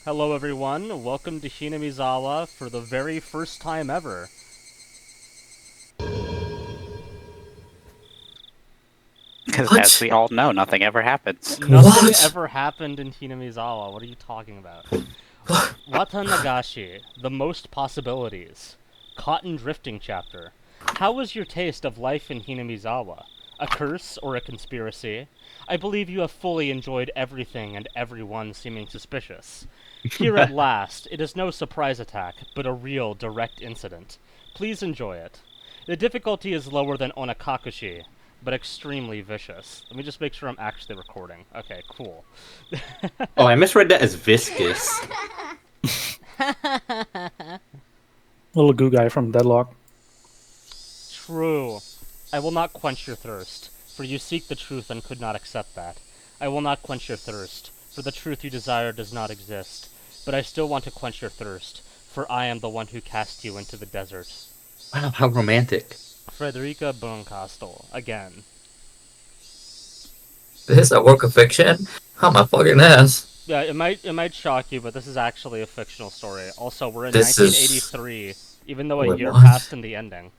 Hello everyone, welcome to Hinamizawa for the very first time ever. Because What? as we all know, nothing ever happens. Nothing What? ever happened in Hinamizawa, what are you talking about? Watanagashi, the most possibilities. Cotton drifting chapter. How was your taste of life in Hinamizawa? A curse or a conspiracy? I believe you have fully enjoyed everything and everyone seeming suspicious. Here at last, it is no surprise attack, but a real, direct incident. Please enjoy it. The difficulty is lower than Onakakushi, but extremely vicious. Let me just make sure I'm actually recording. Okay, cool. Oh, I misread that as viscous. Little goo guy from Deadlock. True. I will not quench your thirst, for you seek the truth and could not accept that. I will not quench your thirst, for the truth you desire does not exist. But I still want to quench your thirst, for I am the one who cast you into the desert. Wow, how romantic. Frederica Bunkastel, again. This is a work of fiction? Oh my fucking ass. Yeah, it might shock you, but this is actually a fictional story. Also, we're in This is- 1983, even though a Wait, year what? passed in the ending.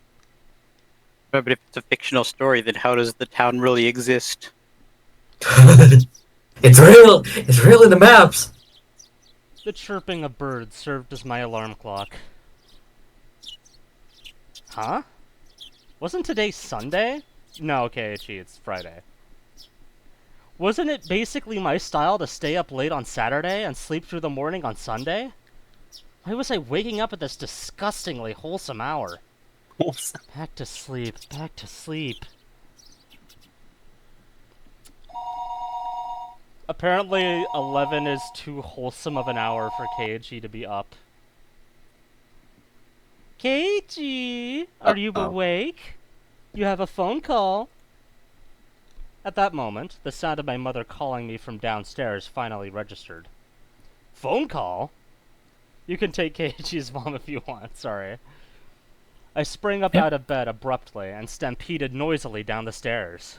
But if it's a fictional story, then how does the town really exist? It's real! It's real in the maps! The chirping of birds served as my alarm clock. Huh? Wasn't today Sunday? No, okay, it's Friday. Wasn't it basically my style to stay up late on Saturday and sleep through the morning on Sunday? Why was I waking up at this disgustingly wholesome hour? Back to sleep, back to sleep. Apparently 11 is too wholesome of an hour for Keiji to be up. Keiji! Are you Uh-oh. awake? You have a phone call. At that moment, the sound of my mother calling me from downstairs finally registered. Phone call? You can take Keiichi's mom if you want, sorry. I sprang up out of bed abruptly and stampeded noisily down the stairs.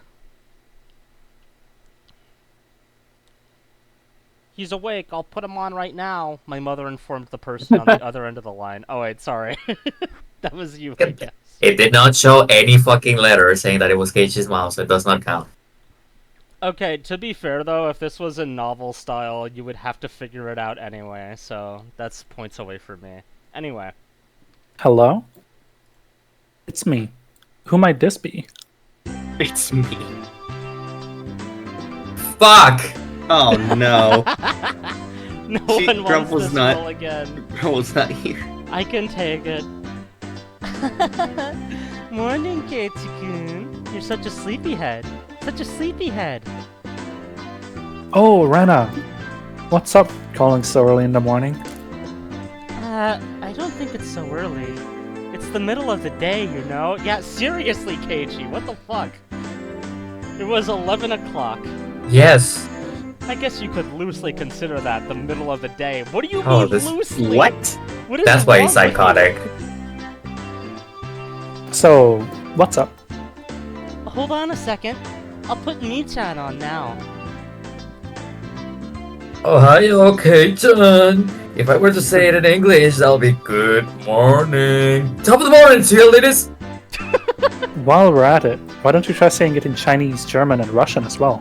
He's awake, I'll put him on right now, my mother informed the person on the other end of the line. Oh wait, sorry. That was you, I guess. It did not show any fucking letter saying that it was Keiichi's mom, so it does not count. Okay, to be fair though, if this was in novel style, you would have to figure it out anyway, so that's points away from me. Anyway. Hello? It's me. Who might this be? It's me. Fuck! Oh no. No See, one wants Grumple's this not- role again. Roll's not here. I can take it. Morning, Keitsu-kun. You're such a sleepyhead. Such a sleepyhead. Oh, Rena. What's up calling so early in the morning? I don't think it's so early. It's the middle of the day, you know? Yeah, seriously, Keiichi, what the fuck? It was 11 o'clock. Yes. I guess you could loosely consider that the middle of the day. What do you Oh, mean this- loosely? What? What is That's why he's wrong with psychotic. So, what's up? you? Hold on a second. I'll put Mi-chan on now. Oh, hi, okay, John. If I were to say it in English, that'll be good morning. Top of the morning to you, ladies! While we're at it, why don't you try saying it in Chinese, German, and Russian as well?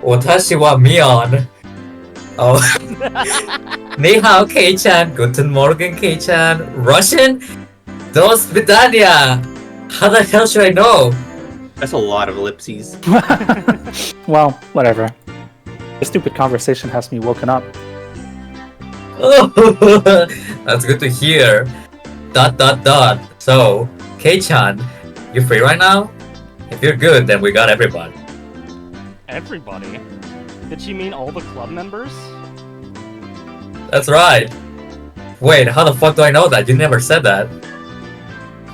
Watashi wa Mion. Oh. Ni hao, Kei-chan. Guten Morgen, Kei-chan. Russian? Do svidaniya. How the hell should I know? That's a lot of ellipses. Well, whatever. The stupid conversation has me woken up. Oh, that's good to hear. ... So, Kei-chan, you free right now? If you're good, then we got everybody. Everybody? Did she mean all the club members? That's right. Wait, how the fuck do I know that? You never said that.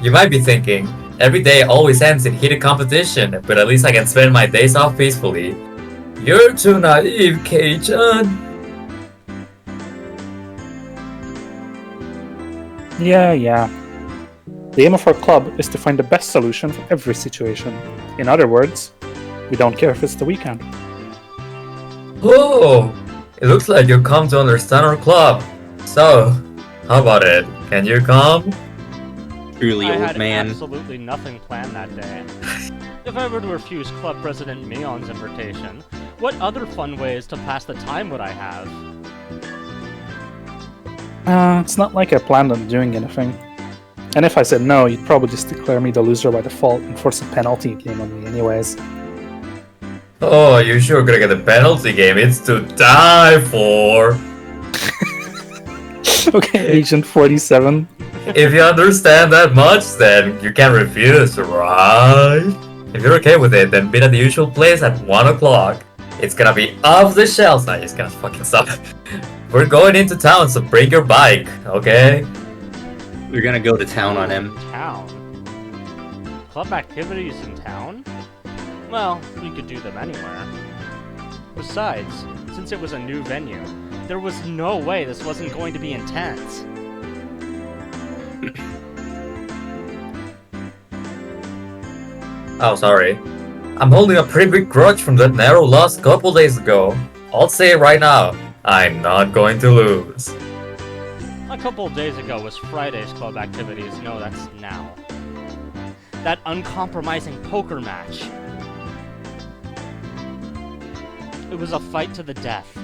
You might be thinking, every day always ends in heated competition, but at least I can spend my days off peacefully. You're too naive, Kei-chan. Yeah. The aim of our club is to find the best solution for every situation. In other words, we don't care if it's the weekend. Oh, It looks like you come to understand our club. So, how about it? Can you come? Truly, I old had man. absolutely nothing planned that day. If I were to refuse Club President Mion's invitation, what other fun ways to pass the time would I have? It's not like I planned on doing anything. And if I said no, you'd probably just declare me the loser by default and force a penalty game on me anyways. Oh, you sure gonna get a penalty game? It's to die for. Okay, Agent 47. If you understand that much, then you can't refuse, right? If you're okay with it, then meet at the usual place at 1 o'clock. It's gonna be off the shelves. Nah, it's gonna fucking stop. We're going into town, so bring your bike, okay? We're gonna go to town on him. Town? Club activities in town? Well, we could do them anywhere. Besides, since it was a new venue, there was no way this wasn't going to be intense. Oh, sorry. I'm holding a pretty big grudge from that narrow loss a couple days ago. I'll say it right now. I'm not going to lose. A couple of days ago was Friday's club activities. No, that's now. That uncompromising poker match. It was a fight to the death.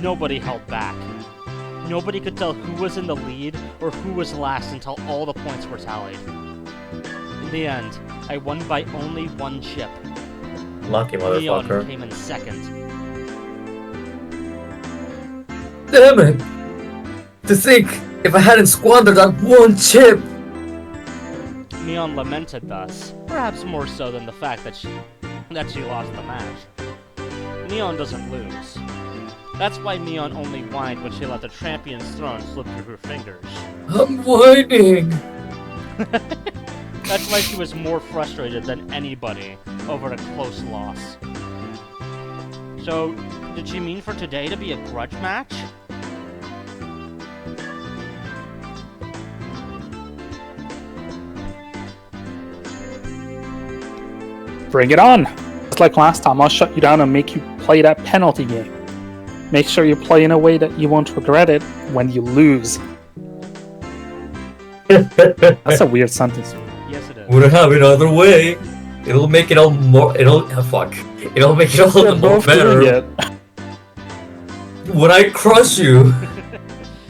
Nobody held back. Nobody could tell who was in the lead or who was last until all the points were tallied. In the end, I won by only 1 chip. Lucky Leon motherfucker. came in second. Damn it! To think, if I hadn't squandered that 1 chip! Neon lamented thus, perhaps more so than the fact that she lost the match. Neon doesn't lose. That's why Neon only whined when she let the champion's throne slip through her fingers. I'm whining! That's why she was more frustrated than anybody over a close loss. So, did she mean for today to be a grudge match? Bring it on! Just like last time, I'll shut you down and make you play that penalty game. Make sure you play in a way that you won't regret it when you lose. That's a weird sentence. Yes, it is. Wouldn't have it other way. It'll make it all more. Fuck. It'll make it all They're the more both doing better. it. When I crush you,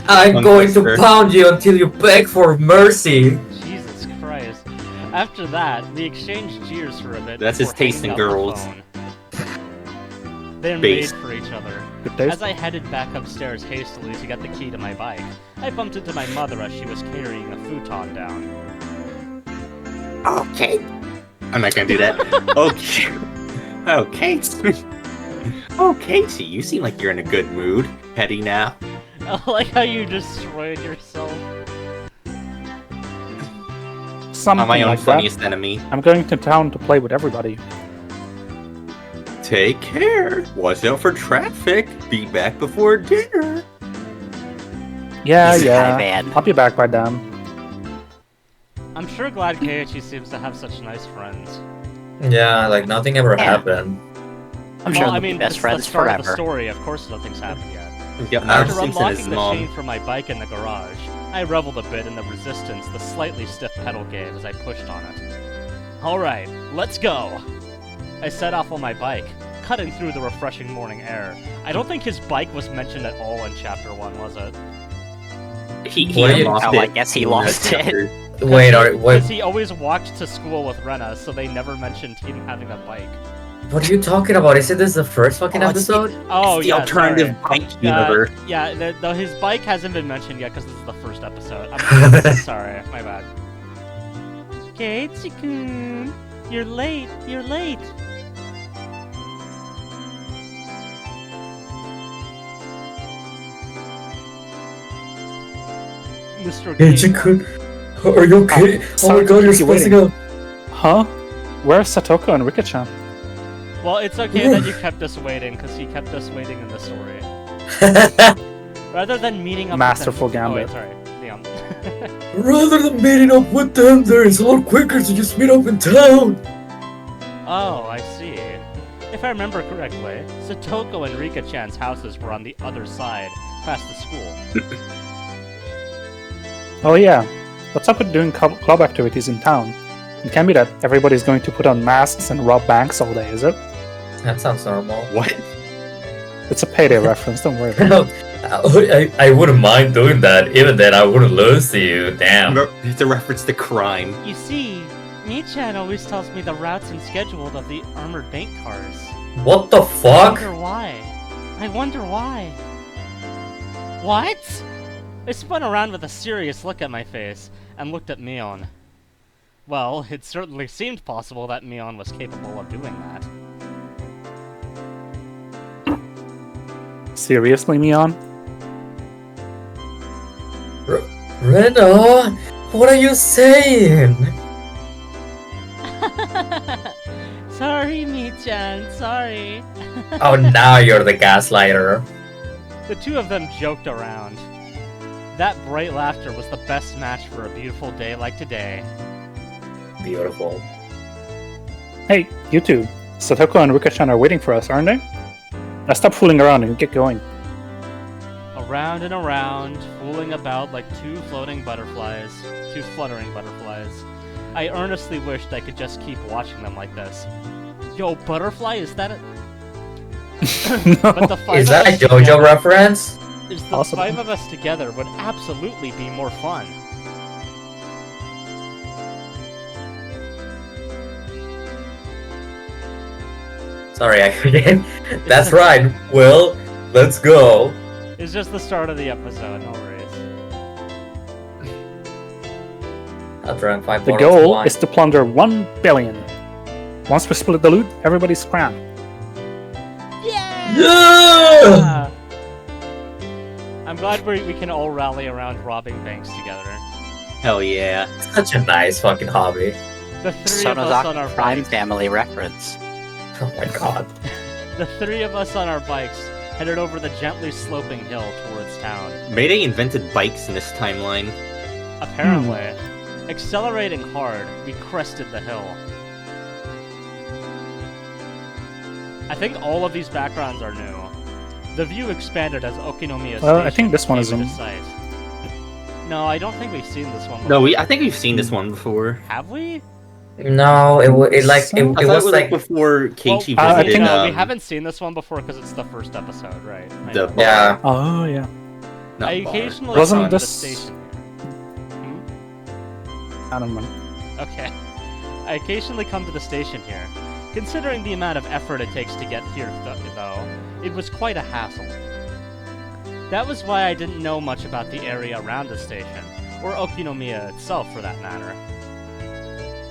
I'm going to Unfair. pound you until you beg for mercy. Jesus Christ. After that, we exchanged jeers for a bit. That's his before taste hanging in up the girls. phone. They're Based. made for each other. Good taste. As I headed back upstairs hastily to get the key to my bike, I bumped into my mother as she was carrying a futon down. Okay. I'm not gonna do that. Okay. Okay. Okay, so you seem like you're in a good mood. Petty now. I like how you destroyed yourself. Something I'm my own like that. funniest enemy. I'm going to town to play with everybody. Take care. Watch out for traffic. Be back before dinner. Yeah, He's a yeah. high man. I'll be back by then. I'm sure glad Keiichi seems to have such nice friends. Yeah, like nothing ever Yeah. happened. I'm sure Well, they'll I be mean, best it's friends the start of the forever. story. Of course, nothing's happened yet. We've got After Marge Simpson as unlocking his the mom. chain from my bike in the garage, I reveled a bit in the resistance the slightly stiff pedal gave as I pushed on it. Alright, let's go! I set off on my bike, cutting through the refreshing morning air. I don't think his bike was mentioned at all in Chapter 1, was it? He What do you- lost Oh, it. I guess he in lost that it. chapter. Wait, Because he always walked to school with Rena, so they never mentioned him having a bike. what are you talking about? Isn't this the first fucking Oh, it's the- episode? Oh, It's the yeah, alternative sorry. bike universe. Yeah, though his bike hasn't been mentioned yet because this is the first episode. I'm sorry, my bad. Keiichi-kun, you're late. You're late. Mr. Hey, Game. Chicken, are you okay? Oh sorry my to god, you're keep you supposed to waiting. go. Huh? Where's Satoko and Rika-chan? Well, it's okay that you kept us waiting because he kept us waiting in the story. Rather than meeting up. Masterful with them... Oh, wait, gambit. sorry, Leon. Rather than meeting up with them there, it's a lot quicker to just meet up in town. Oh, I see. If If I remember correctly, Satoko and Rika-chan's houses were on the other side, past the school. Oh yeah, what's up with doing club activities in town? It can't be that everybody's going to put on masks and rob banks all day, is it? That sounds normal. What? It's a payday reference, don't worry about it. I wouldn't mind doing that. Even then, I wouldn't lose to you. Damn. It's a reference to crime. You see, Mi-chan always tells me the routes and schedule of the armored bank cars. What the I fuck? wonder why. I wonder why. What? I spun around with a serious look at my face, and looked at Mion. Well, it certainly seemed possible that Mion was capable of doing that. Seriously, Mion? Reno, what are you saying? Sorry, Mi-chan, sorry. Oh, now you're the gaslighter. The two of them joked around. That bright laughter was the best match for a beautiful day like today. Beautiful. Hey, you two. Satoko and Rika-chan are waiting for us, aren't they? Now stop fooling around and get going. Around and around, fooling about like two fluttering butterflies. I earnestly wished I could just keep watching them like this. Yo, butterfly, is that a... But the five Is of that a us JoJo together- reference? Is the Possible. five of us together would absolutely be more fun. Sorry, I forget. That's right, Will. Let's go. It's just the start of the episode, no worries. I'll try and find The bottles of goal wine. is to plunder 1 billion. Once we split the loot, everybody's crammed. Yeah! Yeah! I'm glad we can all rally around robbing banks together. Hell yeah. Such a nice fucking hobby. The three of us on our Sonozaki crime bikes. family reference. Oh my god. The three of us on our bikes headed over the gently sloping hill towards town. Mayday invented bikes in this timeline. Apparently, accelerating hard, we crested the hill. I think all of these backgrounds are new. The view expanded as Okinomiya Well, I Station think this one came is into in- sight. No, I don't think we've seen this one before. No, I think we've seen this one before. Have we? No, it was I thought it was like before Keiichi Well, I visited. think- no, we haven't seen this one before because it's the first episode, right? I The know. yeah. Oh, yeah. not I bar. occasionally Wasn't come to the this- station. I don't know. Okay. I occasionally come to the station here. Considering the amount of effort it takes to get here, though, it was quite a hassle. That was why I didn't know much about the area around the station, or Okinomiya itself for that matter.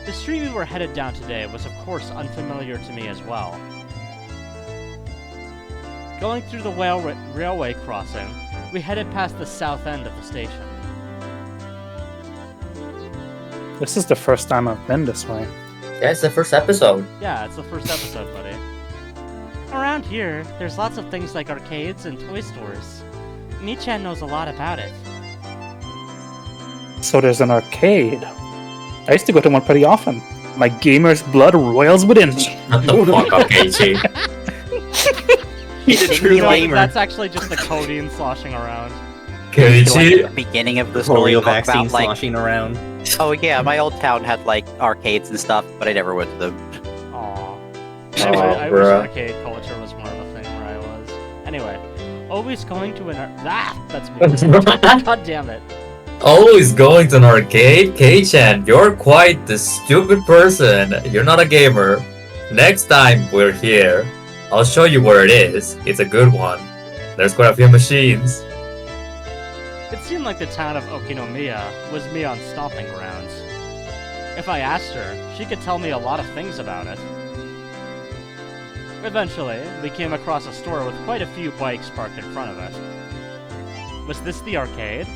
The street we were headed down today was of course unfamiliar to me as well. Going through the railway crossing, we headed past the south end of the station. This is the first time I've been this way. Yeah, it's the first episode. Yeah, it's the first episode, buddy. Around here, there's lots of things like arcades and toy stores. Mi-chan knows a lot about it. So there's an arcade. I used to go to one pretty often. My gamer's blood roils within me. What the fuck up, Keiichi? He's a true You know, gamer. that's actually just the codeine sloshing around. Like, at Keiichi? the beginning of the story, Polio talk vaccine about like, sloshing around. oh yeah, my old town had like arcades and stuff, but I never went to them. Aww. Oh, I wish bruh. arcade culture was more of a thing where I was. Anyway, always going to an that's me. God damn it. Always going to an arcade? Kei-chan, you're quite the stupid person. You're not a gamer. Next time we're here, I'll show you where it is. It's a good one. There's quite a few machines. It seemed like the town of Okinomiya was Mion's stomping grounds. If I asked her, she could tell me a lot of things about it. Eventually, we came across a store with quite a few bikes parked in front of it. Was this the arcade?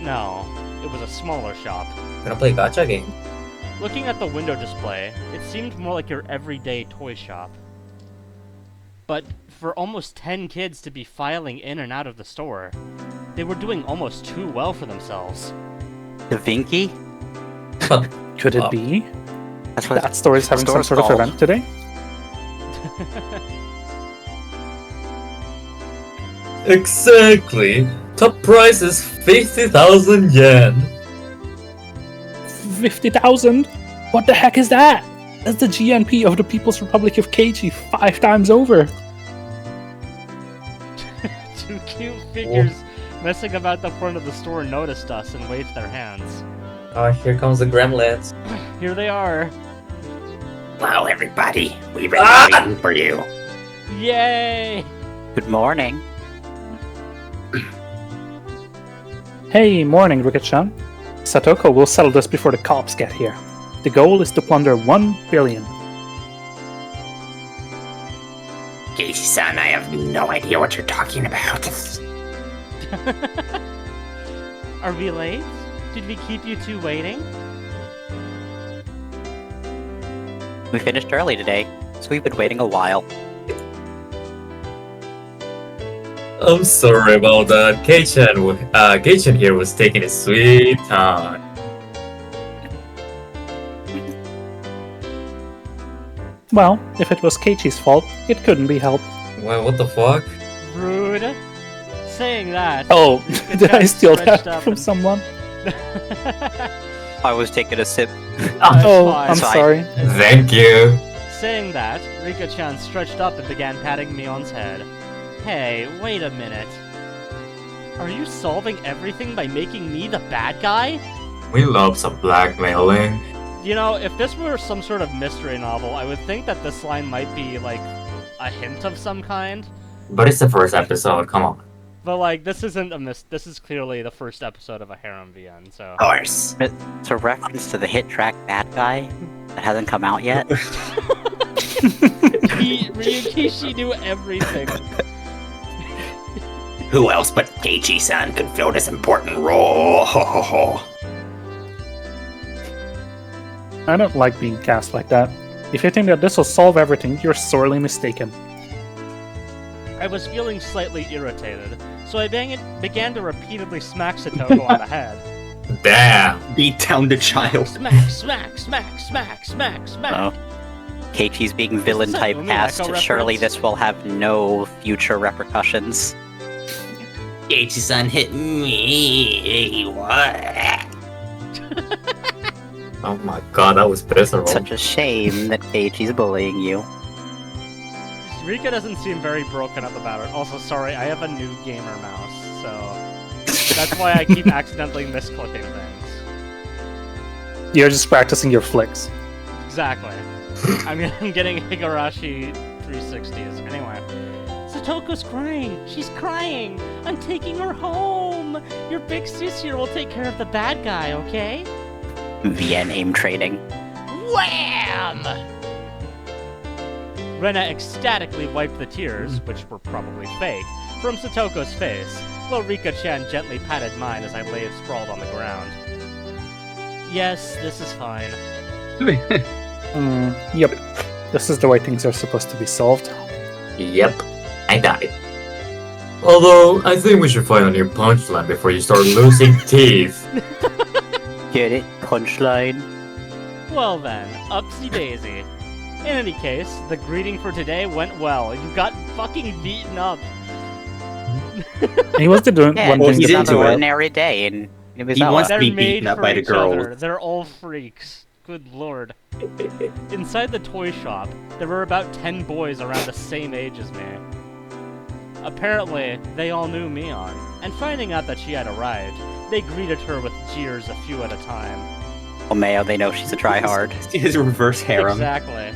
No, it was a smaller shop. Gonna play a gacha game. Looking at the window display, it seemed more like your everyday toy shop. But for almost 10 kids to be filing in and out of the store, they were doing almost too well for themselves. The Vinky? Could it Oh. be? That's what That store is having some store's sort of called. event today? Exactly. Top price is 50,000 yen. 50,000? What the heck is that? That's the GNP of the People's Republic of Keiji 5 times over. Two cute figures messing about the front of the store noticed us and waved their hands. Oh, here comes the gremlins. Here they are. Hello, everybody. We've been waiting for you. Yay! Good morning. Hey, morning, Rika-chan. Satoko will settle this before the cops get here. The goal is to plunder 1 billion. Casey-san, I have no idea what you're talking about. Are we late? Did we keep you two waiting? We finished early today, so we've been waiting a while. I'm sorry about that. Kei-chan here was taking his sweet time. Well, if it was Keiichi's fault, it couldn't be helped. Well, what the fuck? Rude. Saying that. Oh, Rika did I Chan steal stretched that up from and- someone? I was taking a sip. That's Oh, fine. I'm Fine. sorry. Thank you. Saying that, Rika-chan stretched up and began patting Mion's head. Hey, wait a minute. Are you solving everything by making me the bad guy? We love some blackmailing. You know, if this were some sort of mystery novel, I would think that this line might be, like, a hint of some kind. But it's the first episode, come on. But, like, this isn't a this is clearly the first episode of a harem VN, so... Of course. It's a reference to the hit track Bad Guy that hasn't come out yet. Ryukishi knew everything. Who else but Keiichi-san could fill this important role? Ho ho ho. I don't like being cast like that. If you think that this will solve everything, you're sorely mistaken. I was feeling slightly irritated, so I began to repeatedly smack Satoko on the head. Damn. Beat down the child. Smack, smack, smack, smack, smack, smack. Oh. Keiichi's being villain Is this a Umi typecast. Echo Surely reference? this will have no future repercussions. Keiichi-san hit me. What? Oh my god, that was visceral. Such a shame that Keiichi's bullying you. Rika doesn't seem very broken up about it. Also, sorry, I have a new gamer mouse, so that's why I keep accidentally misclicking things. You're just practicing your flicks. Exactly. I'm getting Higurashi 360s. Anyway. Satoko's crying. She's crying. I'm taking her home. Your big sis here will take care of the bad guy, okay? VN aim trading. Wham! Rena ecstatically wiped the tears, which were probably fake, from Satoko's face, while Rika-chan gently patted mine as I lay sprawled on the ground. Yes, this is fine. Yep. This is the way things are supposed to be solved. Yep, I died. Although, I think we should find a new punchline before you start losing teeth. Get it? Punchline? Well then, upsy daisy. In any case, the greeting for today went well. You got fucking beaten up. He was doing Yeah, one well, thing. he's it's that an into it. ordinary day in He wants Hinamizawa. to They're be made beaten up for by the each girl. other. They're all freaks. Good lord. Inside the toy shop, there were about 10 boys around the same age as me. Apparently, they all knew Mion, and finding out that she had arrived, they greeted her with jeers a few at a time. Well, Mayo, they know she's a tryhard. His reverse harem. Exactly.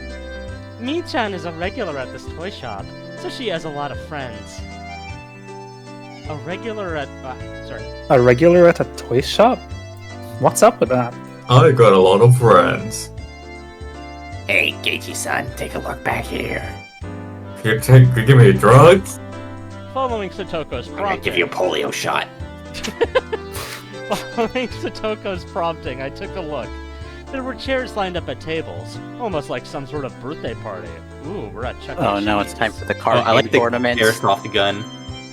Mi-chan is a regular at this toy shop, so she has a lot of friends. A regular at... sorry. A regular at a toy shop? What's up with that? I got a lot of friends. Hey, Keiichi-san, take a look back here. Give me drugs? Following Satoko's I'm gonna give you a polio shot. Following Satoko's prompting, I took a look. There were chairs lined up at tables, almost like some sort of birthday party. Ooh, we're at Chuck E. Oh no, it's Cheese. time for the Oh, card I like game the tournament. airsoft gun.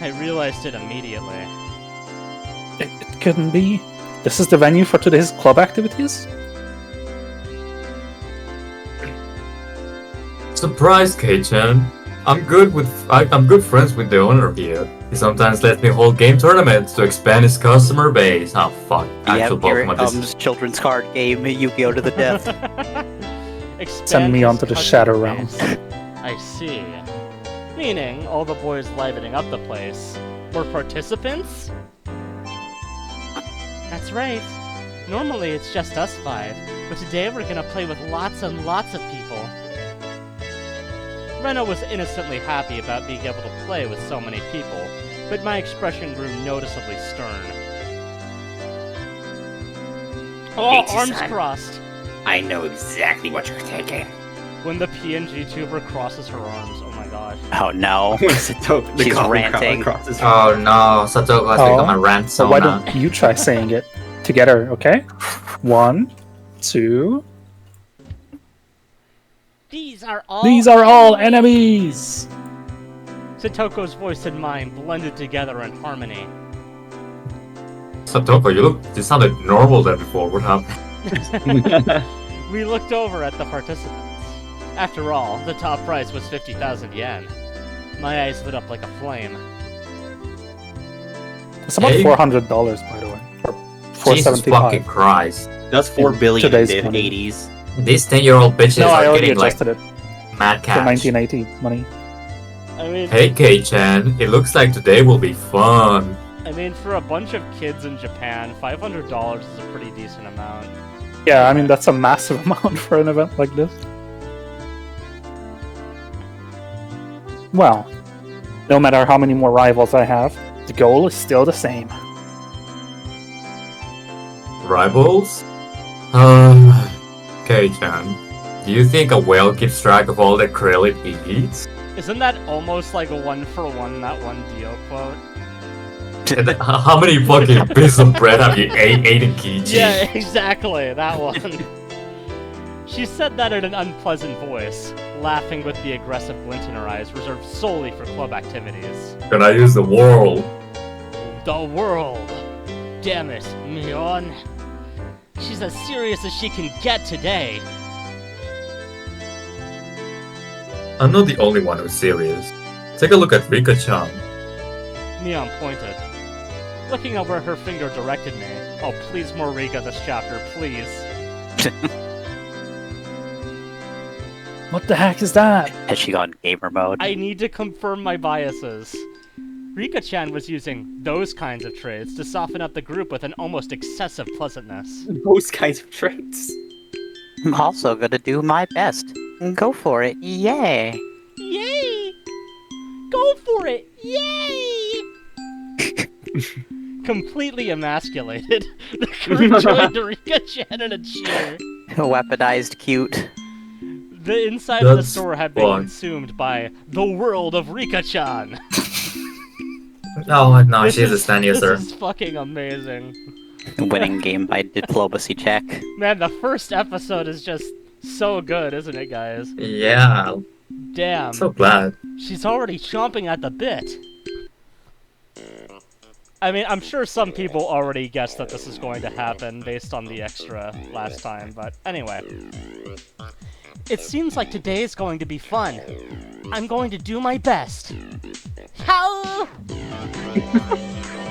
I realized it immediately. It couldn't be. This is the venue for today's club activities? Surprise, Kei-chan. I'm good friends with the owner here. He sometimes lets me hold game tournaments to expand his customer base. Oh fuck. Actual Yep, here it Pokemon. comes, children's card game, Yu-Gi-Oh! To the death. Send me Expand onto the his Shadow customer Realms. base. I see. Meaning, all the boys livening up the place were participants? That's right. Normally it's just us 5, but today we're gonna play with lots and lots of people. Rena was innocently happy about being able to play with so many people, but my expression grew noticeably stern. Oh, arms Keiichi-san. crossed! I know exactly what you're thinking. When the PNG tuber crosses her arms, oh my god. Oh no. The She's goblin ranting. crosses her. Oh no, Satoko has become a rant So why sauna. don't you try saying it together, okay? 1, 2. These are all enemies! Satoko's voice and mine blended together in harmony. Satoko, you sounded normal there before. What happened? We looked over at the participants. After all, the top prize was 50,000 yen. My eyes lit up like a flame. It's about Hey. $400, by the way. Or Jesus fucking $475. Christ. That's 4 billion in today's the money. 80s. These 10-year-old bitches No, I are already getting like adjusted it mad for cash. 1980 money. I mean, Hey Kei-chan, it looks like today will be fun. for a bunch of kids in Japan, $500 is a pretty decent amount. Yeah, I mean, that's a massive amount for an event like this. Well, no matter how many more rivals I have, the goal is still the same. Rivals? Kei-chan, do you think a whale keeps track of all the krill it eats? Isn't that almost like a one-for-one, that one Dio quote? And how many fucking pieces of bread have you ate in Kichi? Yeah, exactly, that one. She said that in an unpleasant voice, laughing with the aggressive glint in her eyes reserved solely for club activities. Can I use the world? The world! Damn it, Mion. She's as serious as she can get today. I'm not the only one who's serious. Take a look at Rika-chan. Mion pointed. Looking at where her finger directed me. Oh, please, more Rika this chapter, please. What the heck is that? Has she gone gamer mode? I need to confirm my biases. Rika-chan was using those kinds of traits to soften up the group with an almost excessive pleasantness. Those kinds of traits. I'm also gonna do my best. Go for it, yay! Yay! Go for it! Yay! Completely emasculated, the group joined Rika-chan in a cheer. Weaponized cute. The inside of the That's store had been fun. consumed by the world of Rika-chan. Oh no, This she's a is- stand user. This is fucking amazing. Winning game by diplomacy check. Man, the first episode is just so good, isn't it, guys? Yeah, Damn. so glad. She's already chomping at the bit. I mean, I'm sure some people already guessed that this is going to happen based on the extra last time, but anyway. It seems like today is going to be fun. I'm going to do my best. How?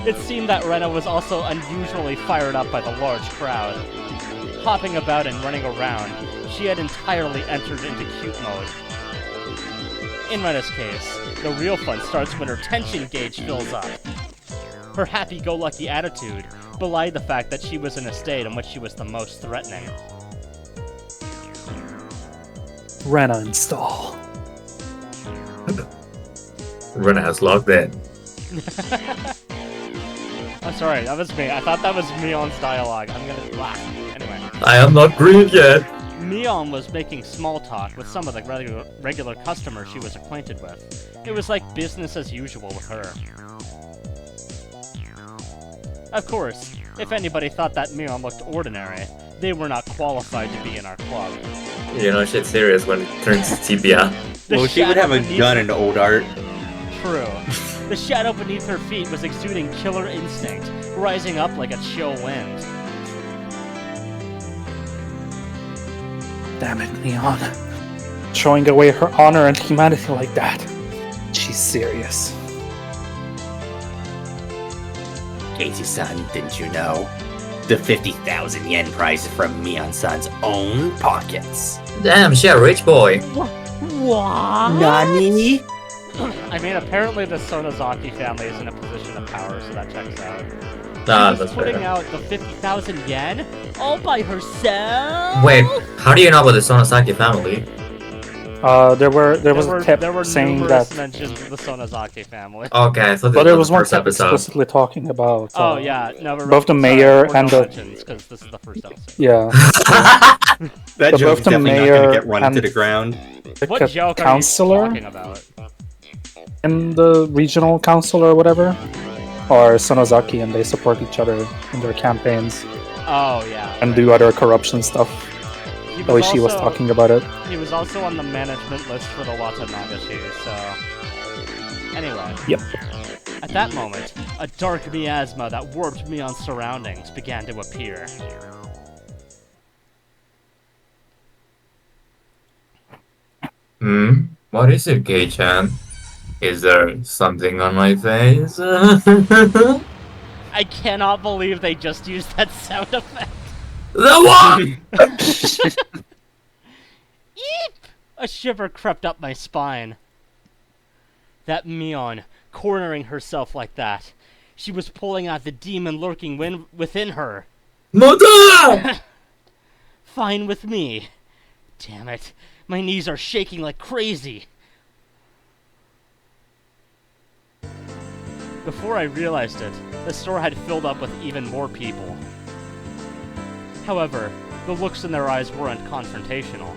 It seemed that Rena was also unusually fired up by the large crowd. Hopping about and running around, she had entirely entered into cute mode. In Rena's case, the real fun starts when her tension gauge fills up. Her happy-go-lucky attitude belied the fact that she was in a state in which she was the most threatening. Rena install. Rena has logged in. I'm sorry, that was me. I thought that was Mion's dialogue. I'm gonna laugh. Anyway. I am not green yet. Mion was making small talk with some of the regular customers she was acquainted with. It was like business as usual with her. Of course, if anybody thought that Mion looked ordinary, they were not qualified to be in our club. You know shit's serious when it turns tibia. The Well, she would shadow have a beneath gun her- in old art. True. The shadow beneath her feet was exuding killer instinct, rising up like a chill wind. Damn it, Neon. throwing away her honor and humanity like that. She's serious. Casey-san, didn't you know? The 50,000 yen prize is from Mion-san's own pockets. Damn, she a rich boy. What? Nani? I mean, apparently the Sonozaki family is in a position of power, so that checks out. Nah, She's that's putting fair. out the 50,000 yen all by herself. Wait, how do you know about the Sonosaki family? There was a tip there were saying numerous that. mentions of the Sonozaki family. Okay, I thought But this there was was the one first tip episode. explicitly talking about. Oh yeah, no, we're both the sorry, mayor we're and no the- mentions, because this is the first episode. Yeah. That But joke both is the definitely not mayor gonna get run into and- the ground. The What joke counselor are you talking about? and the regional council or whatever are Sonozaki, and they support each other in their campaigns Oh yeah. and do other corruption stuff. He The way she was also- talking about it. He was also on the management list for the Watanagashi, so... Anyway. Yep. At that moment, a dark miasma that warped Mion's surroundings began to appear. What is it, Gay-chan? Is there something on my face? I cannot believe they just used that sound effect. The what? Eep! A shiver crept up my spine. That Mion, cornering herself like that. She was pulling out the demon lurking within her. Mother! Fine with me. Damn it. My knees are shaking like crazy. Before I realized it, the store had filled up with even more people. However, the looks in their eyes weren't confrontational.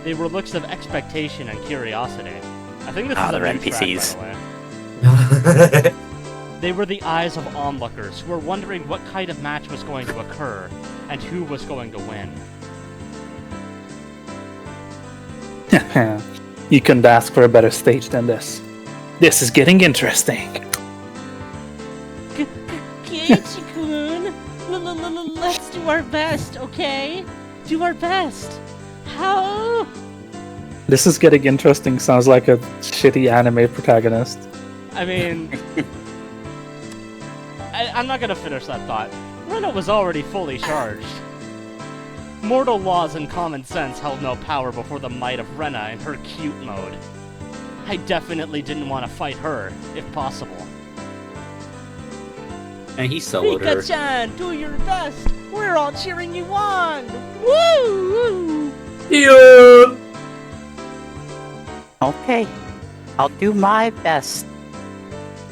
They were looks of expectation and curiosity. I think this is they're a new track, NPCs. by the way. They were the eyes of onlookers who were wondering what kind of match was going to occur and who was going to win. You couldn't ask for a better stage than this. This is getting interesting. Keiichi-kun, let's do our best, okay? Do our best. How? This is getting interesting sounds like a shitty anime protagonist. I mean, I'm not gonna finish that thought. Rena was already fully charged. Mortal laws and common sense held no power before the might of Rena in her cute mode. I definitely didn't want to fight her, if possible. And he soloed her. Rika-chan, do your best! We're all cheering you on! Woo! Yeah. Okay, I'll do my best.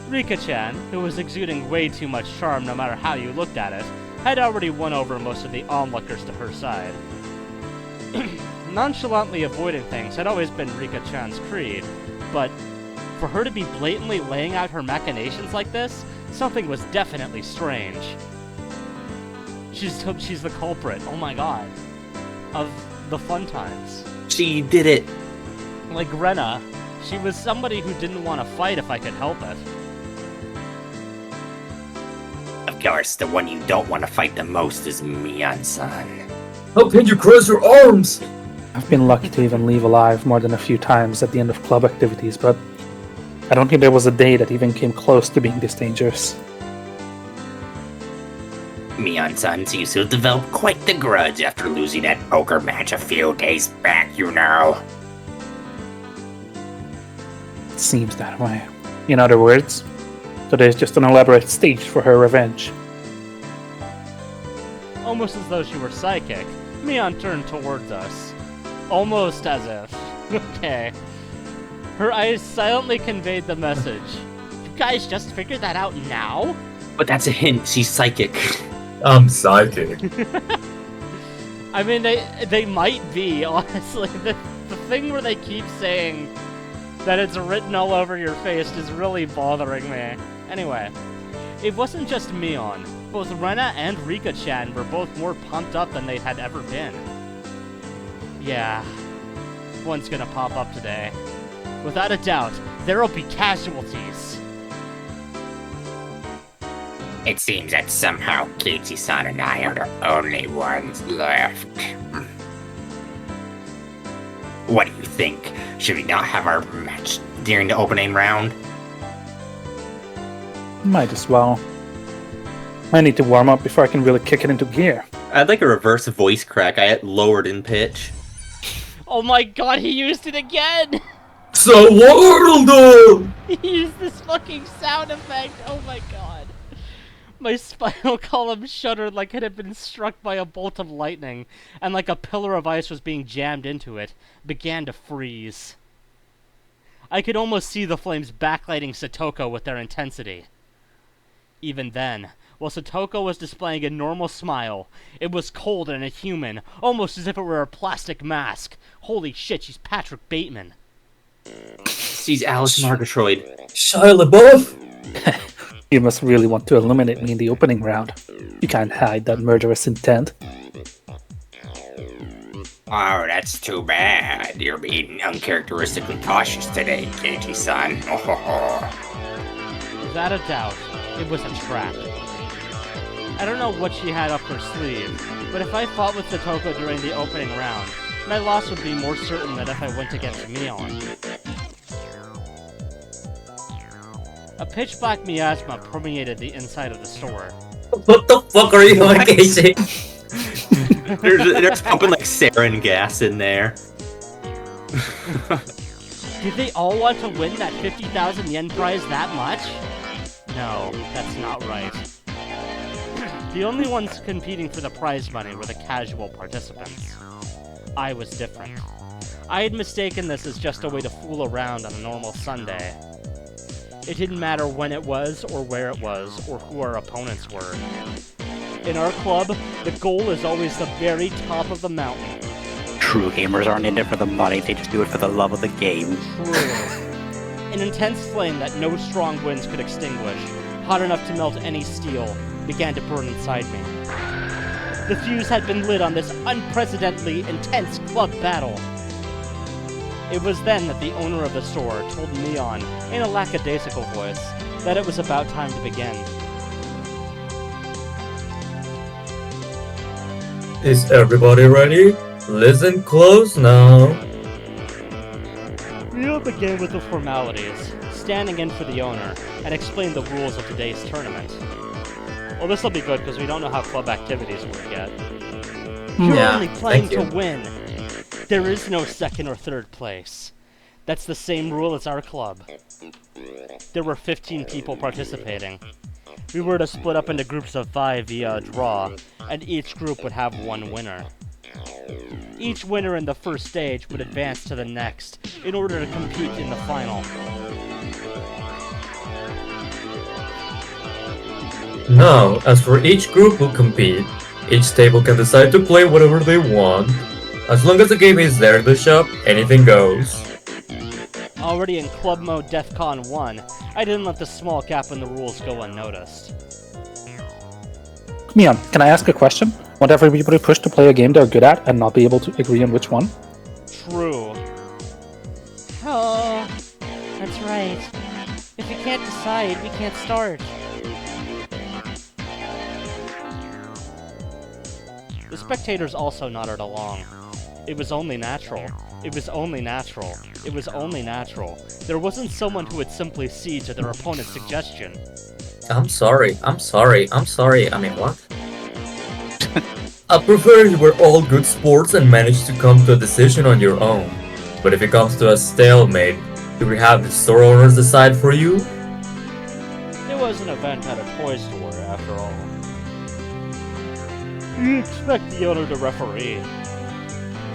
Rika-chan, who was exuding way too much charm no matter how you looked at it, had already won over most of the onlookers to her side. Nonchalantly avoiding things had always been Rika-chan's creed, but for her to be blatantly laying out her machinations like this, something was definitely strange. She's the culprit, oh my god, of the fun times. She did it. Like Rena, she was somebody who didn't want to fight if I could help it. Of course, the one you don't want to fight the most is Mion-san. How can you cross your arms? I've been lucky to even leave alive more than a few times at the end of club activities, but I don't think there was a day that even came close to being this dangerous. Mion-san seems to have developed quite the grudge after losing that poker match a few days back, you know. It seems that way. In other words, today's just an elaborate stage for her revenge. Almost as though she were psychic, Mion turned towards us. Almost as if. Okay. Her eyes silently conveyed the message. You guys just figured that out now? But that's a hint, she's psychic. I'm psychic. I mean, they might be, honestly. The thing where they keep saying that it's written all over your face is really bothering me. Anyway, it wasn't just Mion. Both Rena and Rika-chan were both more pumped up than they had ever been. Yeah, one's gonna pop up today. Without a doubt, there'll be casualties. It seems that somehow Keiichi-san and I are the only ones left. What do you think? Should we not have our match during the opening round? Might as well. I need to warm up before I can really kick it into gear. I'd like a reverse voice crack. I had lowered in pitch. Oh my god, he used it again! So world! He used this fucking sound effect! Oh my god. My spinal column shuddered like it had been struck by a bolt of lightning, and like a pillar of ice was being jammed into it, began to freeze. I could almost see the flames backlighting Satoko with their intensity. Even then, while Satoko was displaying a normal smile, it was cold and inhuman, almost as if it were a plastic mask. Holy shit, she's Patrick Bateman. She's Alice Murgatroyd. Shia LaBeouf? You must really want to eliminate me in the opening round. You can't hide that murderous intent. Oh, that's too bad. You're being uncharacteristically cautious today, Keiji-san. Without a doubt, it was a trap. I don't know what she had up her sleeve, but if I fought with Satoko during the opening round, my loss would be more certain than if I went against Mion. A pitch-black miasma permeated the inside of the store. What the fuck are you on, Casey? there's pumping like sarin gas in there. Did they all want to win that 50,000 yen prize that much? No, that's not right. The only ones competing for the prize money were the casual participants. I was different. I had mistaken this as just a way to fool around on a normal Sunday. It didn't matter when it was, or where it was, or who our opponents were. In our club, the goal is always the very top of the mountain. True gamers aren't in it for the money, they just do it for the love of the game. True. An intense flame that no strong winds could extinguish, hot enough to melt any steel, began to burn inside me. The fuse had been lit on this unprecedentedly intense club battle. It was then that the owner of the store told Mion, in a lackadaisical voice, that it was about time to begin. Is everybody ready? Listen close now. Mion began with the formalities, standing in for the owner, and explained the rules of today's tournament. Well, this'll be good, because we don't know how club activities work yet. You're Yeah, only playing thank to you. win. There is no second or third place. That's the same rule as our club. There were 15 people participating. We were to split up into groups of 5 via a draw, and each group would have one winner. Each winner in the first stage would advance to the next, in order to compete in the final. Now, as for each group who compete, each table can decide to play whatever they want. As long as the game is there in the shop, anything goes. Already in club mode DEFCON 1, I didn't let the small gap in the rules go unnoticed. Mion, can I ask a question? Won't everybody push to play a game they're good at and not be able to agree on which one? True. Oh, that's right. If we can't decide, we can't start. The spectators also nodded along. It was only natural. It was only natural. It was only natural. There wasn't someone who would simply cede to their opponent's suggestion. I'm sorry. I mean, what? I prefer if you were all good sports and managed to come to a decision on your own. But if it comes to a stalemate, do we have the store owners decide for you? It was an event at a toy store, after all. You expect the owner to referee.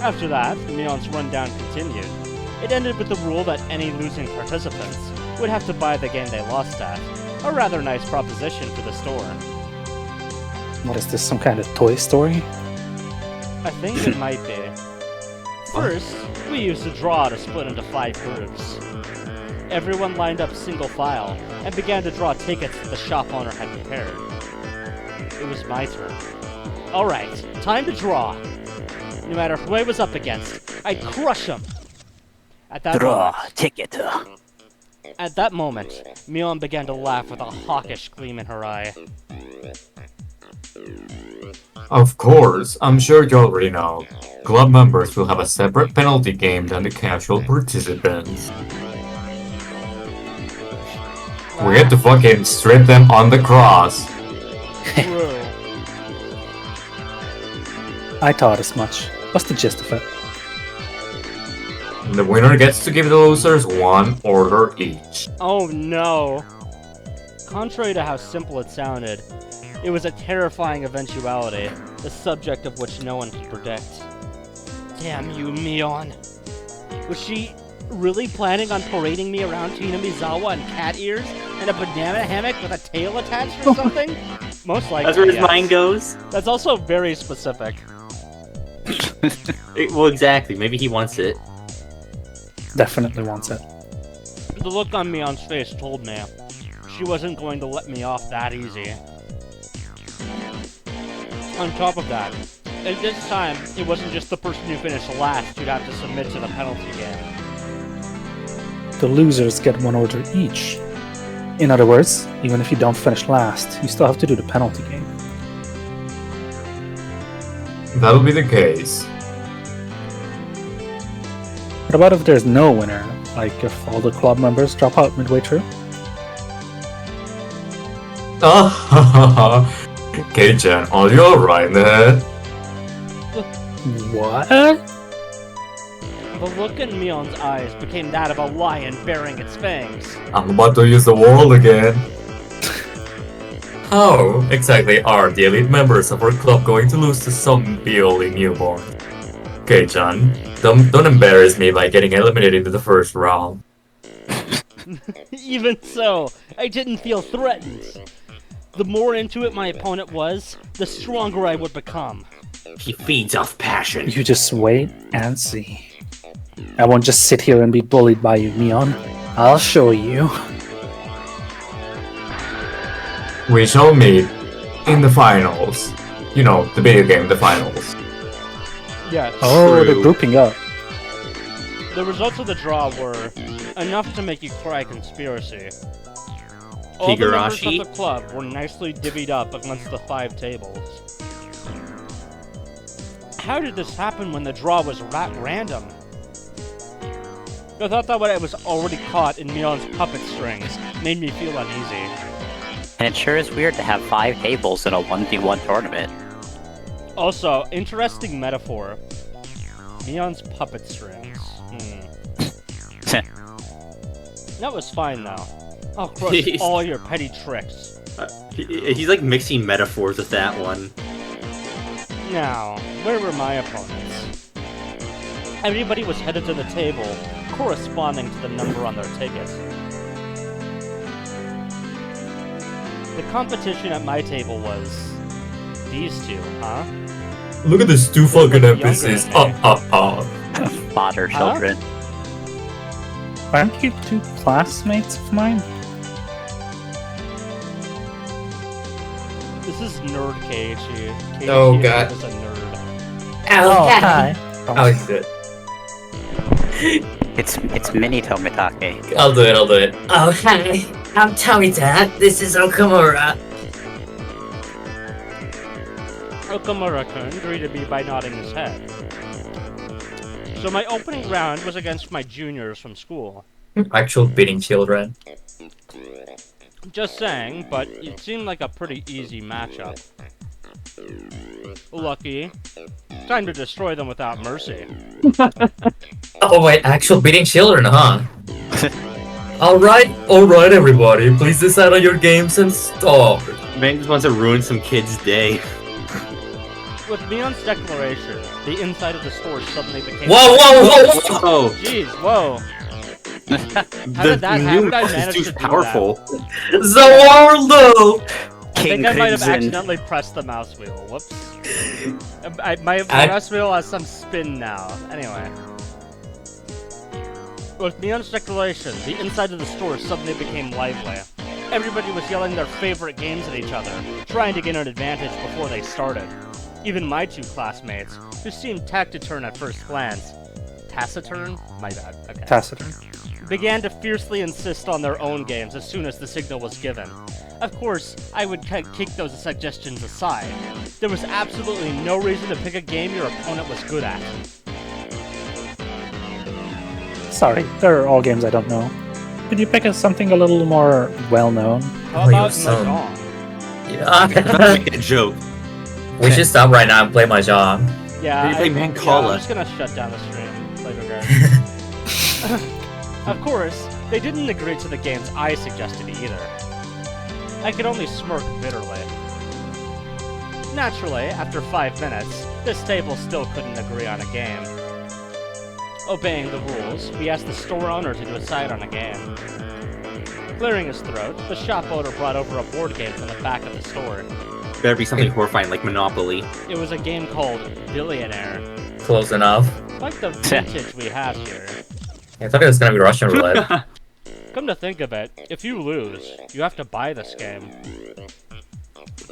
After that, Mion's rundown continued. It ended with the rule that any losing participants would have to buy the game they lost at. A rather nice proposition for the store. What is this, some kind of Toy Story? I think it might be. First, we used a draw to split into 5 groups. Everyone lined up single file and began to draw tickets that the shop owner had prepared. It was my turn. Alright, time to draw. No matter who I was up against, I'd crush him. At that moment, Mion began to laugh with a hawkish gleam in her eye. Of course, I'm sure you already know. Club members will have a separate penalty game than the casual participants. We had to fucking strip them on the cross. True. I thought as much. What's the gist of it? The winner gets to give the losers one order each. Oh no. Contrary to how simple it sounded, it was a terrifying eventuality, the subject of which no one could predict. Damn you, Mion. Was she really planning on parading me around to Hinamizawa in cat ears and a banana hammock with a tail attached or something? Most likely, That's where his yes. mind goes. That's also very specific. Well, exactly. Maybe he wants it. Definitely wants it. The look on Mion's face told me she wasn't going to let me off that easy. On top of that, at this time, it wasn't just the person who finished last who'd have to submit to the penalty game. The losers get one order each. In other words, even if you don't finish last, you still have to do the penalty game. That'll be the case. What about if there's no winner? Like if all the club members drop out midway through? K-chan, are you alright, man? What? The look in Mion's eyes became that of a lion baring its fangs. I'm about to use the world again. How exactly are the elite members of our club going to lose to some Beoli newborn? K-chan, don't embarrass me by getting eliminated in the first round. Even so, I didn't feel threatened. The more into it my opponent was, the stronger I would become. He feeds off passion. You just wait and see. I won't just sit here and be bullied by you, Mion. I'll show you. We shall meet in the finals. You know, the video game, the finals. Yeah. Oh, True. they're grouping up. The results of the draw were enough to make you cry conspiracy. All the members Higurashi? of the club were nicely divvied up against the 5 tables. How did this happen when the draw was random? I thought that when I was already caught in Mion's puppet strings made me feel uneasy. And it sure is weird to have 5 tables in a 1v1 tournament. Also, interesting metaphor. Mion's puppet strings. That was fine though. I'll crush all your petty tricks. He's like mixing metaphors with that one. Now, where were my opponents? Everybody was headed to the table, corresponding to the number on their ticket. The competition at my table was these two, huh? Look at this two fucking Younger emphasis. than me. Fodder Huh? children. Aren't you two classmates of mine? This is nerd Keiichi. Keiichi Oh, God. is a nerd. Oh, hi. Oh, he's good. It's mini Tomitake. I'll do it. Oh, hi. I'm Tomita. This is Okamura. Okamura-kun greeted me by nodding his head. So my opening round was against my juniors from school. Actual beating children. Just saying, but it seemed like a pretty easy matchup. Lucky. Time to destroy them without mercy. Oh wait, actual beating children, huh? Alright, everybody. Please decide on your games and stop. Man just wants to ruin some kid's day. With Mion's declaration, the inside of the store suddenly became... Whoa! Oh, Jeez, whoa. the did that happen? new How did I mouse manage is to too do powerful. Zawardo! I think I might have accidentally pressed the mouse wheel. Whoops. My mouse wheel has some spin now. Anyway. With Mion's declaration, the inside of the store suddenly became lively. Everybody was yelling their favorite games at each other, trying to gain an advantage before they started. Even my 2 classmates, who seemed taciturn at first glance. Taciturn? My bad. Okay. Taciturn. Began to fiercely insist on their own games as soon as the signal was given. Of course, I would kick those suggestions aside. There was absolutely no reason to pick a game your opponent was good at. Sorry, they're all games I don't know. Could you pick something a little more well-known? How Oh, you about son. Mahjong? Yeah. Make a joke. We should stop right now and play Mahjong. Yeah, You play I'm Mancala. just gonna shut down the stream. Play Higurashi. Of course, they didn't agree to the games I suggested either. I could only smirk bitterly. Naturally, after 5 minutes, this table still couldn't agree on a game. Obeying the rules, we asked the store owner to decide on a game. Clearing his throat, the shop owner brought over a board game from the back of the store. Better be something horrifying like Monopoly. It was a game called Billionaire. Close enough. Like the vintage we have here. I thought it was gonna be Russian roulette. Come to think of it, if you lose, you have to buy this game.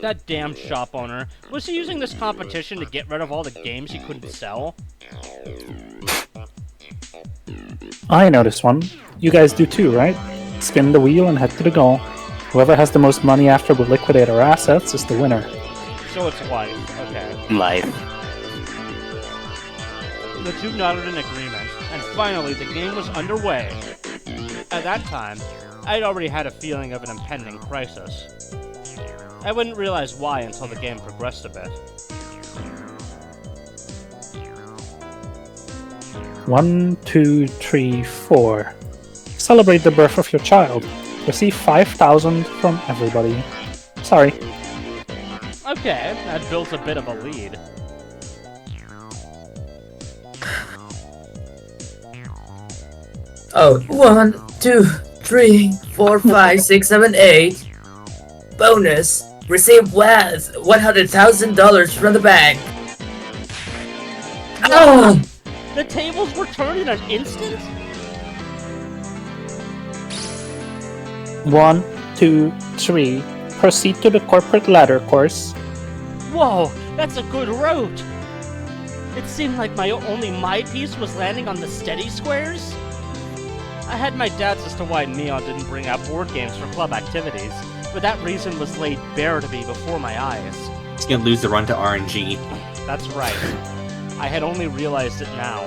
That damn shop owner, was he using this competition to get rid of all the games he couldn't sell? I know this one. You guys do too, right? Spin the wheel and head to the goal. Whoever has the most money after we liquidate our assets is the winner. So it's life, okay. Life. The two nodded in agreement, and finally the game was underway. At that time, I'd already had a feeling of an impending crisis. I wouldn't realize why until the game progressed a bit. 1, 2, 3, 4. Celebrate the birth of your child. Receive 5,000 from everybody. Sorry. Okay, that builds a bit of a lead. Oh, 1, 2, 3, 4, 5, 6, 7, 8. Bonus. Receive $100,000 from the bank. Oh! The tables were turned in an instant? 1, 2, 3. Proceed to the corporate ladder course. Whoa, that's a good route! It seemed like only my piece was landing on the steady squares? I had my doubts as to why Neon didn't bring out board games for club activities, but that reason was laid bare to me before my eyes. He's gonna lose the run to RNG. That's right. I had only realized it now.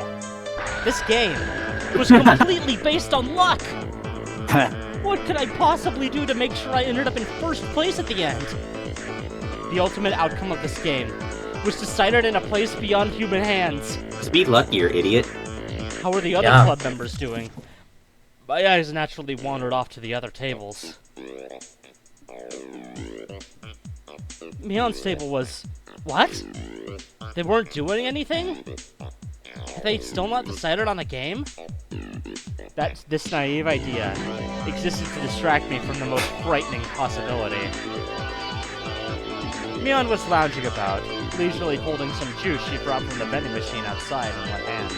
This game was completely based on luck! What could I possibly do to make sure I ended up in first place at the end? The ultimate outcome of this game was decided in a place beyond human hands. Just be luckier, idiot. How are the other Yeah. club members doing? My eyes naturally wandered off to the other tables. Mion's table was... What? They weren't doing anything? Had they still not decided on a game? This naive idea existed to distract me from the most frightening possibility. Mion was lounging about, leisurely holding some juice she brought from the vending machine outside in one hand.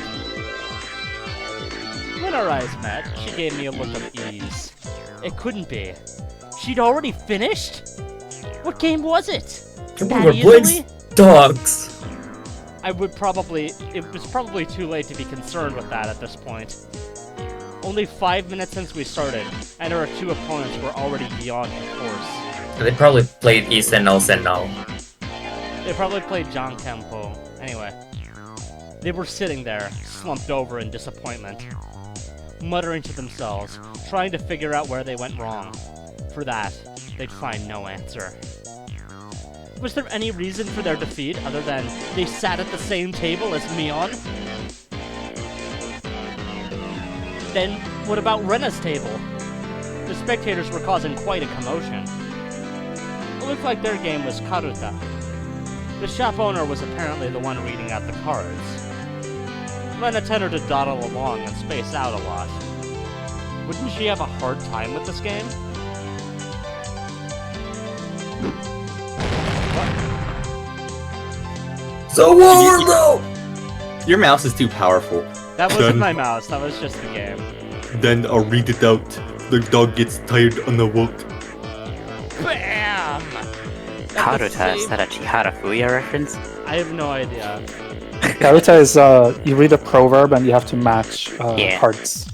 When our eyes met, she gave me a look of ease. It couldn't be. She'd already finished? What game was it? We That were playing easily? dogs. It was probably too late to be concerned with that at this point. Only 5 minutes since we started, and our two opponents were already beyond the course. They probably played Senno. They probably played John Tempo. Anyway, they were sitting there, slumped over in disappointment, muttering to themselves, trying to figure out where they went wrong. For that, they'd find no answer. Was there any reason for their defeat other than they sat at the same table as Mion? Then, what about Rena's table? The spectators were causing quite a commotion. It looked like their game was Karuta. The shop owner was apparently the one reading out the cards. Rena tended to dawdle along and space out a lot. Wouldn't she have a hard time with this game? So Warlow! Your mouse is too powerful. That wasn't Done. my mouse, that was just the game. Then I'll read it out. The dog gets tired on the walk. BAM! Haruta, is that a Chihara reference? I have no idea. Karuta is, you read a proverb and you have to match Yeah. cards.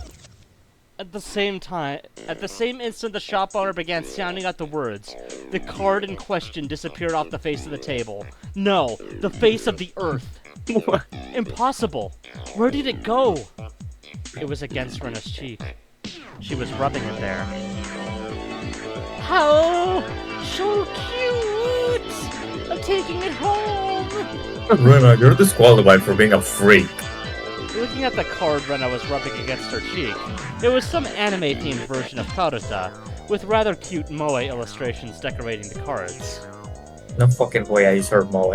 At the same instant the shop owner began sounding out the words, the card in question disappeared off the face of the table. No, the face of the earth. What? Impossible. Where did it go? It was against Rena's cheek. She was rubbing it there. How so cute! I'm taking it home. Rena, you're disqualified for being a freak. Looking at the card Rena was rubbing against her cheek, it was some anime-themed version of Karuta, with rather cute moe illustrations decorating the cards. No fucking way I use her moe.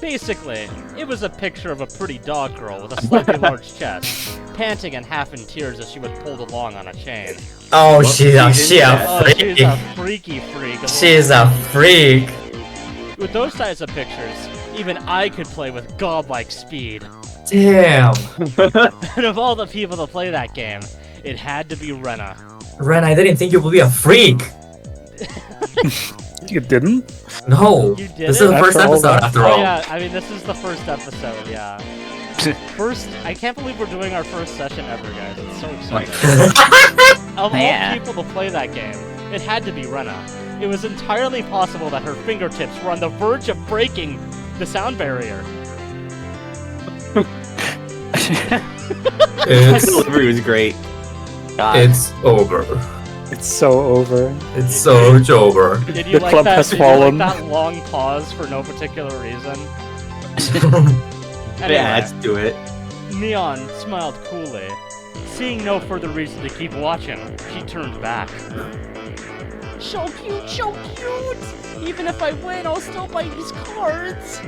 Basically, it was a picture of a pretty dog girl with a slightly large chest, panting and half in tears as she was pulled along on a chain. Oh, Well, she's a freak. She's a freaky freak. She's a freak. With those types of pictures, even I could play with godlike speed. Damn. And of all the people to play that game, it had to be Rena. Ren, I didn't think you would be a freak. You didn't? No. You did This it? is the first After all episode, that. after Oh all. yeah, I mean this is the first episode, yeah. I can't believe we're doing our first session ever, guys. It's so exciting. Of all people to play that game, it had to be Rena. It was entirely possible that her fingertips were on the verge of breaking the sound barrier. The It's, delivery was great. God. it's over. It's so over. It's so over. Did you The like club that? has Did you like fallen. that long pause for no particular reason? It Anyway, adds to it. Neon smiled coolly. Seeing no further reason to keep watching, she turned back. So cute, so cute! Even if I win, I'll still buy these cards!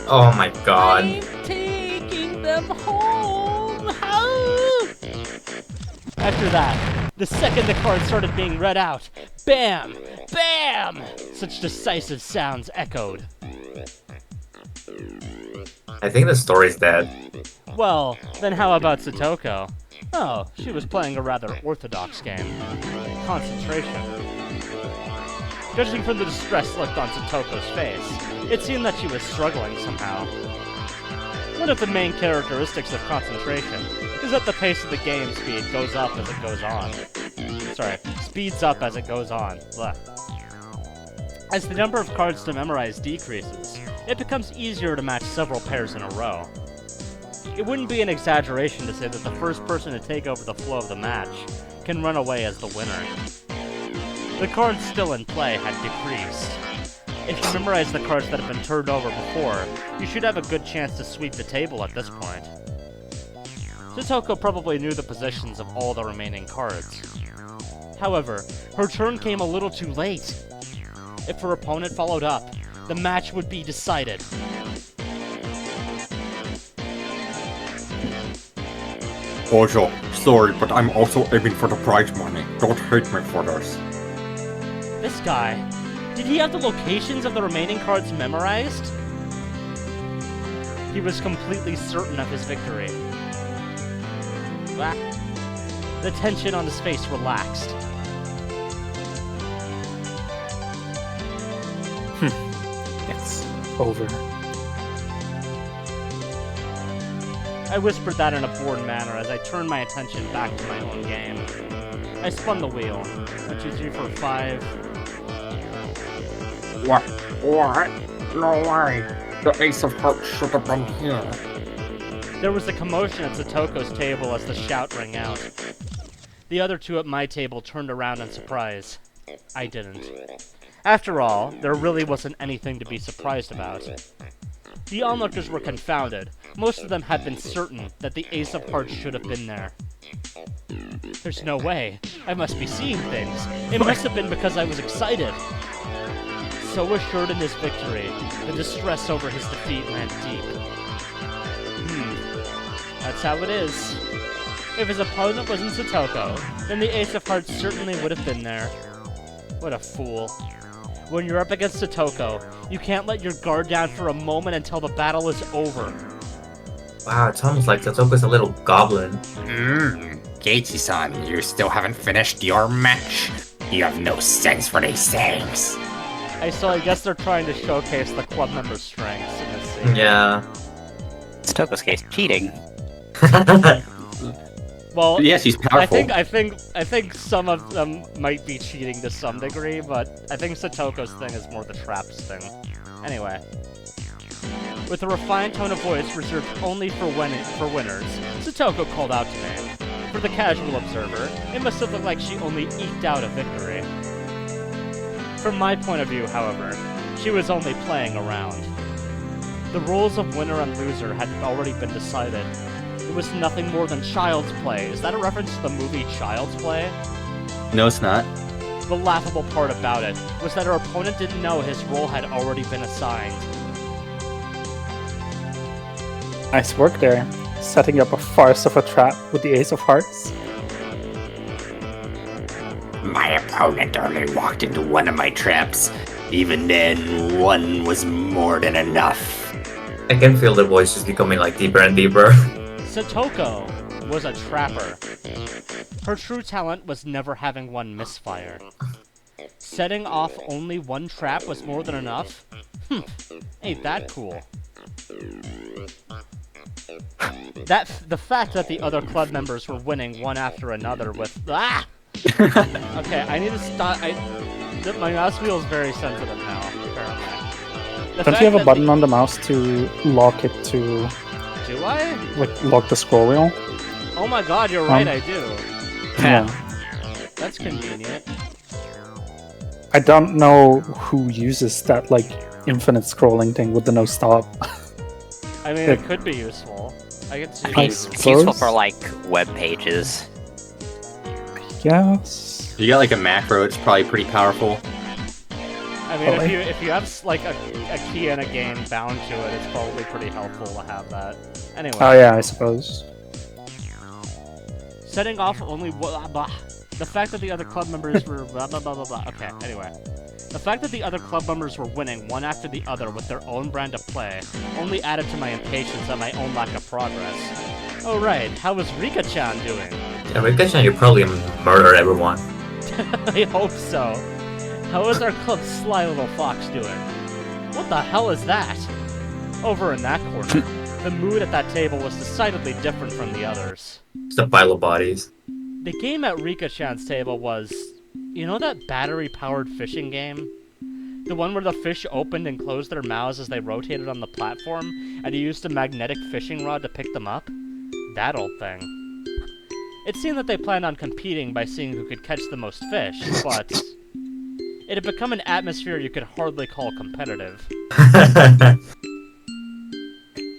Oh my god. I'm taking them home! Ah! After that, the second the cards started being read out, bam! Bam! Such decisive sounds echoed. I think the story's dead. Well, then how about Satoko? Oh, she was playing a rather orthodox game. Concentration. Judging from the distress look on Satoko's face, it seemed that she was struggling somehow. One of the main characteristics of concentration is that the pace of the game speed goes up as it goes on. Sorry, speeds up as it goes on. Blah. As the number of cards to memorize decreases, it becomes easier to match several pairs in a row. It wouldn't be an exaggeration to say that the first person to take over the flow of the match can run away as the winner. The cards still in play had decreased. If you memorize the cards that have been turned over before, you should have a good chance to sweep the table at this point. Satoko probably knew the positions of all the remaining cards. However, her turn came a little too late. If her opponent followed up, the match would be decided. Ojo, sorry, but I'm also aiming for the prize money. Don't hate me for this. This guy, did he have the locations of the remaining cards memorized? He was completely certain of his victory. Wah. The tension on his face relaxed. It's over. I whispered that in a bored manner as I turned my attention back to my own game. I spun the wheel. 1, 2, 3, 4, 5. What? What? No way. The Ace of Hearts should have been here. There was a commotion at Satoko's table as the shout rang out. The other two at my table turned around in surprise. I didn't. After all, there really wasn't anything to be surprised about. The onlookers were confounded. Most of them had been certain that the Ace of Hearts should have been there. There's no way. I must be seeing things. It must have been because I was excited. So assured in his victory, the distress over his defeat ran deep. That's how it is. If his opponent wasn't Satoko, then the Ace of Hearts certainly would have been there. What a fool. When you're up against Satoko, you can't let your guard down for a moment until the battle is over. Wow, it's almost like Satoko's a little goblin. Gaichi-san, you still haven't finished your match? You have no sense for these things. I guess they're trying to showcase the club members' strengths in this scene. Yeah. It's Toko's case, cheating. Well, Yes, he's powerful. I think some of them might be cheating to some degree, but I think Satoko's thing is more the traps thing. Anyway. With a refined tone of voice reserved only for winners, Satoko called out to me. For the casual observer, it must have looked like she only eked out a victory. From my point of view, however, she was only playing around. The roles of winner and loser had already been decided. It was nothing more than child's play. Is that a reference to the movie Child's Play? No, it's not. The laughable part about it was that her opponent didn't know his role had already been assigned. Nice work there. Setting up a farce of a trap with the Ace of Hearts. My opponent only walked into one of my traps. Even then, one was more than enough. I can feel the voice just becoming like deeper and deeper. Satoko was a trapper. Her true talent was never having one misfire. Setting off only one trap was more than enough? Ain't that cool. The fact that the other club members were winning one after another with Okay, I need to stop. My mouse wheel is very sensitive now, apparently. Don't you have a button on the mouse to lock it to... Do I? Like, lock the scroll wheel? Oh my god, you're right, I do. Yeah. That's convenient. I don't know who uses that, like, infinite scrolling thing with the no stop. I mean, it could be useful. I could see I mean, that. it's useful for like web pages. Yes. You got like a macro, it's probably pretty powerful. I mean, if you have like a key in a game bound to it, it's probably pretty helpful to have that. Anyway. Oh yeah, I suppose. Setting off only the fact that the other club members were blah blah blah blah blah. Okay, anyway. The fact that the other club members were winning one after the other with their own brand of play only added to my impatience and my own lack of progress. Oh right, how was Rika-chan doing? Yeah, Rika-chan, you probably murder everyone. I hope so. How is our club's sly little fox doing? What the hell is that? Over in that corner, the mood at that table was decidedly different from the others. Just a pile of bodies. The game at Rika-chan's table was... You know that battery-powered fishing game? The one where the fish opened and closed their mouths as they rotated on the platform, and you used a magnetic fishing rod to pick them up? That old thing. It seemed that they planned on competing by seeing who could catch the most fish, but... It had become an atmosphere you could hardly call competitive.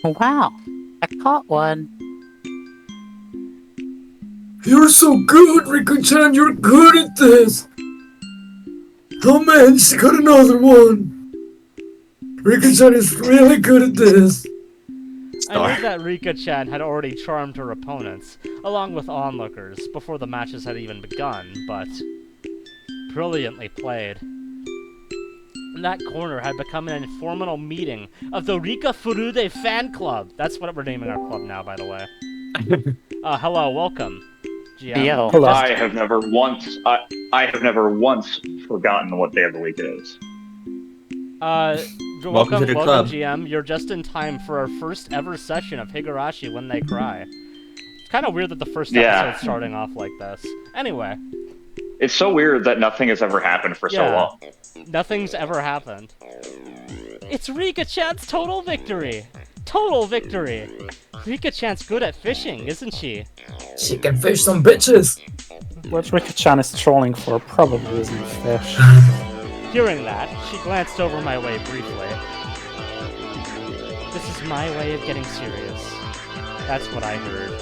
Wow, I caught one. You're so good, Rika-chan, you're good at this! Oh man, she got another one! Rika-chan is really good at this! I knew that Rika-chan had already charmed her opponents, along with onlookers, before the matches had even begun, but... Brilliantly played. That corner had become an informal meeting of the Rika Furude fan club. That's what we're naming our club now, by the way. Hello, welcome. GM. Yo. Hello. I have never once forgotten what day of the week it is. Welcome to the club. GM. You're just in time for our first ever session of Higurashi When They Cry. It's kind of weird that the first episode's starting off like this. Anyway. It's so weird that nothing has ever happened for so long. Nothing's ever happened. It's Rika-chan's total victory! Total victory! Rika-chan's good at fishing, isn't she? She can fish some bitches! What Rika-chan is trolling for probably isn't fish. Hearing that, she glanced over my way briefly. This is my way of getting serious. That's what I heard.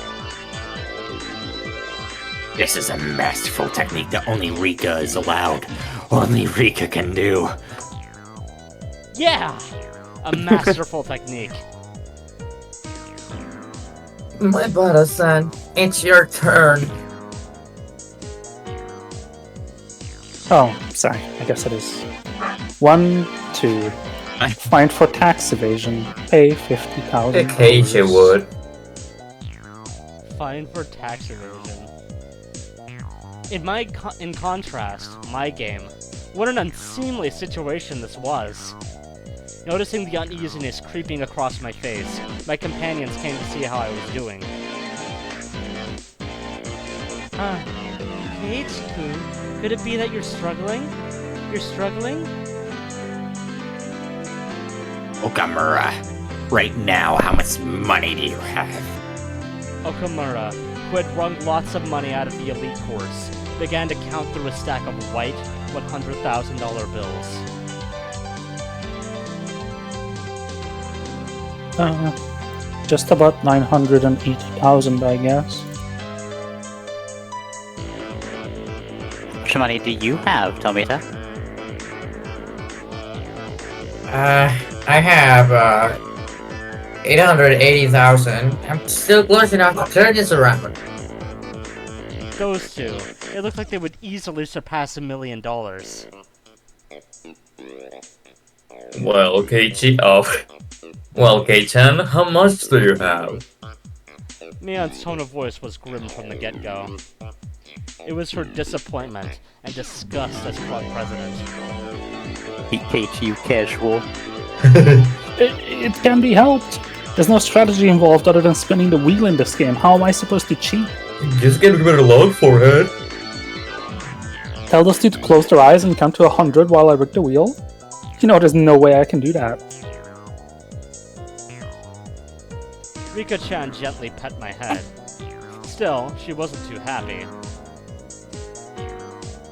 This is a masterful technique that only Rika is allowed. Only Rika can do. Yeah! A masterful technique. My Bada-san, it's your turn. Oh, sorry. I guess it is. 1, 2. Fined for tax evasion. Pay 50,000. Acacia wood. Fine for tax evasion. In contrast, my game. What an unseemly situation this was. Noticing the uneasiness creeping across my face, my companions came to see how I was doing. Keiichi-kun, could it be that you're struggling? You're struggling? Okamura, right now, how much money do you have? Okamura, who had wrung lots of money out of the elite course, began to count through a stack of white $100,000 bills. Just about 980,000, I guess. How much money do you have, Tomita? I have 880,000. I'm still close enough to turn this around. Those two, it looked like they would easily surpass $1 million. Well, Kei-chan, how much do you have? Mion's tone of voice was grim from the get-go. It was her disappointment and disgust as club president. Keiichi, you casual. It can be helped. There's no strategy involved other than spinning the wheel in this game. How am I supposed to cheat? Just give it a log forehead. Tell those two to close their eyes and count to 100 while I rig the wheel? You know, there's no way I can do that. Rika-chan gently pet my head. Still, she wasn't too happy.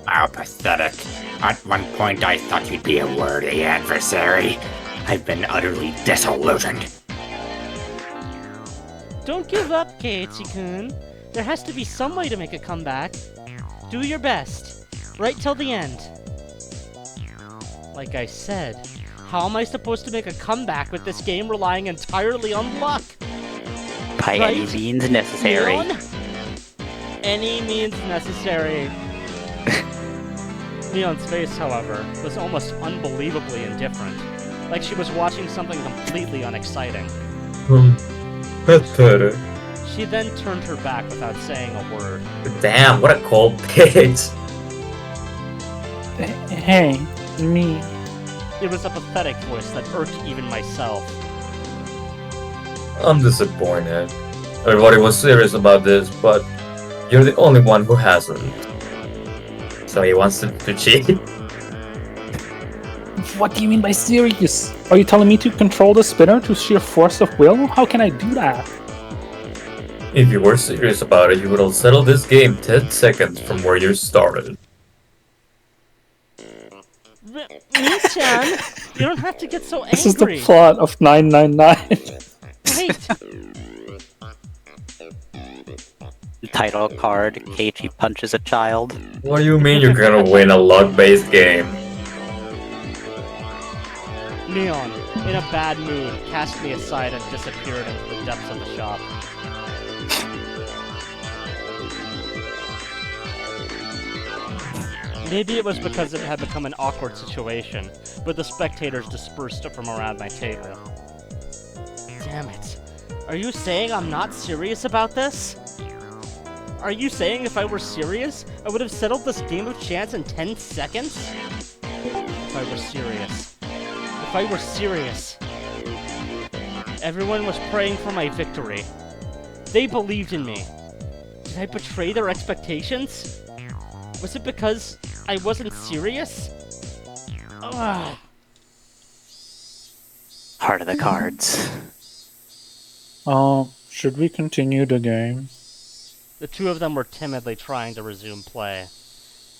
How pathetic. At one point I thought you'd be a worthy adversary. I've been utterly disillusioned. Don't give up, Keiichi-kun. There has to be some way to make a comeback. Do your best. Right till the end. Like I said, how am I supposed to make a comeback with this game relying entirely on luck? By any means necessary. Leon? Any means necessary. Leon's face, however, was almost unbelievably indifferent. Like she was watching something completely unexciting. Pathetic. She then turned her back without saying a word. Damn, what a cold bitch. Hey, me. It was a pathetic voice that irked even myself. I'm disappointed. Everybody was serious about this, but you're the only one who hasn't. So he wants to cheat? What do you mean by serious? Are you telling me to control the spinner to sheer force of will? How can I do that? If you were serious about it, you would have settled this game 10 seconds from where you started. Me-chan, you don't have to get so angry. This is the plot of 999. Wait. Title card, Keiichi punches a child. What do you mean you're gonna win a luck-based game? Neon, in a bad mood, cast me aside and disappeared into the depths of the shop. Maybe it was because it had become an awkward situation, but the spectators dispersed from around my table. Damn it. Are you saying I'm not serious about this? Are you saying if I were serious, I would have settled this game of chance in 10 seconds? If I were serious. If I were serious. Everyone was praying for my victory. They believed in me. Did I betray their expectations? Was it because I wasn't serious? Ugh. Heart of the cards. Should we continue the game? The two of them were timidly trying to resume play.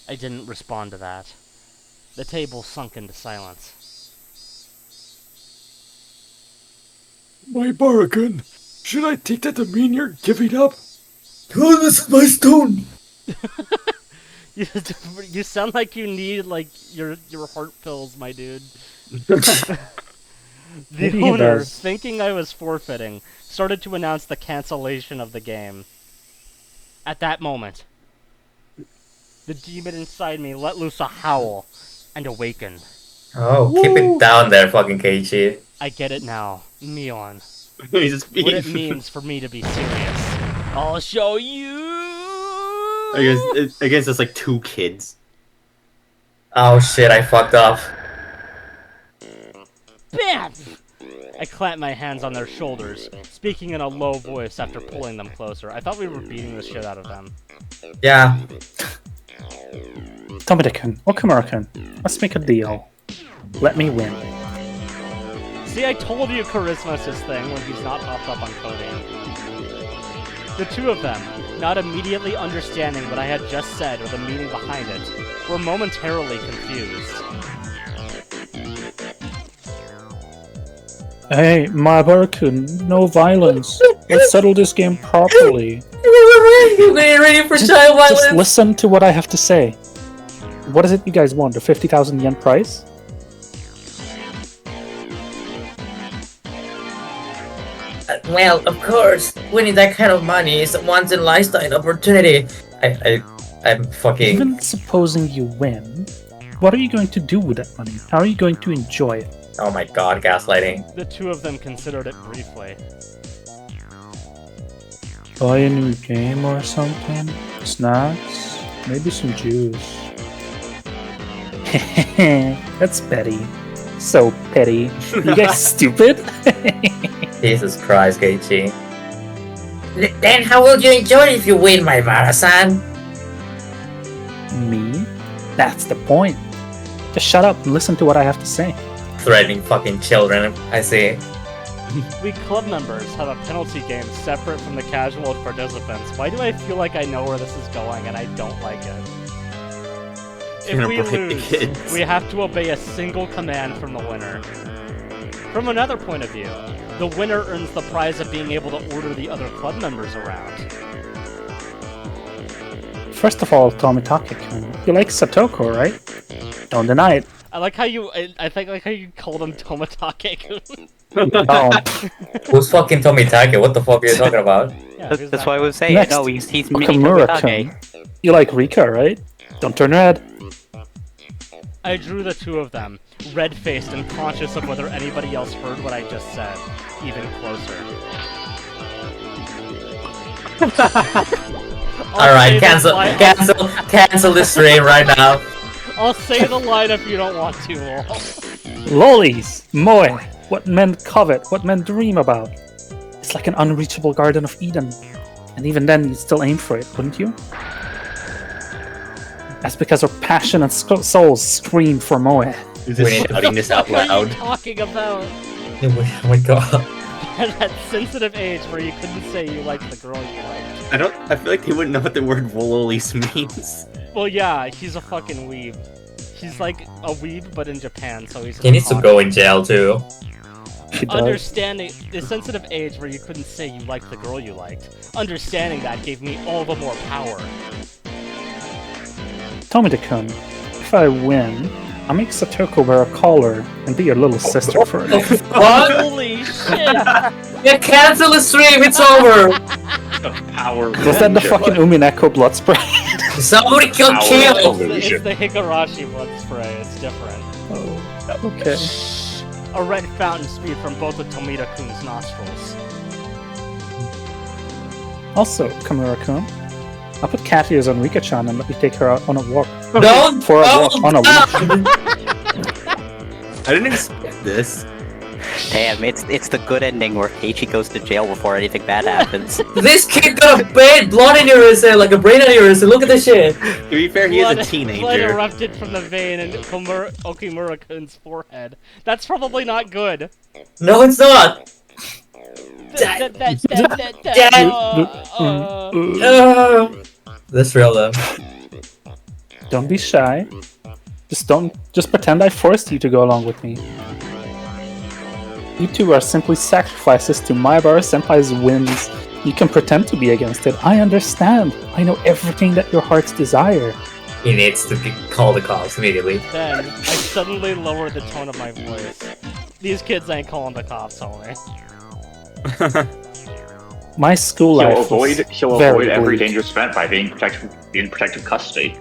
I didn't respond to that. The table sunk into silence. My bargain. Should I take that to mean you're giving up? Oh, this is my stone. You sound like you need, like, your heart pills, my dude. The Maybe he owner, does. thinking I was forfeiting, started to announce the cancellation of the game. At that moment, the demon inside me let loose a howl and awakened. Oh, keep it down there, fucking Keiichi. I get it now, Neon. He's just What it means for me to be serious. I'll show you! I guess it's like two kids. Oh shit, I fucked up. Bam! I clamped my hands on their shoulders, speaking in a low voice after pulling them closer. I thought we were beating the shit out of them. Yeah. Tomita-kun or Kimura-kun, let's make a deal. Let me win. See, I told you Charisma's his thing when he's not popped up on coding. The two of them, not immediately understanding what I had just said or the meaning behind it, were momentarily confused. Hey, Maibara-kun, no violence. Let's settle this game properly. You're ready for child violence? Just listen to what I have to say. What is it you guys want? The 50,000 yen prize? Well, of course, winning that kind of money is a once-in-a-lifetime opportunity. I'm fucking... Even supposing you win, what are you going to do with that money? How are you going to enjoy it? Oh my god, gaslighting. The two of them considered it briefly. Buy a new game or something? Snacks? Maybe some juice. That's petty. So petty. You guys stupid? Jesus Christ, Geichi. Then how will you enjoy it if you win, my Vara-san? Me? That's the point. Just shut up and listen to what I have to say. Threatening fucking children, I see. We club members have a penalty game separate from the casual participants. Why do I feel like I know where this is going and I don't like it? If we lose, we have to obey a single command from the winner. From another point of view, the winner earns the prize of being able to order the other club members around. First of all, Tomitake-kun, you like Satoko, right? Don't deny it. I like how you. I think like how you called him Tomitake-kun. Oh. Who's fucking Tomitake? What the fuck are you talking about? Yeah, That's why I was saying. Next, No, he's mini Okamura-kun. Tomitake. You like Rika, right? Don't turn red. I drew the two of them, red-faced and conscious of whether anybody else heard what I just said, even closer. Alright, cancel this stream right now. I'll say the line if you don't want to, lol. Lollies! Moe! What men covet, what men dream about. It's like an unreachable Garden of Eden. And even then, you'd still aim for it, wouldn't you? That's because our passion and souls scream for Moe. Is this shouting this out What are you loud? talking about? Oh my god. That sensitive age where you couldn't say you liked the girl you liked. I feel like they wouldn't know what the word Wololis means. Well, yeah, he's a fucking weeb. He's like a weeb, but in Japan, so he's. He needs to go in jail too. She does. Understanding the sensitive age where you couldn't say you liked the girl you liked. Understanding that gave me all the more power. Tomita-kun, if I win, I'll make Satoko wear a collar and be your little sister for a day. What? Holy shit! Yeah, cancel the stream, it's over! Power. Was that the fucking Umineko blood spray? Somebody kill! It's the Higurashi blood spray, it's different. Oh, okay. A red fountain spewed from both of Tomita-kun's nostrils. Also, Kamura-kun, I'll put cat ears on Rika-chan and let me take her out on a walk. Don't! For a walk, on a walk. I didn't expect this. Damn, it's the good ending where Keiichi goes to jail before anything bad happens. This kid got a bad blood aneurysm, like a brain aneurysm, look at this shit! To be fair, he is a Blood teenager. erupted from the vein in Okimura-kun's forehead. That's probably not good. No, it's not! That's real though. Don't be shy. Just pretend I forced you to go along with me. You two are simply sacrifices to Maibara Senpai's wins. You can pretend to be against it. I understand. I know everything that your hearts desire. He needs to call the cops immediately. Then, I suddenly lowered the tone of my voice. These kids ain't calling the cops, homie. My school life He'll was very avoid every bleak. danger spent by being in protective custody.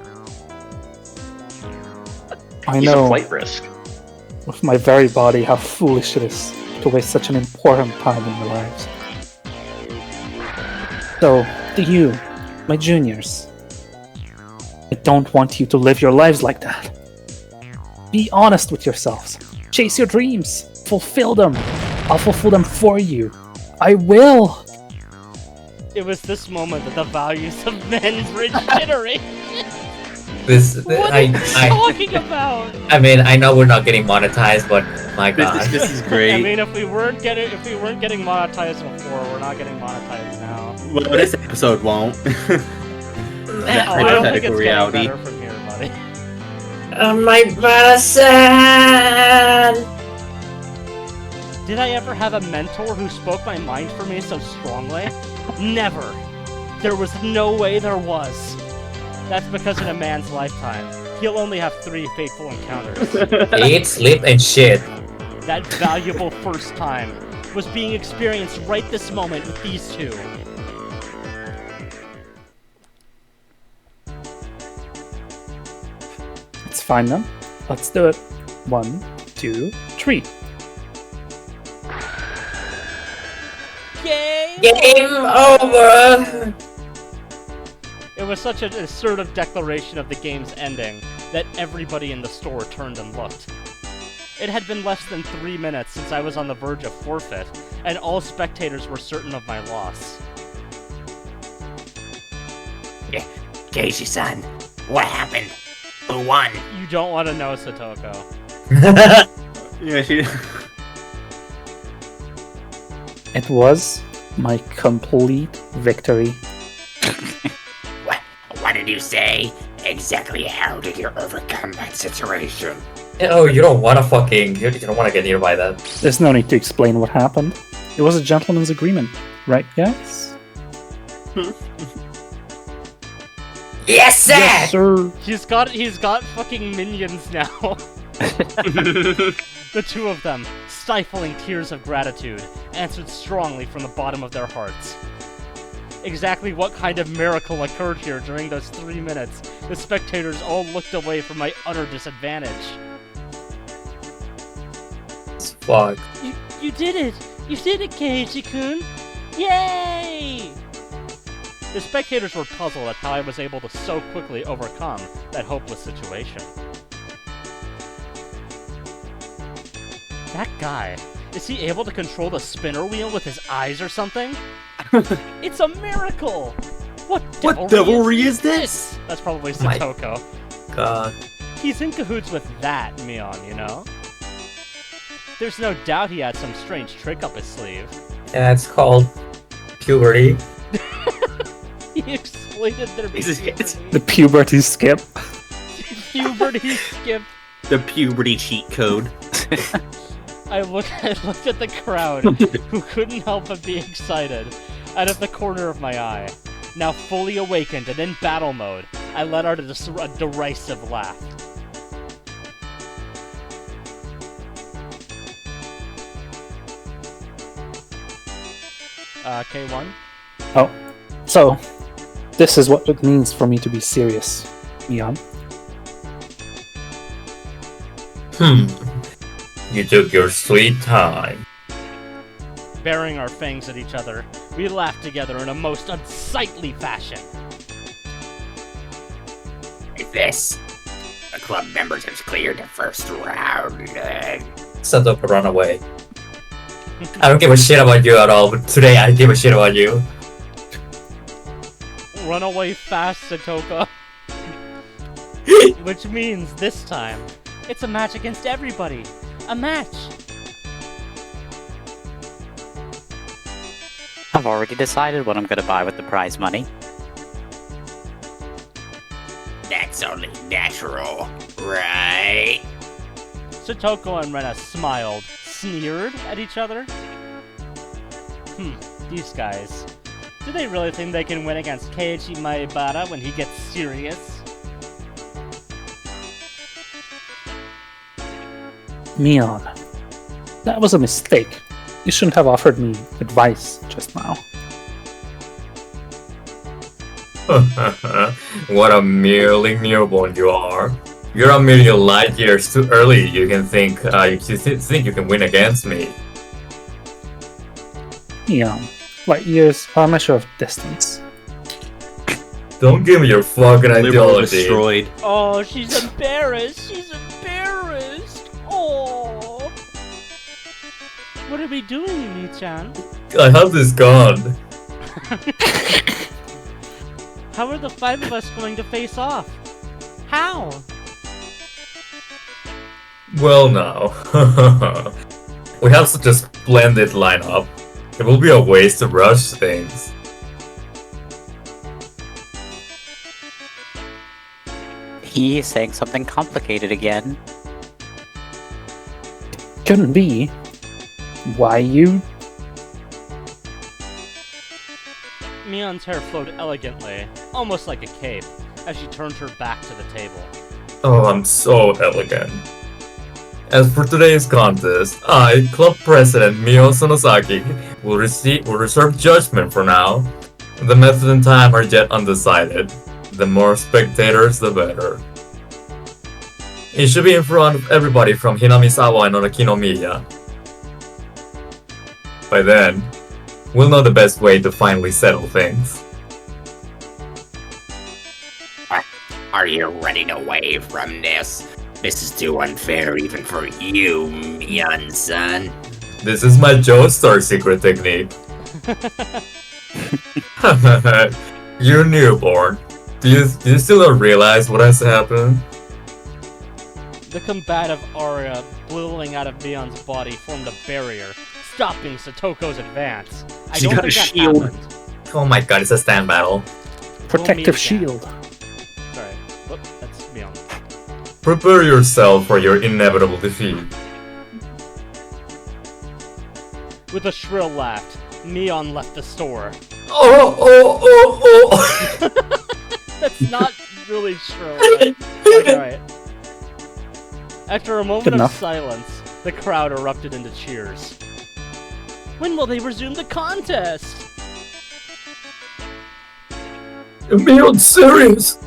I He's a know, flight risk. with my very body, how foolish it is to waste such an important time in your lives. So, to you, my juniors, I don't want you to live your lives like that. Be honest with yourselves. Chase your dreams. Fulfill them. I'll fulfill them for you. I will. It was this moment that the values of men regenerate. What are you talking about? I mean, I know we're not getting monetized, but my god. This is I great. mean, if we weren't getting monetized before, we're not getting monetized now. Well, this episode won't. That I don't think hypothetical it's reality. getting better from here, buddy. My person! Did I ever have a mentor who spoke my mind for me so strongly? Never. There was no way there was. That's because in a man's lifetime, he'll only have 3 fateful encounters. Eat, sleep, and shit. That valuable first time was being experienced right this moment with these 2. It's fine then. Let's do it. 1, 2, 3. Game over! It was such an assertive declaration of the game's ending that everybody in the store turned and looked. It had been less than 3 minutes since I was on the verge of forfeit, and all spectators were certain of my loss. Keishi-san, what happened? Who won? You don't want to know, Satoko. Yeah, she. It was my complete victory. What did you say? Exactly how did you overcome that situation? Oh, you don't wanna fucking... You don't wanna get near by that. There's no need to explain what happened. It was a gentleman's agreement, right, guys? Yes, sir! Yes, sir! He's got fucking minions now. The 2 of them, stifling tears of gratitude, answered strongly from the bottom of their hearts. Exactly what kind of miracle occurred here during those 3 minutes, the spectators all looked away from my utter disadvantage. Fuck. You did it! You did it, Keiichi-kun! Yay! The spectators were puzzled at how I was able to so quickly overcome that hopeless situation. That guy, is he able to control the spinner wheel with his eyes or something? It's a miracle! What devilry is this? That's probably Satoko. God. He's in cahoots with that, Mion, you know? There's no doubt he had some strange trick up his sleeve. Yeah, it's called puberty. He exploited their The puberty skip. puberty skip. The puberty cheat code. I looked at the crowd, who couldn't help but be excited, out of the corner of my eye. Now fully awakened and in battle mode, I let out a derisive laugh. K1? Oh, so this is what it means for me to be serious, Mion. You took your sweet time. Baring our fangs at each other, we laughed together in a most unsightly fashion. Like this. The club members have cleared the first round. Satoko, run away. I don't give a shit about you at all, but today I give a shit about you. Run away fast, Satoko. Which means this time, it's a match against everybody. A match. I've already decided what I'm gonna buy with the prize money. That's only natural, right? Satoko and Rena smiled, sneered at each other. These guys. Do they really think they can win against Keiichi Maebara when he gets serious? Mion, that was a mistake. You shouldn't have offered me advice just now. What a merely newborn you are. You're a million light years too early. You can think you can win against me. Mion, light years are a measure of distance. Don't give me your fucking Liberal ideology. destroyed. Oh, she's embarrassed. She's embarrassed. Oh. What are we doing, Yumi-chan? I have this gun. How are the 5 of us going to face off? How? Well now, we have such a splendid lineup. It will be a waste to rush things. He is saying something complicated again. Couldn't be. Why you? Mion's hair flowed elegantly, almost like a cape, as she turned her back to the table. Oh, I'm so elegant. As for today's contest, I, Club President Mio Sonosaki, will reserve judgment for now. The method and time are yet undecided. The more spectators, the better. It should be in front of everybody from Hinamizawa and Onakinomiya. By then, we'll know the best way to finally settle things. Are you running away from this? This is too unfair even for you, Mion-san. This is my Joestar secret technique. You're newborn. Do you still not realize what has happened? The combative aura billowing out of Mion's body formed a barrier, stopping Satoko's advance. I She don't got think a that shield. happened. Oh my god, it's a stand battle. Protective again. shield. Sorry. Whoop, that's Mion. Prepare yourself for your inevitable defeat. With a shrill laugh, Mion left the store. Oh! That's not really shrill, right? Alright. After a moment Good of enough. silence, the crowd erupted into cheers. When will they resume the contest? Mion's serious.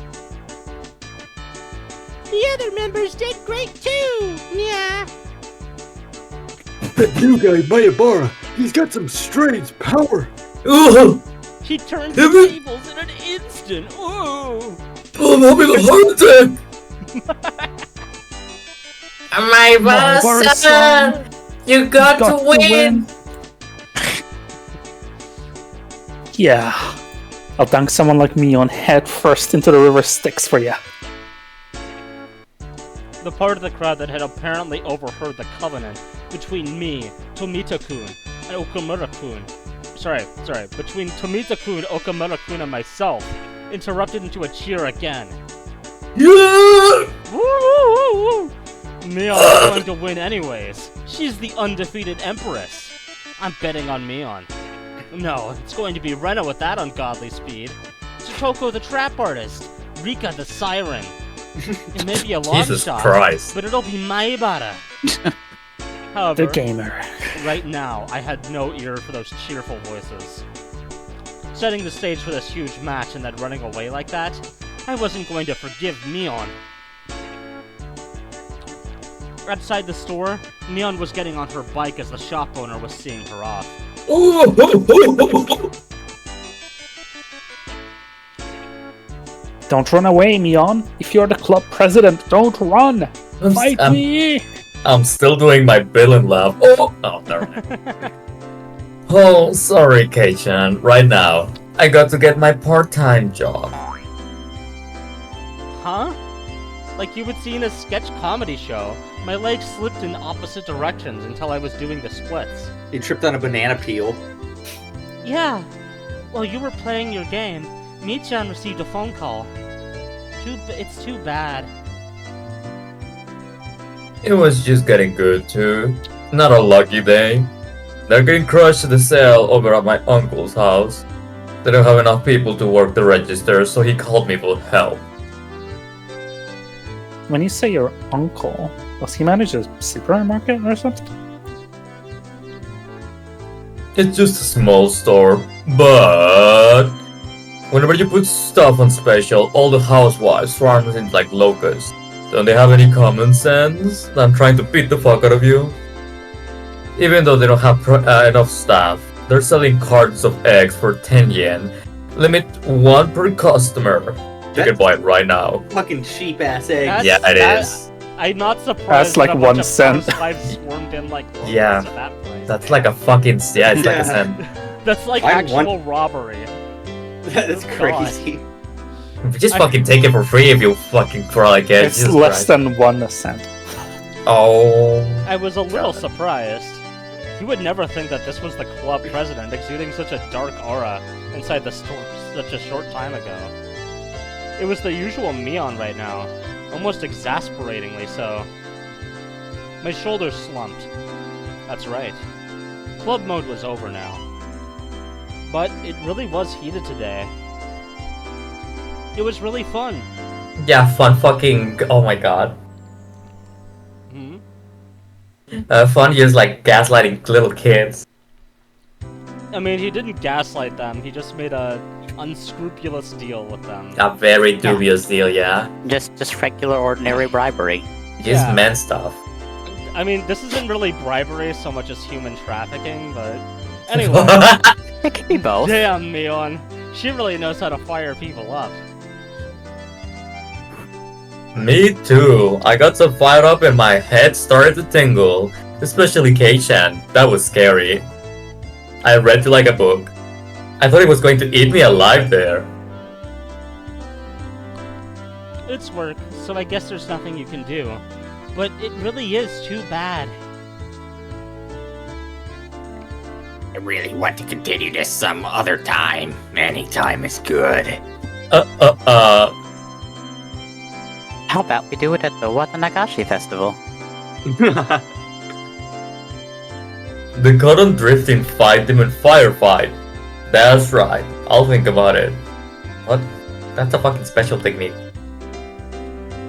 The other members did great too! Yeah! That new guy, Mayabara, he's got some strange power. He turned the tables in an instant! Ooh! I'm having a heart attack. My boss-san, you got to win! Yeah. I'll dunk someone like Mion head first into the river Styx for ya. The part of the crowd that had apparently overheard the covenant between me, Tomita-kun, and Okamura-kun. Between Tomita-kun, Okamura-kun, and myself, interrupted into a cheer again. Yeah! Woo, woo, woo, woo. Mion's going to win anyways. She's the undefeated Empress. I'm betting on Mion. No, it's going to be Rena with that ungodly speed. Satoko the Trap Artist. Rika the Siren. It may be a long Jesus shot, Christ. but it'll be Maibara. However, The gamer. right now, I had no ear for those cheerful voices. Setting the stage for this huge match and then running away like that, I wasn't going to forgive Mion. Outside the store, Mion was getting on her bike as the shop owner was seeing her off. Don't run away, Mion. If you're the club president, don't run. Fight me. I'm still doing my villain laugh. Oh, never mind. Oh, sorry, Kei-chan. Right now, I got to get my part-time job. Huh? Like you would see in a sketch comedy show, my legs slipped in opposite directions until I was doing the splits. You tripped on a banana peel. Yeah. While you were playing your game, Mi-chan received a phone call. It's too bad. It was just getting good, too. Not a lucky day. They're getting crushed at the sale over at my uncle's house. They don't have enough people to work the register, so he called me for help. When you say your uncle, does he manage a supermarket or something? It's just a small store, but whenever you put stuff on special, all the housewives swarm in like locusts. Don't they have any common sense? I'm trying to beat the fuck out of you. Even though they don't have enough staff, they're selling cartons of eggs for 10 yen. Limit 1 per customer. You can buy it right now. Fucking cheap ass egg. That's- Yeah, it that- is. I'm not surprised That's like that a 1 bunch of cent. housewives swarmed in like locusts Yeah. at that place. That's like a fucking... Yeah, it's like a Yeah. cent. That's like I actual robbery. That's God. crazy. Just fucking take it for free if you fucking like it. It's Jesus less Christ. than 1 cent. Oh. I was a little surprised. You would never think that this was the club president exuding such a dark aura inside the store such a short time ago. It was the usual Mion right now, almost exasperatingly so. My shoulders slumped. That's right. Club mode was over now. But it really was heated today. It was really fun. Yeah, fun fucking. Oh my god. Hmm? Fun years like gaslighting little kids. I mean, he didn't gaslight them, he just made a unscrupulous deal with them. A very dubious deal, yeah. Just regular, ordinary bribery. Just Yeah. men stuff. I mean, this isn't really bribery so much as human trafficking, but... Anyway, It can be both. damn, Mion. She really knows how to fire people up. Me too. I got so fired up and my head started to tingle. Especially Kei-chan. That was scary. I read it like a book. I thought he was going to eat me alive there. It's work, so I guess there's nothing you can do. But it really is too bad. I really want to continue this some other time. Any time is good. How about we do it at the Watanagashi festival? The cotton drifting fight demon firefight. That's right. I'll think about it. What? That's a fucking special technique.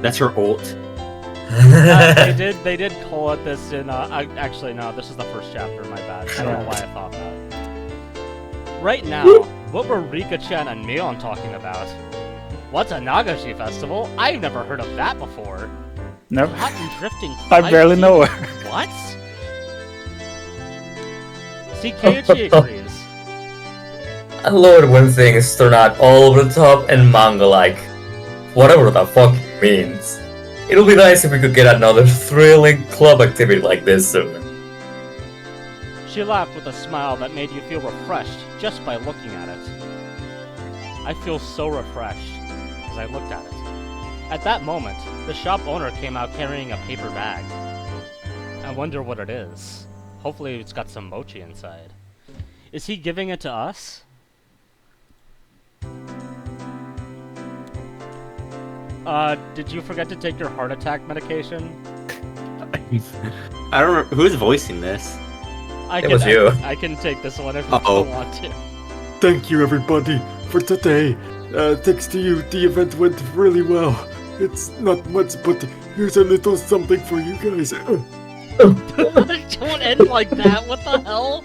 That's her ult. They did call it this in, actually no, this is the first chapter, my bad. I don't know why I thought that. Right now, what were Rika-chan and Mion talking about? Watanagashi Festival? I've never heard of that before. No, Cotton drifting I barely know her. What? See, Keiichi agrees. I love it when things turn out all over the top and manga-like. Whatever the fuck it means. It'll be nice if we could get another thrilling club activity like this soon. She laughed with a smile that made you feel refreshed just by looking at it. I feel so refreshed as I looked at it. At that moment, the shop owner came out carrying a paper bag. I wonder what it is. Hopefully it's got some mochi inside. Is he giving it to us? Did you forget to take your heart attack medication? I don't remember who's voicing this. I was you. I can take this one if you Uh-oh. don't want to. Thank you, everybody, for today. Thanks to you, the event went really well. It's not much, but here's a little something for you guys. Don't end like that, what the hell?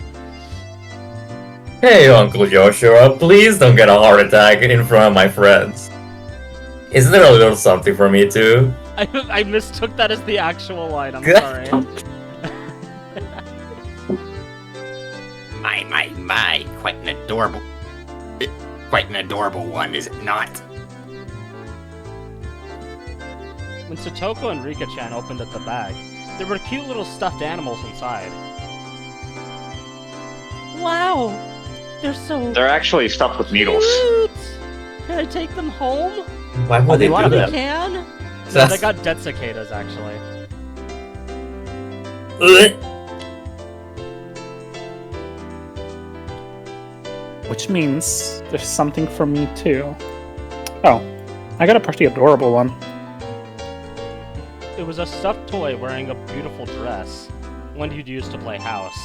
Hey, Uncle Joshua, please don't get a heart attack in front of my friends. Isn't there a little something for me too? I mistook that as the actual line, I'm sorry. My, quite an adorable one, is it not? When Satoko and Rika-chan opened up the bag, there were cute little stuffed animals inside. Wow! They're so They're actually stuffed with needles. cute! Can I take them home? Why would they do We that? can? No, That's- they got dead cicadas, actually. Which means there's something for me too. Oh, I got a pretty adorable one. It was a stuffed toy wearing a beautiful dress, one you'd use to play house.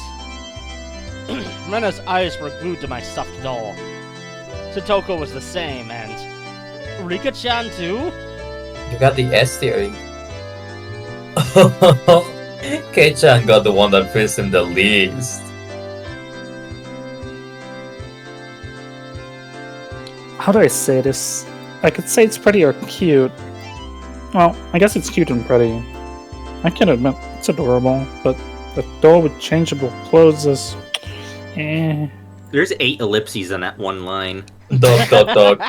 Rena's eyes were glued to my stuffed doll. Satoko was the same, and... Rika-chan too? You got the S theory. Kei-chan got the one that fits him the least. How do I say this? I could say it's pretty or cute. Well, I guess it's cute and pretty. I can admit it's adorable, but the doll with changeable clothes is... eh. There's 8 ellipses on that one line. Dog.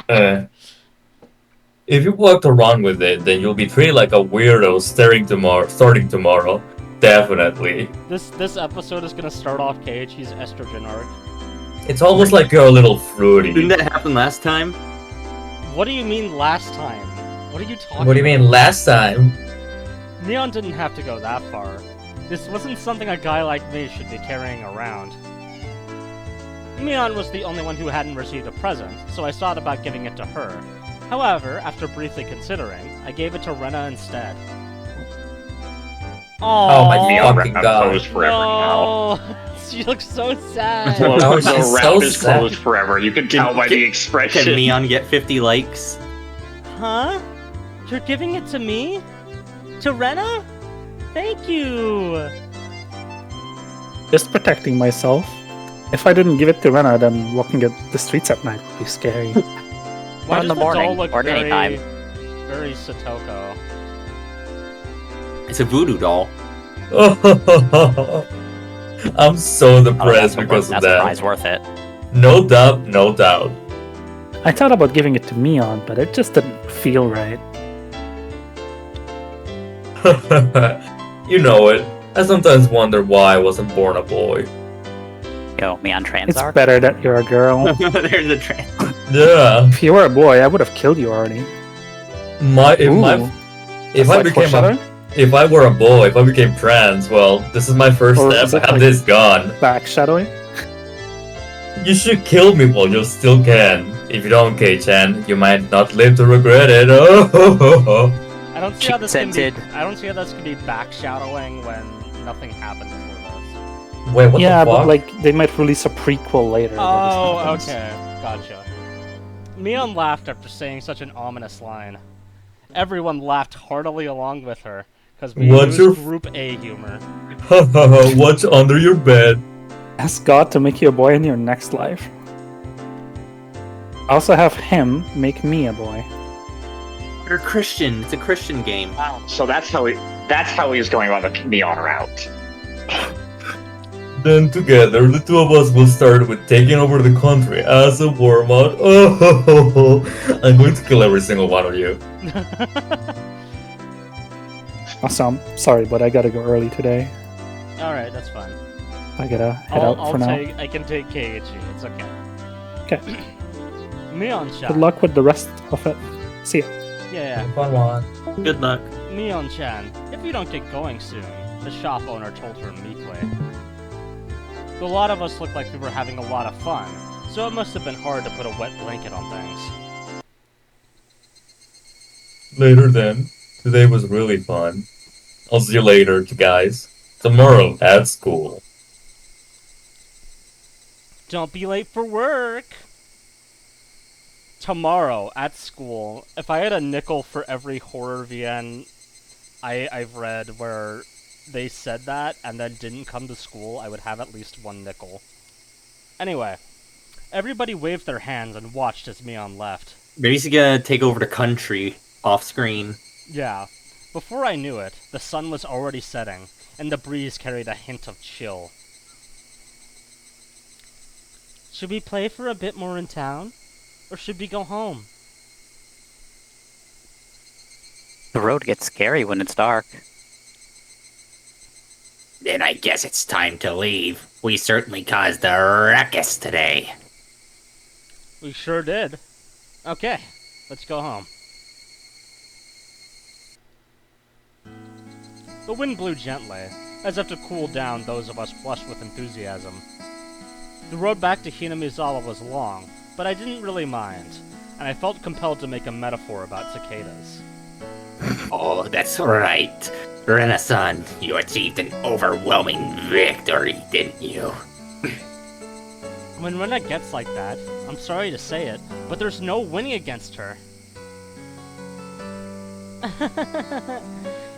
If you walked around with it, then you'll be treated like a weirdo starting tomorrow. Definitely. This episode is gonna start off Keiichi's estrogen arc. It's almost like you're a little fruity. Didn't that happen last time? What do you mean last time? What are you talking What do you mean last time? Neon didn't have to go that far. This wasn't something a guy like me should be carrying around. Neon was the only one who hadn't received a present, so I thought about giving it to her. However, after briefly considering, I gave it to Rena instead. Oh my Neon fucking Rap god. closed forever now. No! She looks so sad. Oh, The she's rap so is sad. closed forever. You can tell by the Can expression. Neon get 50 likes? Huh? You're giving it to me? To Rena? Thank you! Just protecting myself. If I didn't give it to Rena, then walking the streets at night would be scary. Why in does the morning, doll look or very, anytime. very Satoko? It's a voodoo doll. I'm so depressed because of that's a that. prize worth it. No doubt, no doubt. I thought about giving it to Neon, but it just didn't feel right. You know it. I sometimes wonder why I wasn't born a boy. Yo, me on It's Transarc. better that you're a girl. There's a trend. Yeah. If you were a boy, I would have killed you already. If That's I like became foreshadowing? if I were a boy, if I became trans, well, this is my first Or step. is it Have like- this gone. Backshadowing? You should kill me while you still can. If you don't, K-chan, you might not live to regret it. I don't see how this can be. Scented. I don't see how this can be backshadowing when nothing happened before this. Wait, what Yeah, the fuck? but like they might release a prequel later. where this Oh, happens. okay, gotcha. Neon laughed after saying such an ominous line. Everyone laughed heartily along with her, because we What's used your- Group A humor. What's under your bed? Ask God to make you a boy in your next life. I also have him make me a boy. You're a Christian. It's a Christian game. So that's how he's going on the Neon route. Then together, the two of us will start with taking over the country as a warm-up. I'm going to kill every single one of you. Also, I'm sorry, but I gotta go early today. Alright, that's fine. I gotta head out for now. I can take Keiichi, it's okay. Okay. Neon-chan. Good luck with the rest of it. See ya. Yeah, Fun one. Good luck. Neon-chan, if you don't get going soon, the shop owner told her meekly. A lot of us looked like we were having a lot of fun, so it must have been hard to put a wet blanket on things. Later then. Today was really fun. I'll see you later, guys. Tomorrow at school. Don't be late for work! Tomorrow, at school, if I had a nickel for every horror VN I've read where they said that and then didn't come to school, I would have at least one nickel. Anyway, everybody waved their hands and watched as Mion left. Maybe he's gonna take over the country off screen. Yeah, before I knew it, the sun was already setting, and the breeze carried a hint of chill. Should we play for a bit more in town? Or should we go home? The road gets scary when it's dark. Then I guess it's time to leave. We certainly caused a ruckus today. We sure did. Okay, let's go home. The wind blew gently, as if to cool down those of us flushed with enthusiasm. The road back to Hinamizawa was long, but I didn't really mind, and I felt compelled to make a metaphor about cicadas. Oh, that's right. Rena-san, you achieved an overwhelming victory, didn't you? When Rena gets like that, I'm sorry to say it, but there's no winning against her.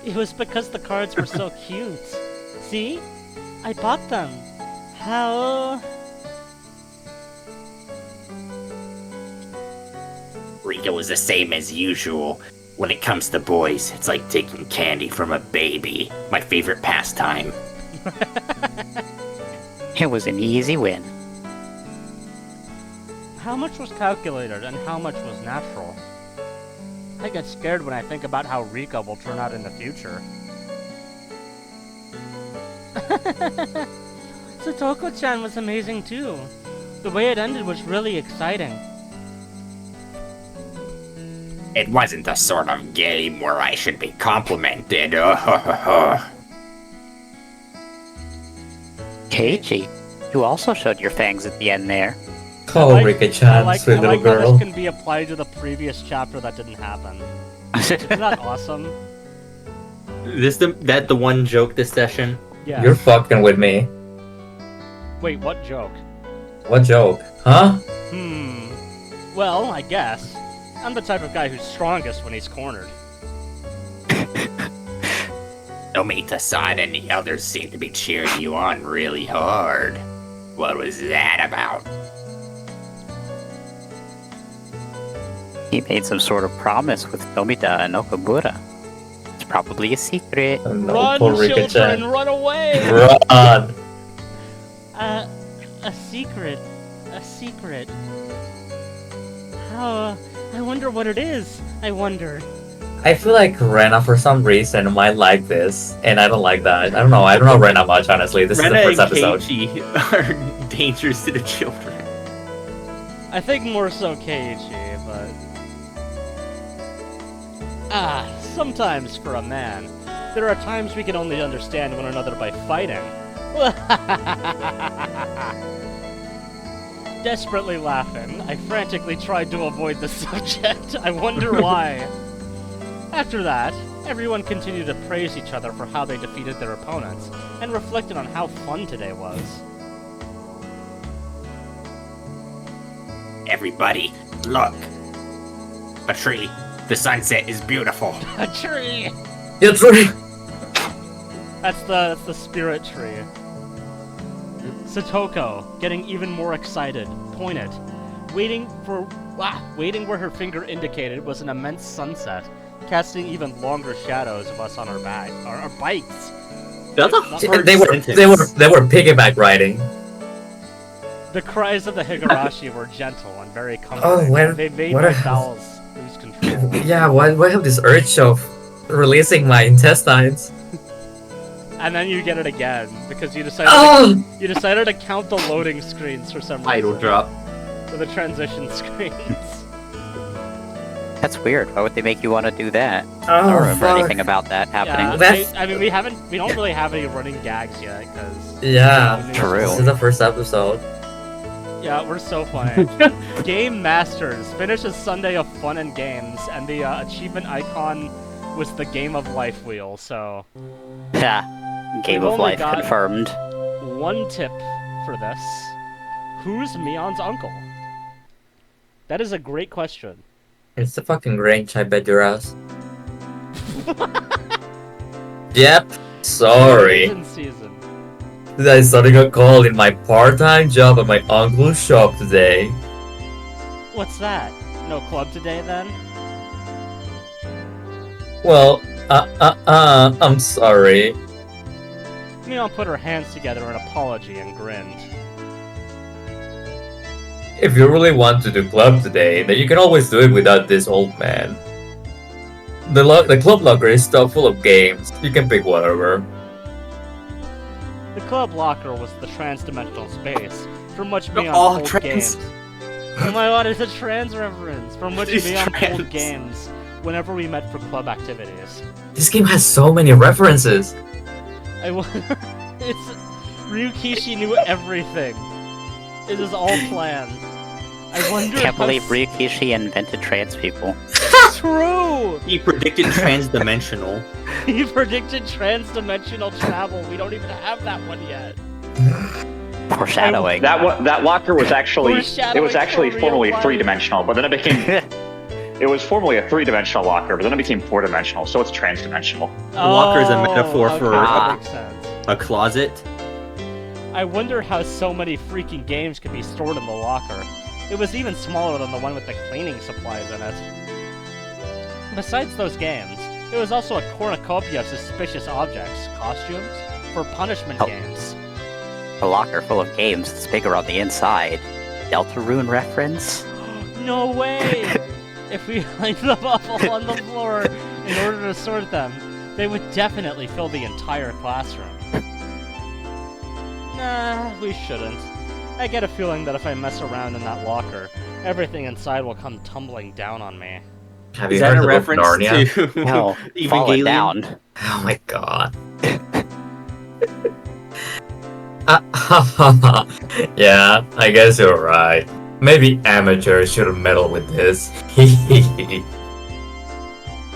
It was because the cards were so cute. See? I bought them. How... Rika was the same as usual. When it comes to boys, it's like taking candy from a baby. My favorite pastime. It was an easy win. How much was calculated and how much was natural? I get scared when I think about how Rika will turn out in the future. Satoko-chan was amazing too. The way it ended was really exciting. It wasn't the sort of game where I should be complimented. Keiichi, you also showed your fangs at the end there. Oh, Rika-chan, sweet little how girl. this can be applied to the previous chapter that didn't happen. Isn't that awesome? That the one joke this session? Yeah. You're fucking with me. Wait, what joke? What joke? Huh? Well, I guess. I'm the type of guy who's strongest when he's cornered. Tomita-san and the others seem to be cheering you on really hard. What was that about? He made some sort of promise with Tomita and Okamura. It's probably a secret. No, Run, poor children, Rika-chan. run away! Run! A secret. A secret. How? I wonder what it is. I wonder. I feel like Rena, for some reason, might like this, and I don't like that. I don't know Rena much, honestly. This Rena is the and first episode. Keiichi are dangerous to the children. I think more so Keiichi, but... sometimes for a man, there are times we can only understand one another by fighting. Desperately laughing, I frantically tried to avoid the subject. I wonder why. After that, everyone continued to praise each other for how they defeated their opponents, and reflected on how fun today was. Everybody, look. A tree. The sunset is beautiful. A tree! It's right! That's the spirit tree. Satoko, getting even more excited, pointed. Waiting where her finger indicated was an immense sunset, casting even longer shadows of us on our bikes. That's a hard They were piggyback riding. The cries of the Higurashi were gentle and very comforting. They made what my a- bowels lose control. Yeah, why have this urge of releasing my intestines? And then you get it again because you decided to count the loading screens for some reason. idle drop. For the transition screens. That's weird. Why would they make you want to do that? I don't remember anything about that happening. Yeah, we don't really have any running gags yet because Yeah, True. this is the first episode. yeah, we're so funny. Game Masters finishes Sunday of fun and games, and the achievement icon was the Game of Life wheel. So Game We've of only life got- confirmed. one tip for this: who's Mion's uncle? That is a great question. It's the fucking Grange, I bet your ass. Yep, sorry. In season. I starting a call in my part-time job at my uncle's shop today. What's that? No club today then? Well, I'm sorry. Mion put her hands together in apology and grinned. If you really want to do club today, then you can always do it without this old man. The club locker is stuffed full of games. You can pick whatever. The club locker was the trans-dimensional space from which They're Mion all pulled trans. games. Oh my god, it's a trans reference! From which She's Mion trans. pulled games whenever we met for club activities. This game has so many references. It's... Ryukishi knew everything. It is all planned. I wonder Can't how believe Ryukishi invented trans people. True! He predicted trans-dimensional. He predicted trans-dimensional travel. We don't even have that one yet. Foreshadowing. That locker was actually Foreshadowing for formerly real life. three-dimensional, but then it became it was formerly a three-dimensional locker, but then it became four-dimensional, so it's trans-dimensional. The locker is a metaphor for that makes sense. a closet. I wonder how so many freaking games could be stored in the locker. It was even smaller than the one with the cleaning supplies in it. Besides those games, there was also a cornucopia of suspicious objects, costumes, for punishment Oh. games. A locker full of games that's bigger on the inside. Deltarune reference? No way! If we lined them up all on the floor in order to sort them, they would definitely fill the entire classroom. Nah, we shouldn't. I get a feeling that if I mess around in that locker, everything inside will come tumbling down on me. Have Is you that heard a the book reference Narnia? to Hell, fall it Evangelion? down. Oh my god. Yeah, I guess you're right. Maybe amateurs shouldn't meddle with this.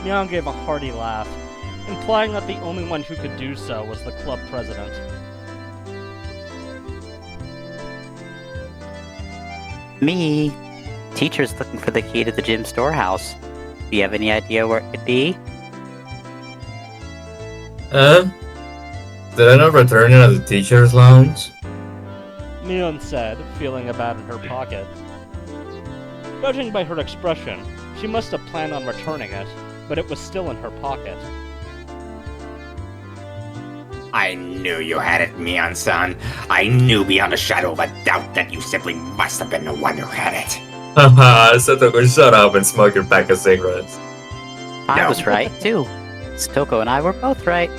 Mion gave a hearty laugh, implying that the only one who could do so was the club president. Me. Teacher's looking for the key to the gym storehouse. Do you have any idea where it could be? Did I not return it at the teacher's lounge? Mion said, feeling about in her pocket. Judging by her expression, she must have planned on returning it, but it was still in her pocket. I knew you had it, Mion-san. I knew beyond a shadow of a doubt that you simply must have been the one who had it. Haha, Satoko, shut up and smoke your pack of cigarettes. I No. was right, too. Satoko and I were both right.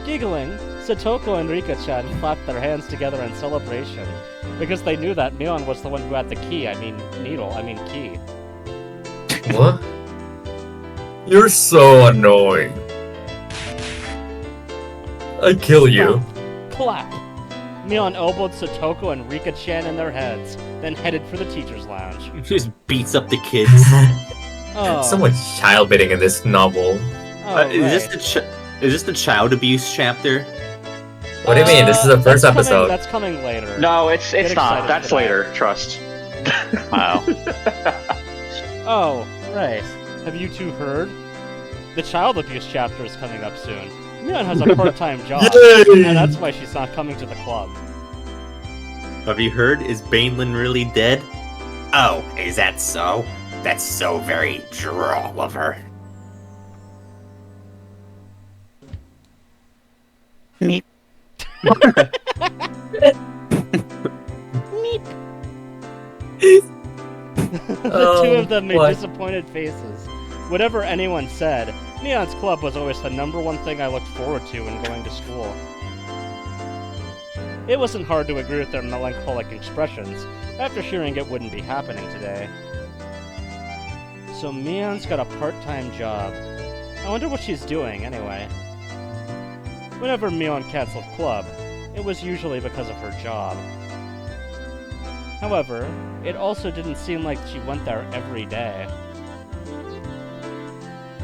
Giggling, Satoko and Rika-chan clapped their hands together in celebration, because they knew that Mion was the one who had the key, key. What? You're so annoying. I'd kill you. Clap! Mion elbowed Satoko and Rika-chan in their heads, then headed for the teacher's lounge. Just beats up the kids. Oh, So much child bidding in this novel. right. Is this the child abuse chapter? What do you mean? This is the first episode. That's coming later. No, it's Get not. excited That's for that. later. Trust. Wow. Oh, right. Have you two heard? The child abuse chapter is coming up soon. Mion has a part-time job, Yay! and that's why she's not coming to the club. Have you heard? Is Bainlin really dead? Oh, is that so? That's so very droll of her. Meep. The two of them made what? disappointed faces. Whatever anyone said, Mion's club was always the number one thing I looked forward to when going to school. It wasn't hard to agree with their melancholic expressions after hearing it wouldn't be happening today. So Mion's got a part-time job. I wonder what she's doing, anyway. Whenever Mion canceled club, it was usually because of her job. However, it also didn't seem like she went there every day.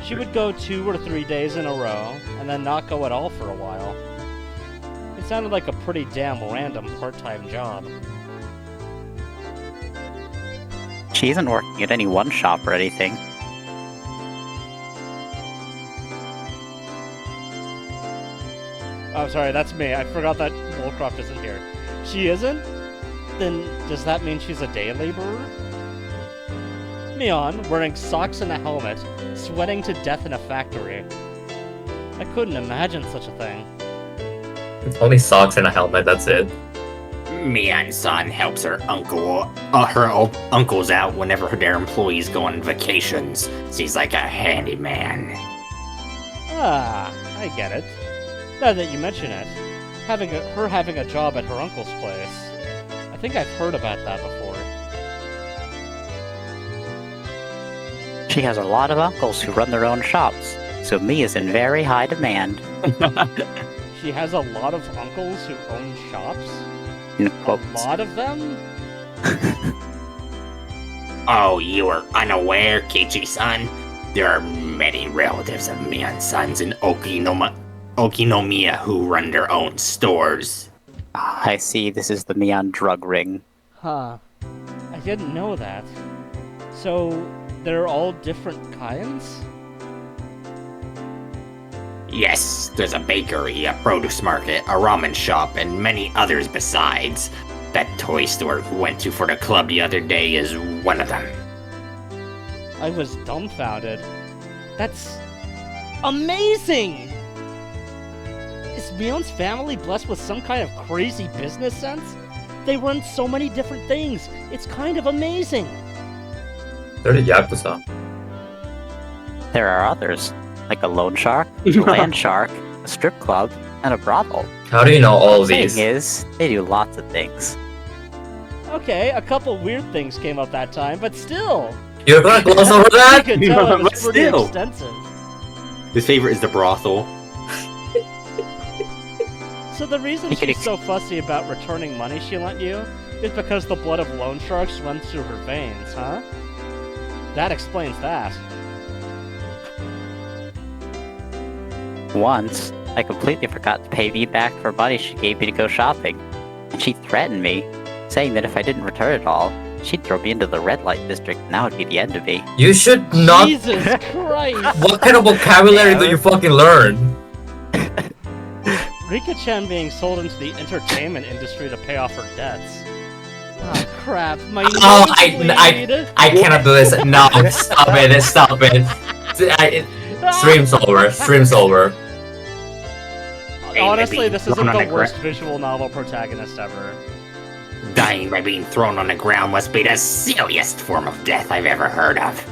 She would go 2 or 3 days in a row, and then not go at all for a while. It sounded like a pretty damn random part-time job. She isn't working at any one shop or anything. Oh, sorry, that's me. I forgot that Woolcroft isn't here. She isn't? Then does that mean she's a day laborer? Mion, wearing socks and a helmet, sweating to death in a factory. I couldn't imagine such a thing. Only socks and a helmet, that's it. Mion-san helps her uncles out whenever their employees go on vacations. She's like a handyman. Ah, I get it. Now that you mention it, her having a job at her uncle's place. I think I've heard about that before. She has a lot of uncles who run their own shops, so Mi is in very high demand. She has a lot of uncles who own shops? In A quotes. lot of them? Oh, you are unaware, Keiichi-san? There are many relatives of Mion-san's in Okinomiya who run their own stores. I see this is the Mion drug ring. Huh. I didn't know that. So, they're all different kinds? Yes, there's a bakery, a produce market, a ramen shop, and many others besides. That toy store we went to for the club the other day is one of them. I was dumbfounded. That's amazing! Is Mion's family blessed with some kind of crazy business sense? They run so many different things. It's kind of amazing. They're the Yakuza. There are others, like a loan shark, a land shark, a strip club, and a brothel. How do you know all The thing these? is, they do lots of things. Okay, a couple weird things came up that time, but still! You're gonna gloss over You that? could tell it But was pretty still. extensive. His favorite is the brothel. So the reason You could she's so fussy about returning money she lent you is because the blood of loan sharks runs through her veins, huh? That explains that. Once, I completely forgot to pay V back for money she gave me to go shopping. And she threatened me, saying that if I didn't return it all, she'd throw me into the red light district and that would be the end of me. You should not. Jesus Christ! What kind of vocabulary do you fucking learn? Rika-chan being sold into the entertainment industry to pay off her debts. Oh crap, my Oh, nosebleed! I cannot do this. No, stop it, stop it. Stream's over, stream's over. Honestly, this isn't Thrown on the the worst visual novel protagonist ever. Dying by being thrown on the ground must be the silliest form of death I've ever heard of.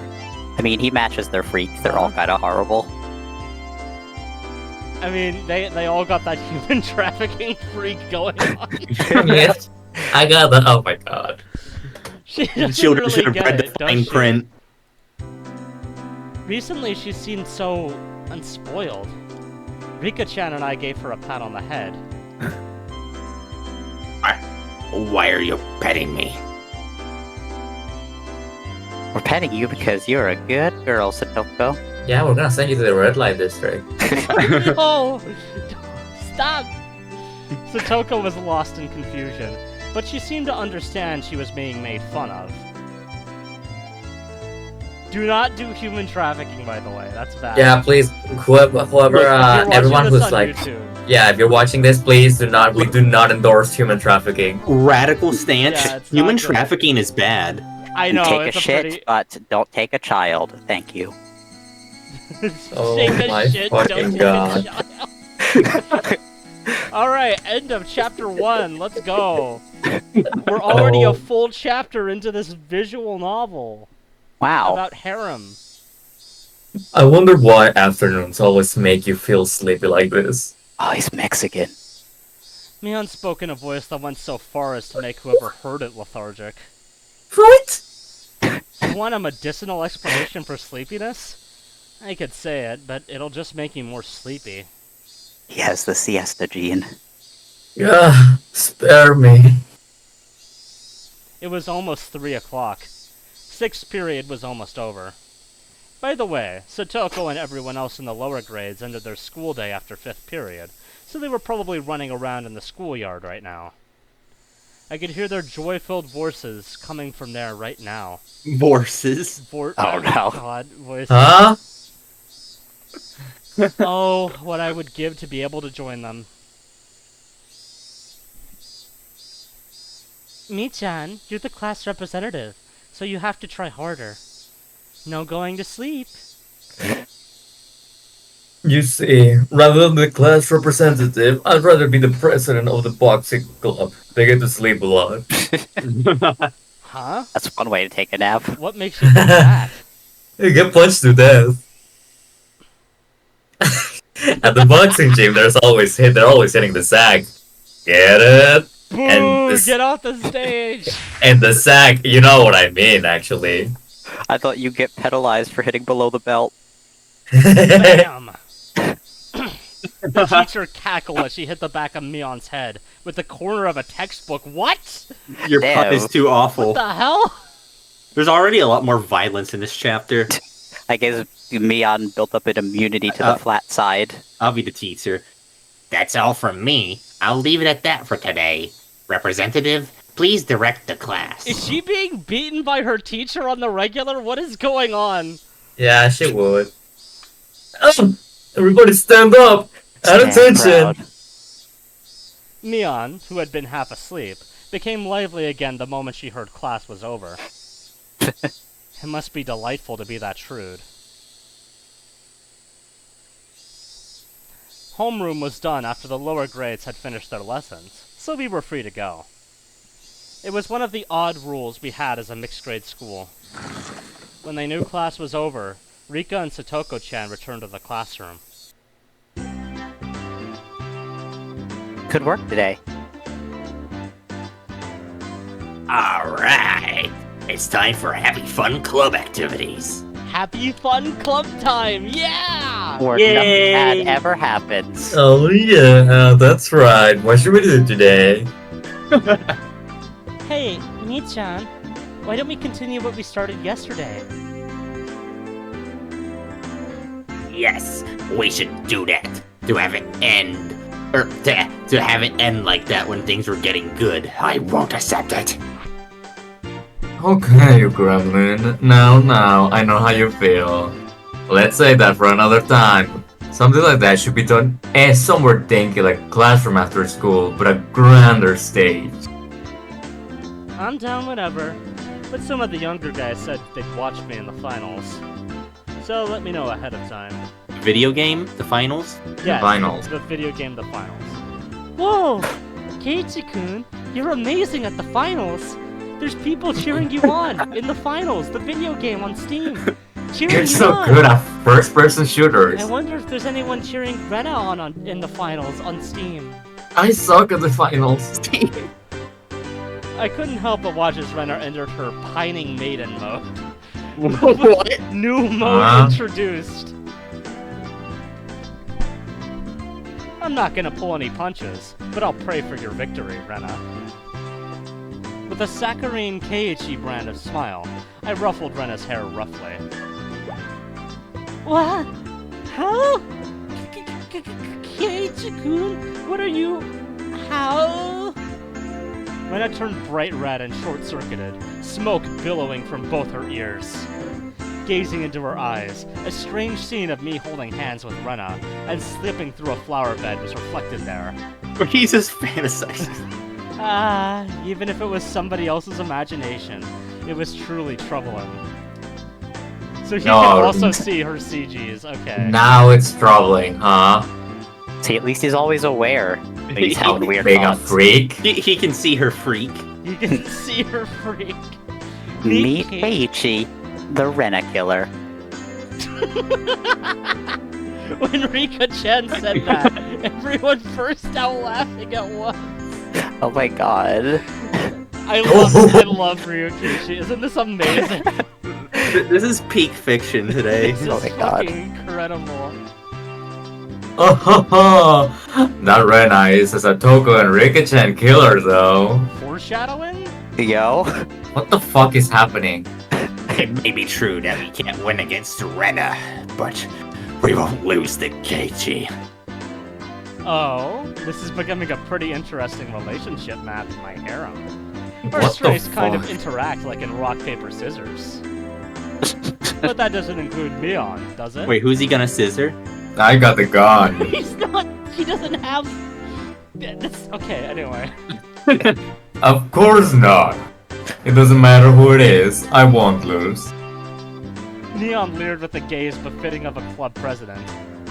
I mean, he matches their freaks, they're all kinda horrible. I mean, they all got that human trafficking freak going on. Yes, I got that. Oh my god. She doesn't Children really should have get read it, the does fine she? print. Recently, she's seemed so unspoiled. Rika-chan and I gave her a pat on the head. Why are you petting me? We're petting you because you're a good girl, Satoko. Yeah, we're gonna send you to the red light district. No! Stop! Satoko was lost in confusion, but she seemed to understand she was being made fun of. Do not do human trafficking, by the way. That's bad. Yeah, please, whoever, If you're watching everyone this who's on like, YouTube. yeah, if you're watching this, please do not. We do not endorse human trafficking. Radical stance. Yeah, it's not Human good. trafficking is bad. I know, Take it's a shit, pretty... but don't take a child. Thank you. Oh Take a my shit, fucking don't take God. a child. Alright, end of chapter 1, let's go. We're already Oh. a full chapter into this visual novel Wow. about harem. I wonder why afternoons always make you feel sleepy like this. Oh, he's Mexican. Mion spoke in a voice that went so far as to make whoever heard it lethargic. What? You want a medicinal explanation for sleepiness? I could say it, but it'll just make you more sleepy. He has the siesta gene. Yeah, spare me. It was almost 3 o'clock. 6th period was almost over. By the way, Satoko and everyone else in the lower grades ended their school day after 5th period, so they were probably running around in the schoolyard right now. I could hear their joy-filled voices coming from there right now. Voices. Oh, no. God, voices. Huh? Oh, what I would give to be able to join them. Mi-chan, you're the class representative, so you have to try harder. No going to sleep. You see, rather than the class representative, I'd rather be the president of the boxing club. They get to sleep a lot. Huh? That's one way to take a nap. What makes you think that? They get punched to death. At the boxing gym, they're always hitting the sack. Get it? Boo! And this- Get off the stage! And the sack, you know what I mean, actually. I thought you'd get penalized for hitting below the belt. Bam! The teacher cackled as she hit the back of Mion's head with the corner of a textbook. What? Your pun Damn. is too awful. What the hell? There's already a lot more violence in this chapter. I guess Mion built up an immunity to the flat side. I'll be the teacher. That's all from me. I'll leave it at that for today. Representative, please direct the class. Is she being beaten by her teacher on the regular? What is going on? Yeah, she would. Everybody stand up! At Stand attention! proud. Mion, who had been half asleep, became lively again the moment she heard class was over. It must be delightful to be that shrewd. Homeroom was done after the lower grades had finished their lessons, so we were free to go. It was one of the odd rules we had as a mixed grade school. When they knew class was over, Rika and Satoko-chan returned to the classroom. Good work today. Alright, it's time for Happy Fun Club activities. Happy fun club time! Yeah! Where Yay! nothing bad ever happens. Oh yeah, that's right. What should we do today? Hey, Nii-chan, why don't we continue what we started yesterday? Yes, we should do that. To have it end. Or to have it end like that when things were getting good. I won't accept it. Okay, you gremlin. Now, I know how you feel. Let's say that for another time. Something like that should be done somewhere dinky like classroom after school, but a grander stage. I'm down whenever, but some of the younger guys said they'd watch me in the finals. So let me know ahead of time. Video game, the finals. Yeah, Finals. the video game, the finals. Whoa! Keiichi-kun, you're amazing at the finals! There's people cheering you on in the finals, the video game on Steam. Cheering You're you so on. good at first-person shooters. I wonder if there's anyone cheering Rena on in the finals on Steam. I suck at the finals. I couldn't help but watch as Rena entered her pining maiden mode. What? New mode Huh? introduced. I'm not gonna pull any punches, but I'll pray for your victory, Rena. With a saccharine Keiichi brand of smile, I ruffled Rena's hair roughly. What? How? Keiichi-kun? What are you... How? Rena turned bright red and short-circuited, smoke billowing from both her ears. Gazing into her eyes, a strange scene of me holding hands with Rena and slipping through a flower bed was reflected there. Or he's just fantasizing. Ah, even if it was somebody else's imagination, it was truly troubling. So he No. can also see her CGs, okay. Now it's troubling, huh? See, at least he's always aware that he's having weird Being a thoughts. freak? He can see her freak. You can see her freak. Meet Keiichi, the Rena killer. When Rika-chan said that, everyone burst out laughing at once. Oh my god. I love Ryukishi. Isn't this amazing? This is peak fiction today. This Oh is my God. fucking incredible. Oh ho ho! That Rena is a Satoko and Rika-chan killer though. Foreshadowing? Yo. What the fuck is happening? It may be true that we can't win against Rena, but we won't lose to Keiichi. Oh, this is becoming a pretty interesting relationship map in my harem. Our What the strays kind of fuck? interact like in rock, paper, scissors. But that doesn't include Mion, does it? Wait, who's he gonna scissor? I got the gun. He's not. He doesn't have. Okay, anyway. Of course not. It doesn't matter who it is, I won't lose. Neon leered with a gaze befitting of a club president.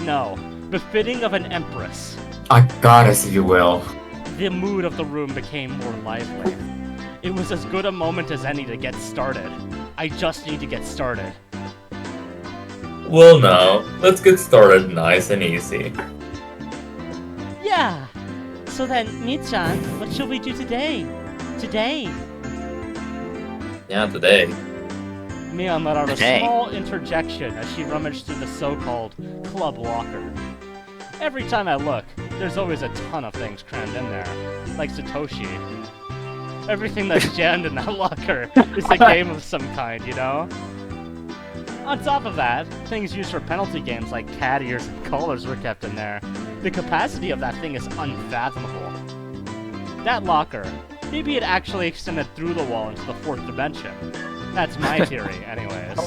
No, befitting of an empress. I gotta you will. The mood of the room became more lively. It was as good a moment as any to get started. I just need to get started. Well now, let's get started nice and easy. Yeah! So then, Nii-chan, what shall we do today? Today? Yeah, today. Mion let out a Today. small interjection as she rummaged through the so-called club locker. Every time I look, there's always a ton of things crammed in there, like Satoshi. Everything that's jammed in that locker is a game of some kind, you know? On top of that, things used for penalty games like cat ears and collars were kept in there. The capacity of that thing is unfathomable. That locker, maybe it actually extended through the wall into the fourth dimension. That's my theory, anyways.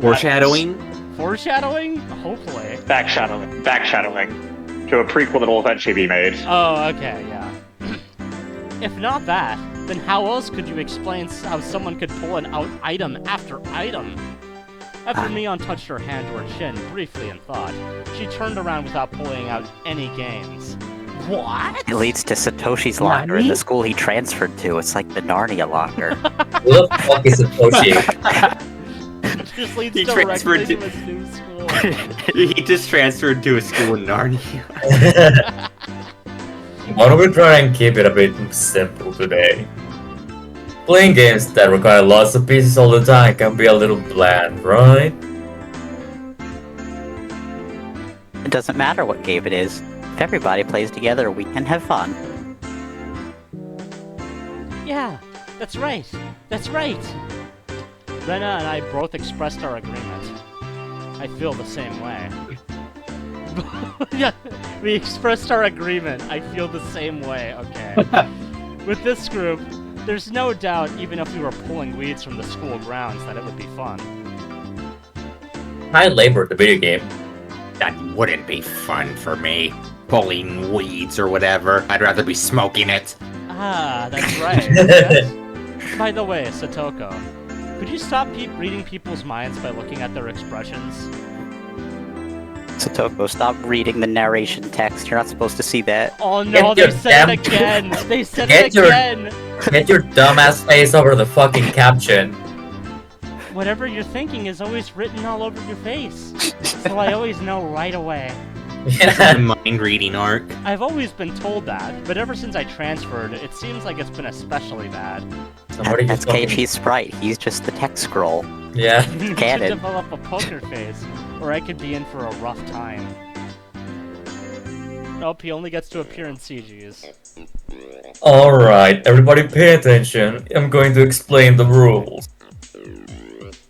Foreshadowing? Foreshadowing? Hopefully. Backshadowing to a prequel that will eventually be made. Oh, okay, yeah. If not that, then how else could you explain how someone could pull an out item after item? After Mion touched her hand to her chin briefly in thought, she turned around without pulling out any games. What? It leads to Satoshi's locker in the school he transferred to. It's like the Narnia locker. Who the fuck is Satoshi? It just leads He directly transferred to to- his new school. He just transferred to a school in Narnia. Why don't we try and keep it a bit simple today? Playing games that require lots of pieces all the time can be a little bland, right? It doesn't matter what game it is. If everybody plays together, we can have fun. Yeah, that's right. That's right. Rena and I both expressed our agreement. I feel the same way. Yeah, we expressed our agreement. I feel the same way, okay. With this group, there's no doubt, even if we were pulling weeds from the school grounds, that it would be fun. I labor the video game. That wouldn't be fun for me. Pulling weeds or whatever. I'd rather be smoking it. Ah, that's right. Yes? By the way, Satoko, could you stop reading people's minds by looking at their expressions? Satoko, stop reading the narration text. You're not supposed to see that. Oh no, Get they your said it damn- again! They said Get it your- again! Get your dumbass face over the fucking caption. Whatever you're thinking is always written all over your face. So I always know right away. Yeah. The mind reading arc. I've always been told that, but ever since I transferred, it seems like it's been especially bad. Somebody That's just fucking- Keiichi's sprite. He's just the text scroll. Yeah. You should Canon. develop a poker face, or I could be in for a rough time. Nope, he only gets to appear in CGs. Alright, everybody pay attention. I'm going to explain the rules.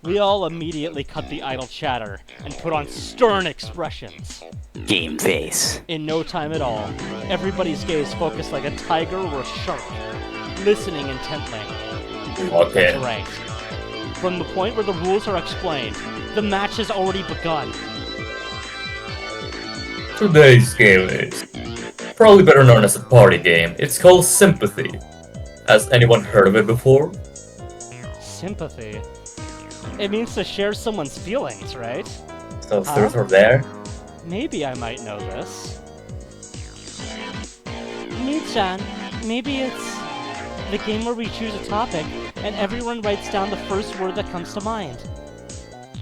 We all immediately cut the idle chatter and put on stern expressions. Game face. In no time at all, everybody's gaze focused like a tiger or a shark, listening intently. Okay. That's right. From the point where the rules are explained, the match has already begun. Today's game is probably better known as a party game. It's called Sympathy. Has anyone heard of it before? Sympathy. It means to share someone's feelings, right? So truth or dare? Maybe I might know this. Me-chan, maybe it's the game where we choose a topic and everyone writes down the first word that comes to mind.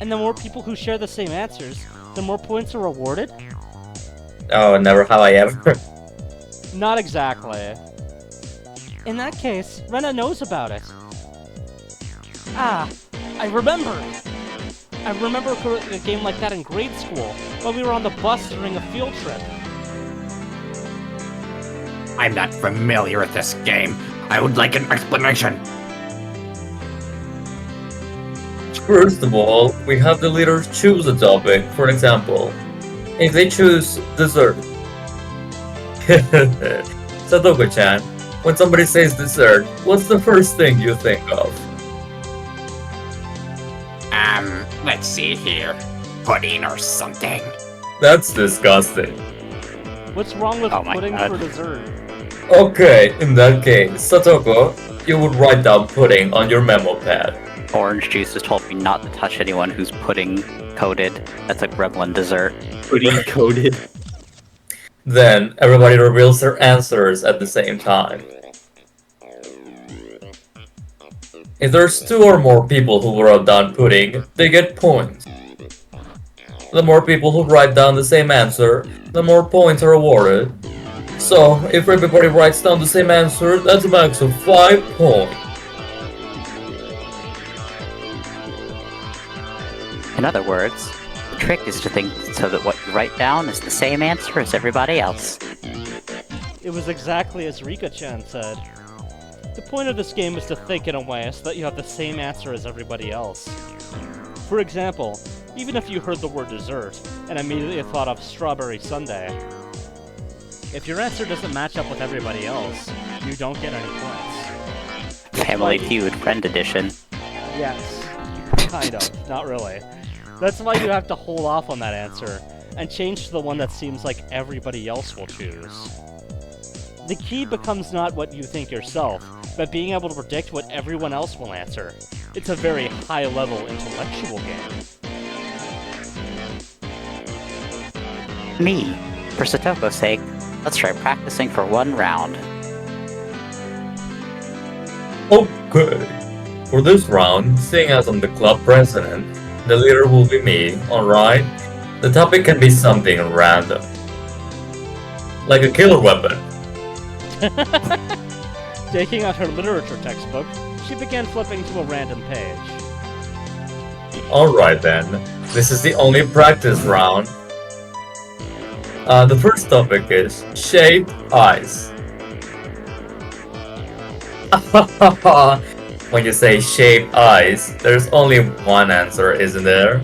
And the more people who share the same answers, the more points are awarded? Oh, never have I ever. Not exactly. In that case, Rena knows about it. Ah, I remember! I remember a game like that in grade school, while we were on the bus during a field trip. I'm not familiar with this game. I would like an explanation. First of all, we have the leaders choose a topic. For example, if they choose dessert. Satoko-chan, when somebody says dessert, what's the first thing you think of? Let's see here. Pudding or something. That's disgusting. What's wrong with Oh my pudding God. for dessert? Okay, in that case, Satoko, you would write down pudding on your memo pad. Orange Juice has told me not to touch anyone who's pudding coated. That's a gremlin dessert. Pudding coated. Then, everybody reveals their answers at the same time. If there's 2 or more people who wrote down pudding, they get points. The more people who write down the same answer, the more points are awarded. So, if everybody writes down the same answer, that's a max of 5 points. In other words, the trick is to think so that what you write down is the same answer as everybody else. It was exactly as Rika-chan said. The point of this game is to think in a way so that you have the same answer as everybody else. For example, even if you heard the word dessert and immediately thought of strawberry sundae, if your answer doesn't match up with everybody else, you don't get any points. Family Feud, Friend Edition. Yes, kind of, not really. That's why you have to hold off on that answer and change to the one that seems like everybody else will choose. The key becomes not what you think yourself, but being able to predict what everyone else will answer. It's a very high-level intellectual game. Me. For Satoko's sake, let's try practicing for one round. Okay. For this round, seeing as I'm the club president, the leader will be me, alright? The topic can be something random. Like a killer weapon. Taking out her literature textbook, she began flipping to a random page. Alright then, this is the only practice round. The first topic is shaved eyes. When you say shaved eyes, there's only one answer, isn't there?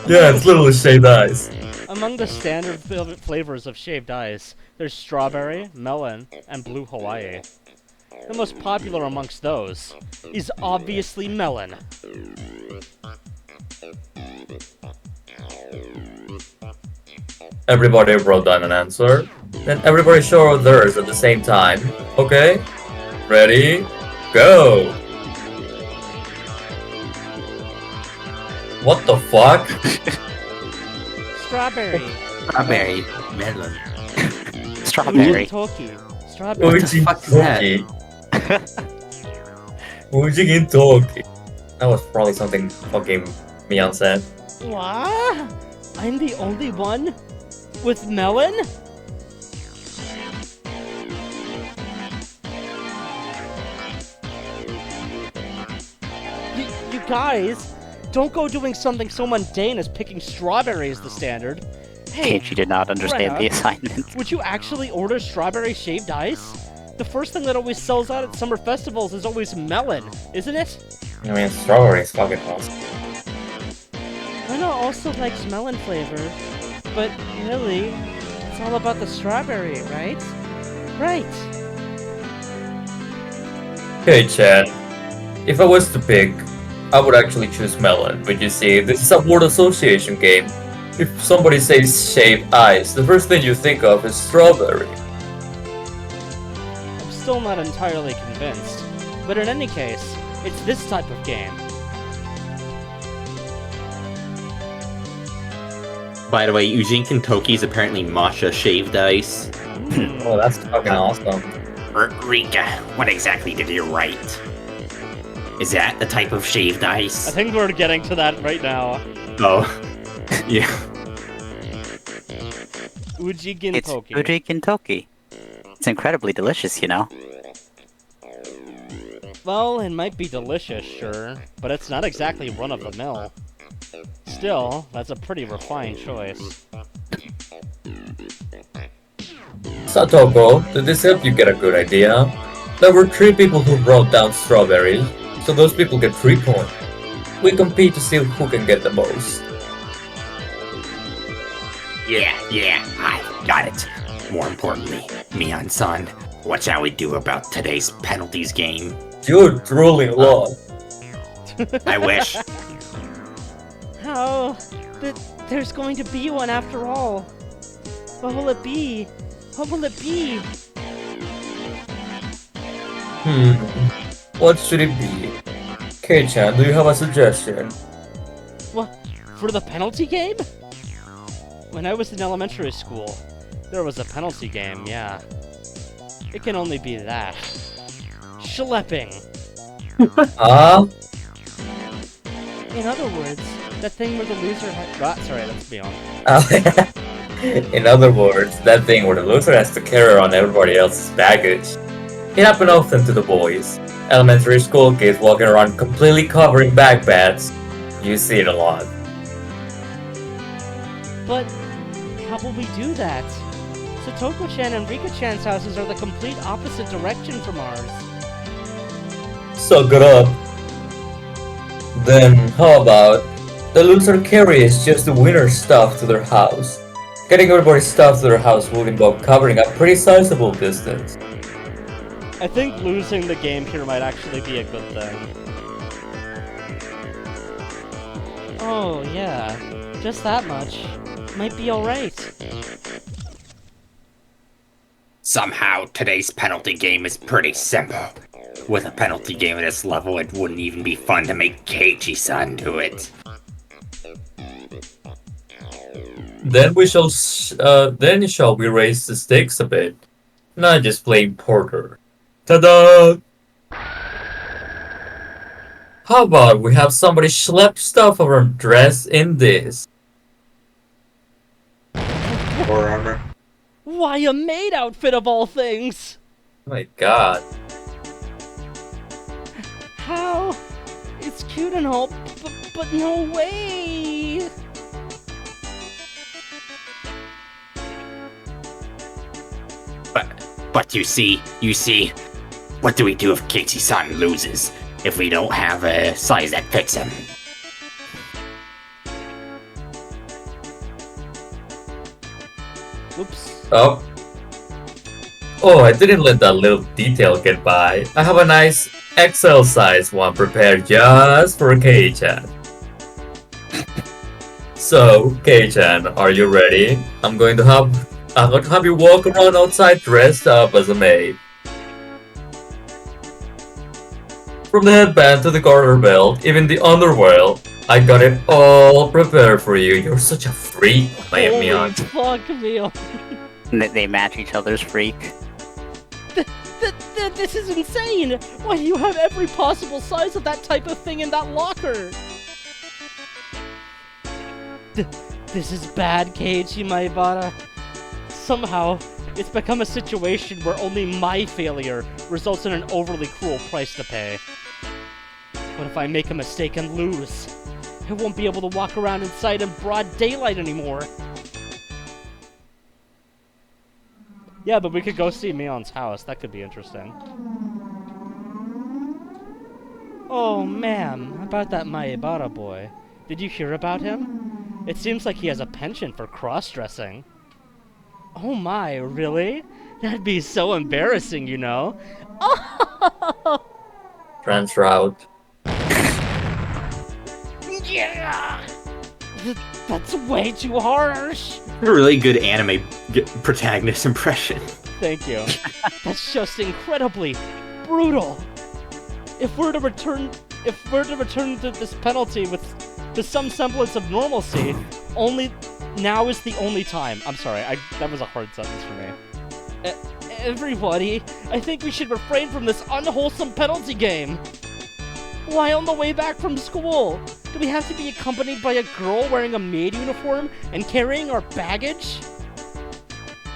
Yeah, it's literally shaved eyes. Among the standard flavors of shaved ice, there's strawberry, melon, and blue Hawaii. The most popular amongst those is obviously melon. Everybody wrote down an answer. Then everybody show theirs at the same time. Okay? Ready? Go! What the fuck? Strawberry. Strawberry. Melon. Strawberry. Toki. Strawberry. the fuck is that? Ujigin Toki. That was probably something fucking Mian said. What? I'm the only one with melon? You guys, don't go doing something so mundane as picking strawberry as the standard. Hey, Keiichi did not understand Brenna, the assignment. would you actually order strawberry shaved ice? The first thing that always sells out at summer festivals is always melon, isn't it? I mean, strawberry is fucking awesome. Brenna also likes melon flavor, but really, it's all about the strawberry, right? Right. Hey Chad, if I was to pick, I would actually choose melon, but you see, this is a word association game. If somebody says shaved ice, the first thing you think of is strawberry. I'm still not entirely convinced, but in any case, it's this type of game. By the way, Ujinkin Toki is apparently matcha shaved ice. Oh, that's fucking awesome. Rika, what exactly did you write? Is that the type of shaved I ice? think we're getting to that right now. Oh. Yeah. Uji It's Gintoki. Ujigin Toki. It's incredibly delicious, you know. Well, it might be delicious, sure, but it's not exactly run-of-the-mill. Still, that's a pretty refined choice. Satoko, did this help you get a good idea? There were 3 people who wrote down strawberries, so those people get 3 points. We compete to see who can get the most. Yeah, I got it. More importantly, Mian-san, what shall we do about today's penalties game? You're drooling a lot. I wish. How? But there's going to be one after all. What will it be? What will it be? What should it be? Kei-chan, do you have a suggestion? What? For the penalty game? When I was in elementary school, there was a penalty game, yeah. It can only be that. Schlepping. Huh? In other words, that thing where the loser sorry, let's be on. In other words, that thing where the loser has to carry around everybody else's baggage. It happened often to the boys. Elementary school kids walking around completely covering backpacks. You see it a lot. But how will we do that? Satoko-chan and Rika-chan's houses are the complete opposite direction from ours. Suck it up. Then, how about the loser carries just the winner's stuff to their house? Getting everybody's stuff to their house will involve covering a pretty sizable distance. I think losing the game here might actually be a good thing. Oh, yeah. Just that much. Might be alright. Somehow, today's penalty game is pretty simple. With a penalty game at this level, it wouldn't even be fun to make Keiichi-san do it. Then shall we raise the stakes a bit? Not just playing Porter. Ta-da! How about we have somebody schlep stuff over and dress in this? Or armor. Why a maid outfit of all things? Oh my god. How? It's cute and all, but no way! But you see, what do we do if Keiichi-san loses? If we don't have a size that fits him? Oops. Oh. Oh, I didn't let that little detail get by. I have a nice XL size one prepared just for Kei-chan. So, Kei-chan, are you ready? I'm going to have you walk around outside dressed up as a maid. From the headband to the garter belt, even the underwear, I got it all prepared for you. You're such a freak, my Holy Mion. fuck, Neil. They match each other's freak. This is insane! Why do you have every possible size of that type of thing in that locker? This is bad, Keiichi Maibara. Somehow, it's become a situation where only my failure results in an overly cruel price to pay. What if I make a mistake and lose? I won't be able to walk around inside in broad daylight anymore. Yeah, but we could go see Mion's house. That could be interesting. Oh, ma'am, about that Maibara boy. Did you hear about him? It seems like he has a penchant for cross-dressing. Oh my, really? That'd be so embarrassing, you know? Oh! Trans route. Yeah! That's way too harsh! A really good anime protagonist impression. Thank you. That's just incredibly brutal. If we're to return to this penalty with some semblance of normalcy, only now is the only time. I'm sorry, that was a hard sentence for me. Everybody, I think we should refrain from this unwholesome penalty game. Why, on the way back from school, do we have to be accompanied by a girl wearing a maid uniform and carrying our baggage?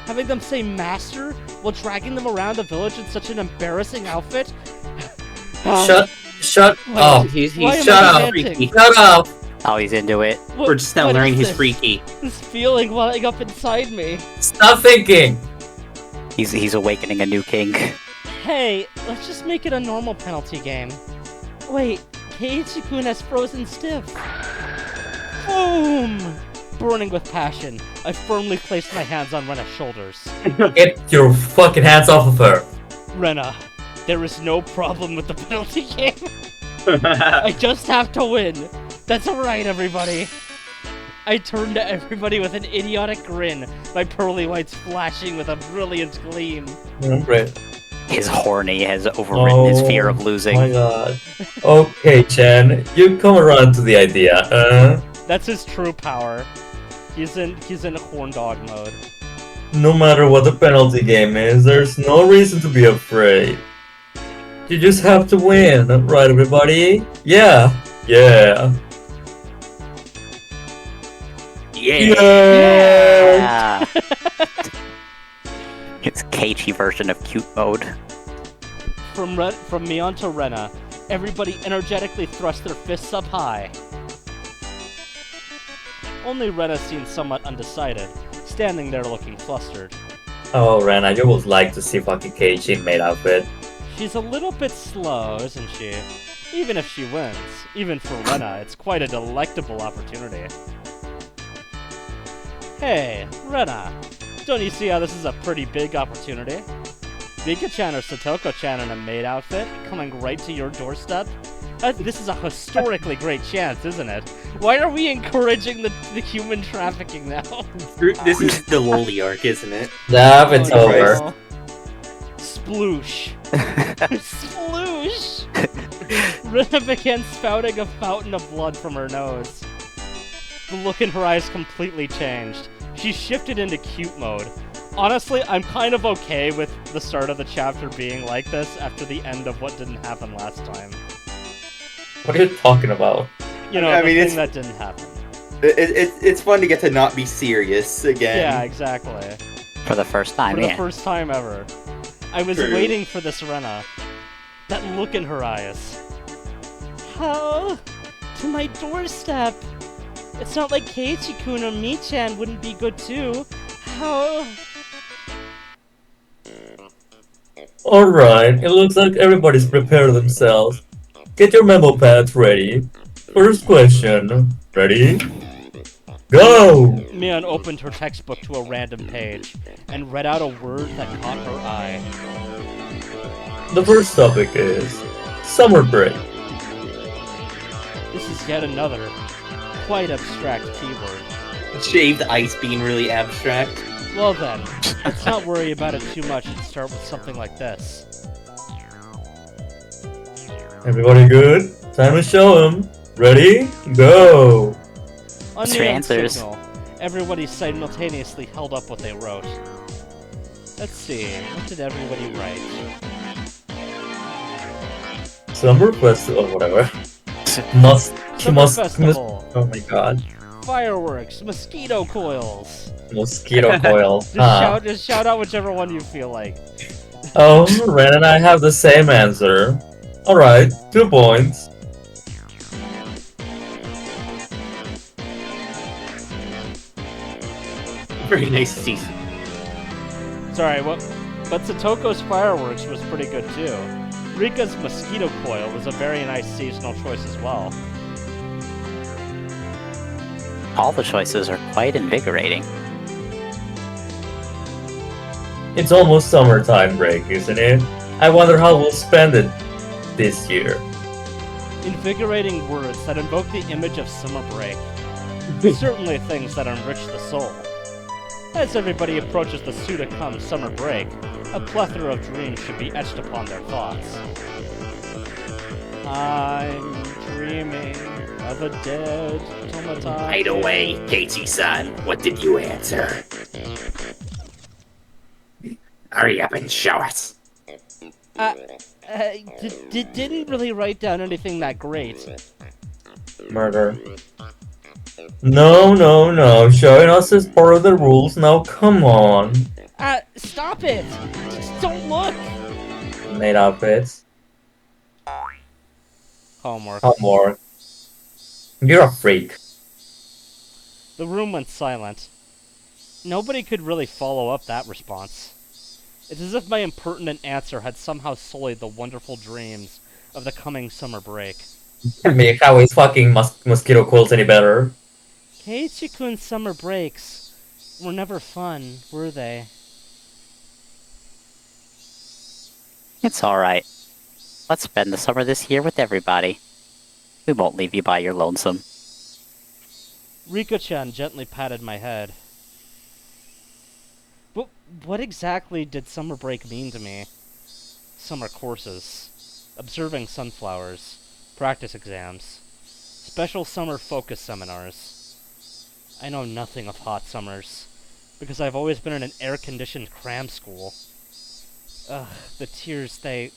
Having them say master while dragging them around the village in such an embarrassing outfit? Shut up. Shut up. Shut up. Oh, he's into it. We're just now what learning is he's freaky. This feeling welling up inside me. Stop thinking. He's awakening a new kink. Hey, let's just make it a normal penalty game. Wait, Keiichi-kun has frozen stiff. Boom! Burning with passion, I firmly placed my hands on Rena's shoulders. Get your fucking hands off of her. Rena, there is no problem with the penalty game. I just have to win. That's alright, everybody. I turned to everybody with an idiotic grin, my pearly whites flashing with a brilliant gleam. Great. His horny has overridden his fear of losing. Oh my god. Okay, Chan, you come around to the idea, That's his true power. He's in horn dog mode. No matter what the penalty game is, there's no reason to be afraid. You just have to win, right everybody? Yeah. Yeah. Yeah. It's Keiichi version of cute mode. From Mion to Rena, everybody energetically thrust their fists up high. Only Rena seemed somewhat undecided, standing there looking flustered. Oh, Rena, you would like to see fucking Keiichi in maid outfit. She's a little bit slow, isn't she? Even if she wins, even for Rena, it's quite a delectable opportunity. Hey, Rena, don't you see how this is a pretty big opportunity? Rika-chan or Satoko-chan in a maid outfit, coming right to your doorstep? This is a historically great chance, isn't it? Why are we encouraging the human trafficking now? This is the lolly arc, isn't it? Nah, it's over. No. Sploosh. Sploosh! Rena began spouting a fountain of blood from her nose. The look in her eyes completely changed. She shifted into cute mode. Honestly, I'm kind of okay with the start of the chapter being like this after the end of what didn't happen last time. What are you talking about? You know, I the mean, thing that didn't happen. It's fun to get to not be serious again. Yeah, exactly. For the first time, For yeah. the first time ever. I was True. waiting for this, Rena. That look in her eyes. How? To my doorstep. It's not like Keiichi-kun or Mi-chan wouldn't be good too. How? Alright, it looks like everybody's prepared themselves. Get your memo pads ready. First question. Ready? Go! Mion opened her textbook to a random page and read out a word that caught her eye. The first topic is summer break. This is yet another quite abstract keyword. Shaved ice being really abstract. Well then, let's not worry about it too much and start with something like this. Everybody good? Time to show 'em. Ready? Go! On What's your Mion's answers? signal, everybody simultaneously held up what they wrote. Let's see, what did everybody write? Summer festival, whatever. Summer festival, Oh my god. fireworks, mosquito coils. Mosquito coil. Just shout out whichever one you feel like. Oh, Ren and I have the same answer. Alright, 2 points. Very nice to see. Sorry, but Satoko's fireworks was pretty good too. Rika's mosquito coil was a very nice seasonal choice as well. All the choices are quite invigorating. It's almost summertime break, isn't it? I wonder how we'll spend it this year. Invigorating words that invoke the image of summer break. Certainly things that enrich the soul. As everybody approaches the soon-to-come summer break, a plethora of dreams should be etched upon their thoughts. I'm dreaming of a dead Tomatake. Right away, Keiichi-san. What did you answer? Hurry up and show us. Didn't really write down anything that great. Murder. No. Showing us is part of the rules. Now, come on. Stop it! Just don't look! Made outfits. Homework. Homework. You're a freak. The room went silent. Nobody could really follow up that response. It's as if my impertinent answer had somehow sullied the wonderful dreams of the coming summer break. Can't make how his fucking mosquito coils any better. Keiichi-kun's summer breaks were never fun, were they? It's alright. Let's spend the summer this year with everybody. We won't leave you by your lonesome. Riko-chan gently patted my head. But what exactly did summer break mean to me? Summer courses, observing sunflowers, practice exams, special summer focus seminars. I know nothing of hot summers, because I've always been in an air-conditioned cram school. Ugh, the tears, they...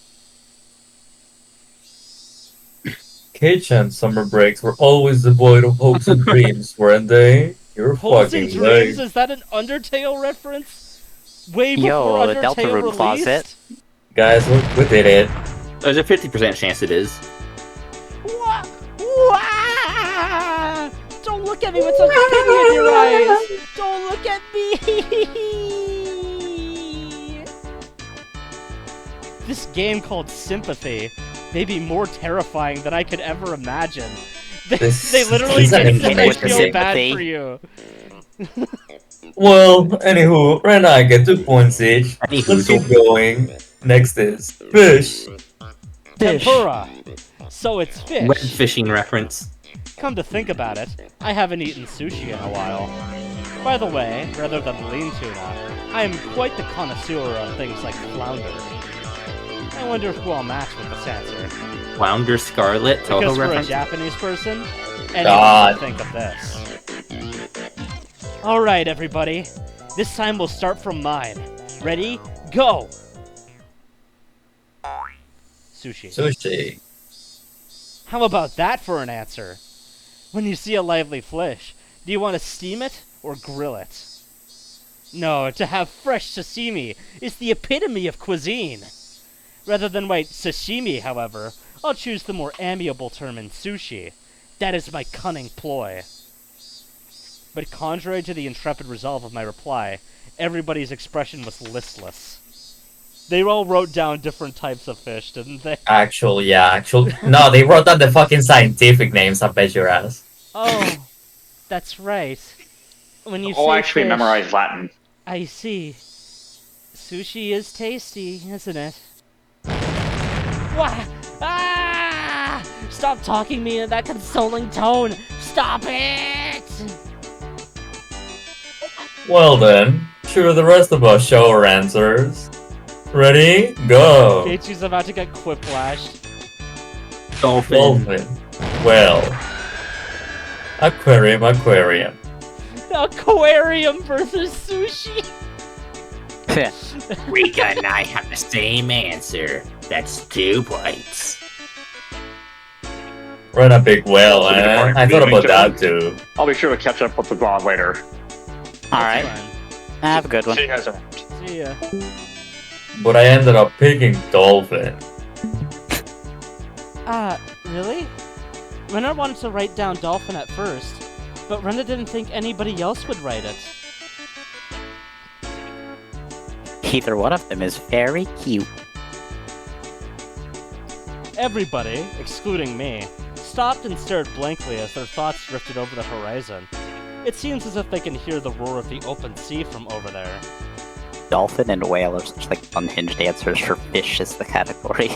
Kei-chan's summer breaks were always devoid of hopes and dreams, weren't they? You're Hopes fucking and Dreams? late. Is that an Undertale reference? Way before Yo, the Undertale Delta Room released? closet. Guys, we did it. There's a 50% chance it is. Wah! Wah! Don't look at me with such pity in your eyes! Don't look at me! This game called Sympathy may be more terrifying than I could ever imagine. They literally Is that didn't a game make me with feel bad sympathy? for you. Well, anywho, Ren and I get 2 points each. Anywho, Let's keep going. Next is fish. Tempura! So it's fish. Wet fishing reference. Come to think about it, I haven't eaten sushi in a while. By the way, rather than lean tuna, I am quite the connoisseur of things like flounder. I wonder who I'll match with this answer. Flounder Scarlet Toho Because for a reference. Japanese person, anyone God. can think of this. Alright, everybody. This time we'll start from mine. Ready? Go! Sushi. Sushi. How about that for an answer? When you see a lively fish, do you want to steam it or grill it? No, to have fresh sashimi is the epitome of cuisine. Rather than write sashimi, however, I'll choose the more amiable term in sushi. That is my cunning ploy. But contrary to the intrepid resolve of my reply, everybody's expression was listless. They all wrote down different types of fish, didn't they? Actually, no, they wrote down the fucking scientific names, I bet your ass. Oh, that's right. When you Oh, say I actually fish, memorized Latin. I see. Sushi is tasty, isn't it? Wah! Ah! Stop talking me in that consoling tone! Stop it! Well then, sure the rest of us show our answers. Ready? Go! Keiichi's about to get quipplashed. Dolphin. Dolphin. Well. Aquarium. Aquarium versus sushi! Rika and I have the same answer. That's 2 points. Run a big whale, Well, eh? I thought about that too. I'll be sure to catch up with the blog later. Alright, have a good one. See you guys around. See ya. But I ended up picking dolphin. Really? Rena wanted to write down dolphin at first, but Rena didn't think anybody else would write it. Either one of them is very cute. Everybody, excluding me, stopped and stared blankly as their thoughts drifted over the horizon. It seems as if they can hear the roar of the open sea from over there. Dolphin and whale are such like unhinged answers for fish is the category.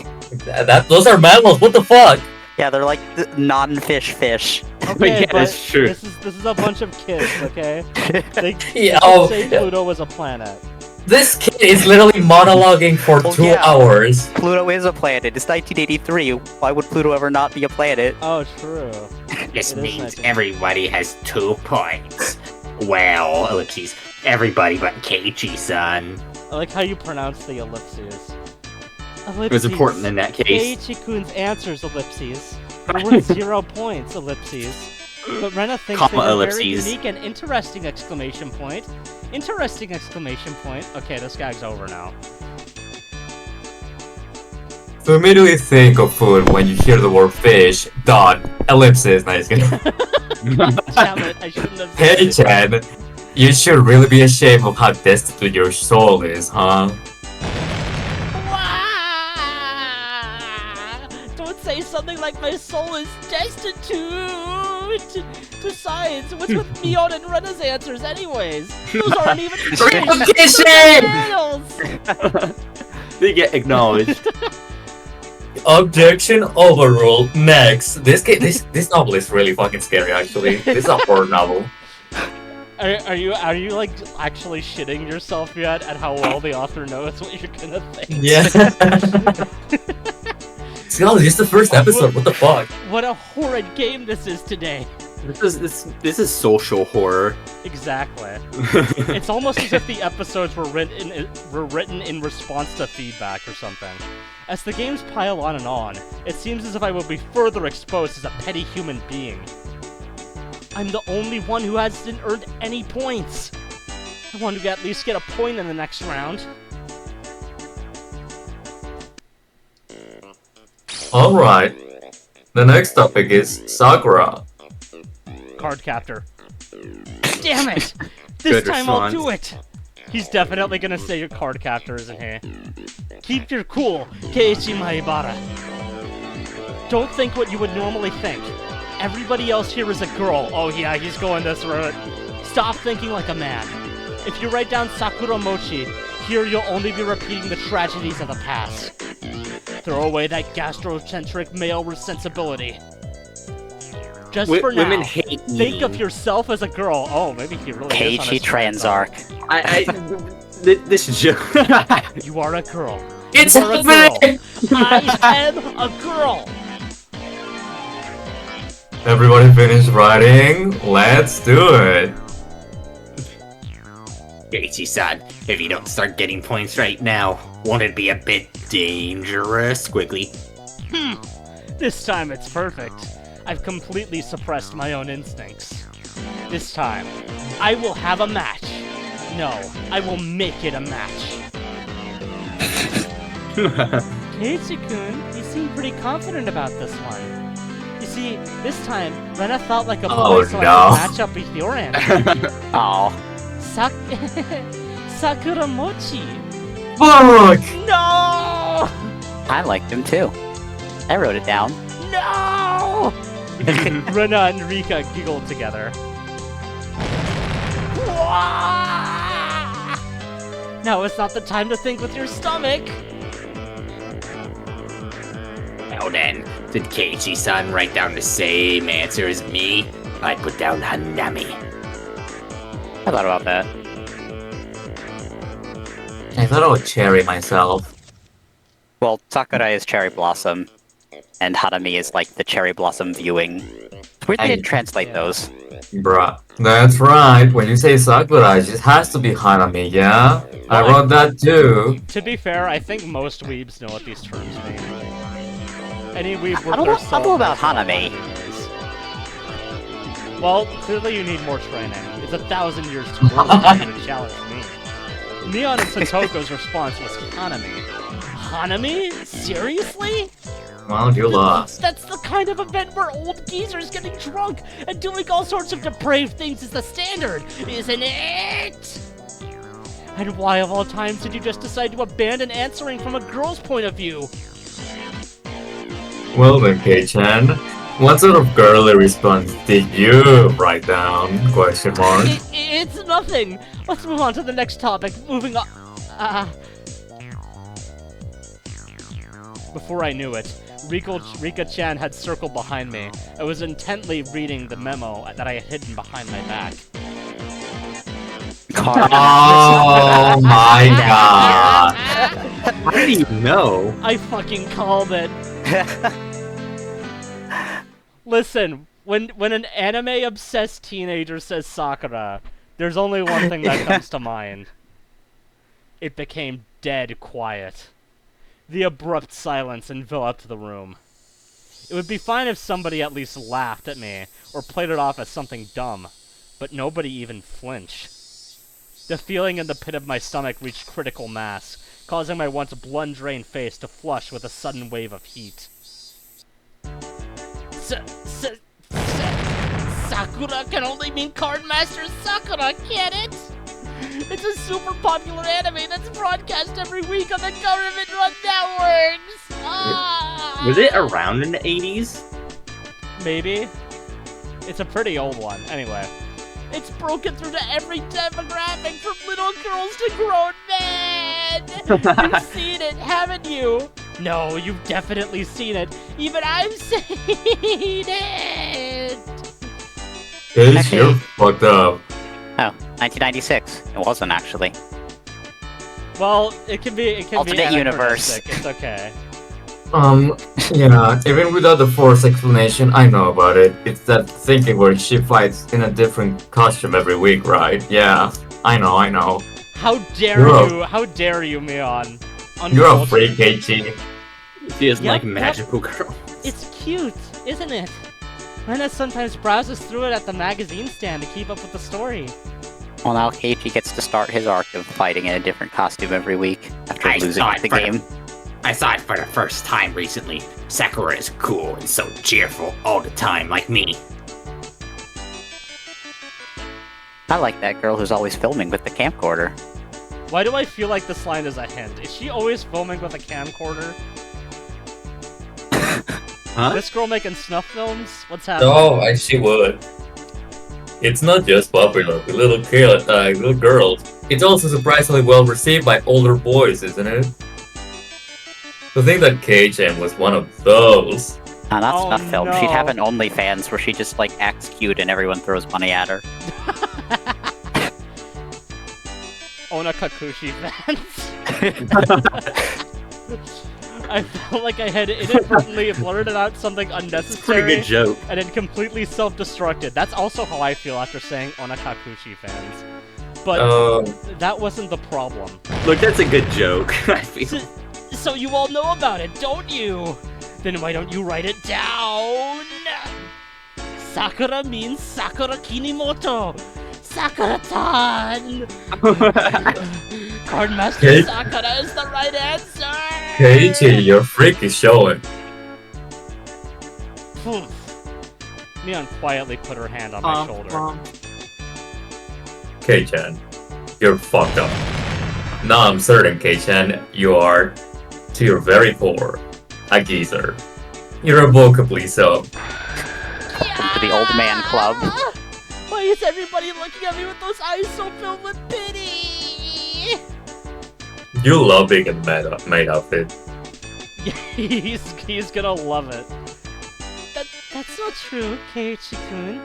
Those are mammals, what the fuck? Yeah, they're like non-fish fish. Okay, Yeah, but that's true. this is a bunch of kids, okay? They Yeah, didn't say Pluto was a planet. This kid is literally monologuing for Well, 2 yeah. hours. Pluto is a planet. It's 1983. Why would Pluto ever not be a planet? Oh, true. This It is means 19. everybody has 2 points. Well, ellipses, everybody but Keiichi-san. I like how you pronounce the ellipses. It was important in that case. Keiichi-kun's answers, ellipses. Were worth 0 points, ellipses. But Rena thinks they Comma were very ellipses. unique and interesting, exclamation point. Interesting, exclamation point. Okay, this gag's over now. So immediately think of food when you hear the word fish, dot, ellipsis, nice. Damn it, I shouldn't have said Hey it. Chad, you should really be ashamed of how destitute your soul is, huh? Wah! Don't say something like my soul is destitute! Besides, what's with Mion and Rena's answers anyways? Those aren't even Repetition! They get acknowledged. Objection overruled. Next. This novel is really fucking scary actually. This is a horror novel. Are you like actually shitting yourself yet at how well the author knows what you're gonna think? Yeah. Still, this is the first episode, what the fuck? What a horrid game this is today. This is social horror. Exactly. It's almost as if the episodes were written in response to feedback or something. As the games pile on and on, it seems as if I will be further exposed as a petty human being. I'm the only one who hasn't earned any points. I want to at least get a point in the next round. Alright. The next topic is Sakura. Card captor. Damn it! This Good time I'll response. do it! He's definitely gonna say your card captor, isn't he? Keep your cool, Keiichi Maibara. Don't think what you would normally think. Everybody else here is a girl. Oh yeah, he's going this route. Stop thinking like a man. If you write down Sakura Mochi, here you'll only be repeating the tragedies of the past. Throw away that gastrocentric male sensibility. Just for now, Women hate me. think of yourself as a girl. Oh, maybe he really is on Keiichi his trans arc. Transarch. This joke. You are a girl. It's You are a girl. happening! I am a girl. Everybody finished writing? Let's do it. Keiichi-san, if you don't start getting points right now, won't it be a bit dangerous, Squiggly? This time it's perfect. I've completely suppressed my own instincts. This time, I will have a match. No, I will make it a match. Keiichi-kun, you seem pretty confident about this one. You see, this time, Rena felt like a boy, so I could match up with your answer. Aw. Sakura Mochi. Fuck! No! I liked him too. I wrote it down. No! Rena and Rika giggled together. Now is not the time to think with your stomach. Now then, did Keiichi-san write down the same answer as me? I put down Hanami. I thought about that. I thought I would cherry myself. Well, Sakura is cherry blossom, and Hanami is like the cherry blossom viewing. Weird they didn't translate those. Bruh. That's right. When you say Sakura, it just has to be Hanami, yeah? I wrote that too. To be fair, I think most weebs know what these terms mean. Any weeb I don't know about Hanami. Well, clearly you need more training. It's 1,000 years too early for you to challenge me. Neon and Satoko's response was Hanami. Hanami? Seriously? Well, you lost. That's the kind of event where old geezers getting drunk and doing all sorts of depraved things is the standard, isn't it? And why of all times did you just decide to abandon answering from a girl's point of view? Well then, Kei-chan, what sort of girly response did you write down? Question mark. It's nothing. Let's move on to the next topic. Moving on. Before I knew it, Rika-chan had circled behind me. I was intently reading the memo that I had hidden behind my back. Oh my god. How do you know? I fucking called it. Listen, when an anime-obsessed teenager says Sakura, there's only one thing that comes to mind. It became dead quiet. The abrupt silence enveloped the room. It would be fine if somebody at least laughed at me, or played it off as something dumb, but nobody even flinched. The feeling in the pit of my stomach reached critical mass, causing my once blood-drained face to flush with a sudden wave of heat. Sakura can only mean Cardmaster Sakura, can't it? It's a super popular anime that's broadcast every week on the government-run networks! Was it around in the 80s? Maybe. It's a pretty old one. Anyway. It's broken through to every demographic, from little girls to grown men! You've seen it, haven't you? No, you've definitely seen it. Even I've seen it! It's you fucked up. Oh, 1996. It wasn't actually. Well, it can be Alternate universe. It's okay. Yeah, even without the forced explanation, I know about it. It's that thinking where she fights in a different costume every week, right? Yeah, I know. How dare you, Mion? You're a freak, Keiichi. She is like magical girl. It's cute, isn't it? Rena sometimes browses through it at the magazine stand to keep up with the story. Well, now Keiichi gets to start his arc of fighting in a different costume every week after losing the game. I saw it for the first time recently. Sakura is cool and so cheerful all the time, like me. I like that girl who's always filming with the camcorder. Why do I feel like this line is a hint? Is she always filming with a camcorder? Huh? This girl making snuff films? What's happening? No, she would. It's not just popular with little girls. It's also surprisingly well received by older boys, isn't it? To think that Kei-chan was one of those. Not Oh, snuff film. no. She'd have an OnlyFans where she just like acts cute and everyone throws money at her. Onakakushi fans. I felt like I had inadvertently blurted out something unnecessary. Pretty good joke. And then completely self-destructed. That's also how I feel after saying Onakakushi fans. But that wasn't the problem. Look, that's a good joke. I feel. So you all know about it, don't you? Then why don't you write it down? Sakura means Sakura Kinimoto. Sakura-tan! Cardmaster Okay. Sakura is the right answer! Keiichi, your freak is showing. Neon quietly put her hand on my shoulder. Kei-chan, you're fucked up. Now I'm certain, Kei-chan, you are, to your very core, a geezer. Irrevocably so. Welcome to the old man club. Why is everybody looking at me with those eyes so filled with pity? You love being made of it. he's gonna love it. That's not true, Keiichi-kun.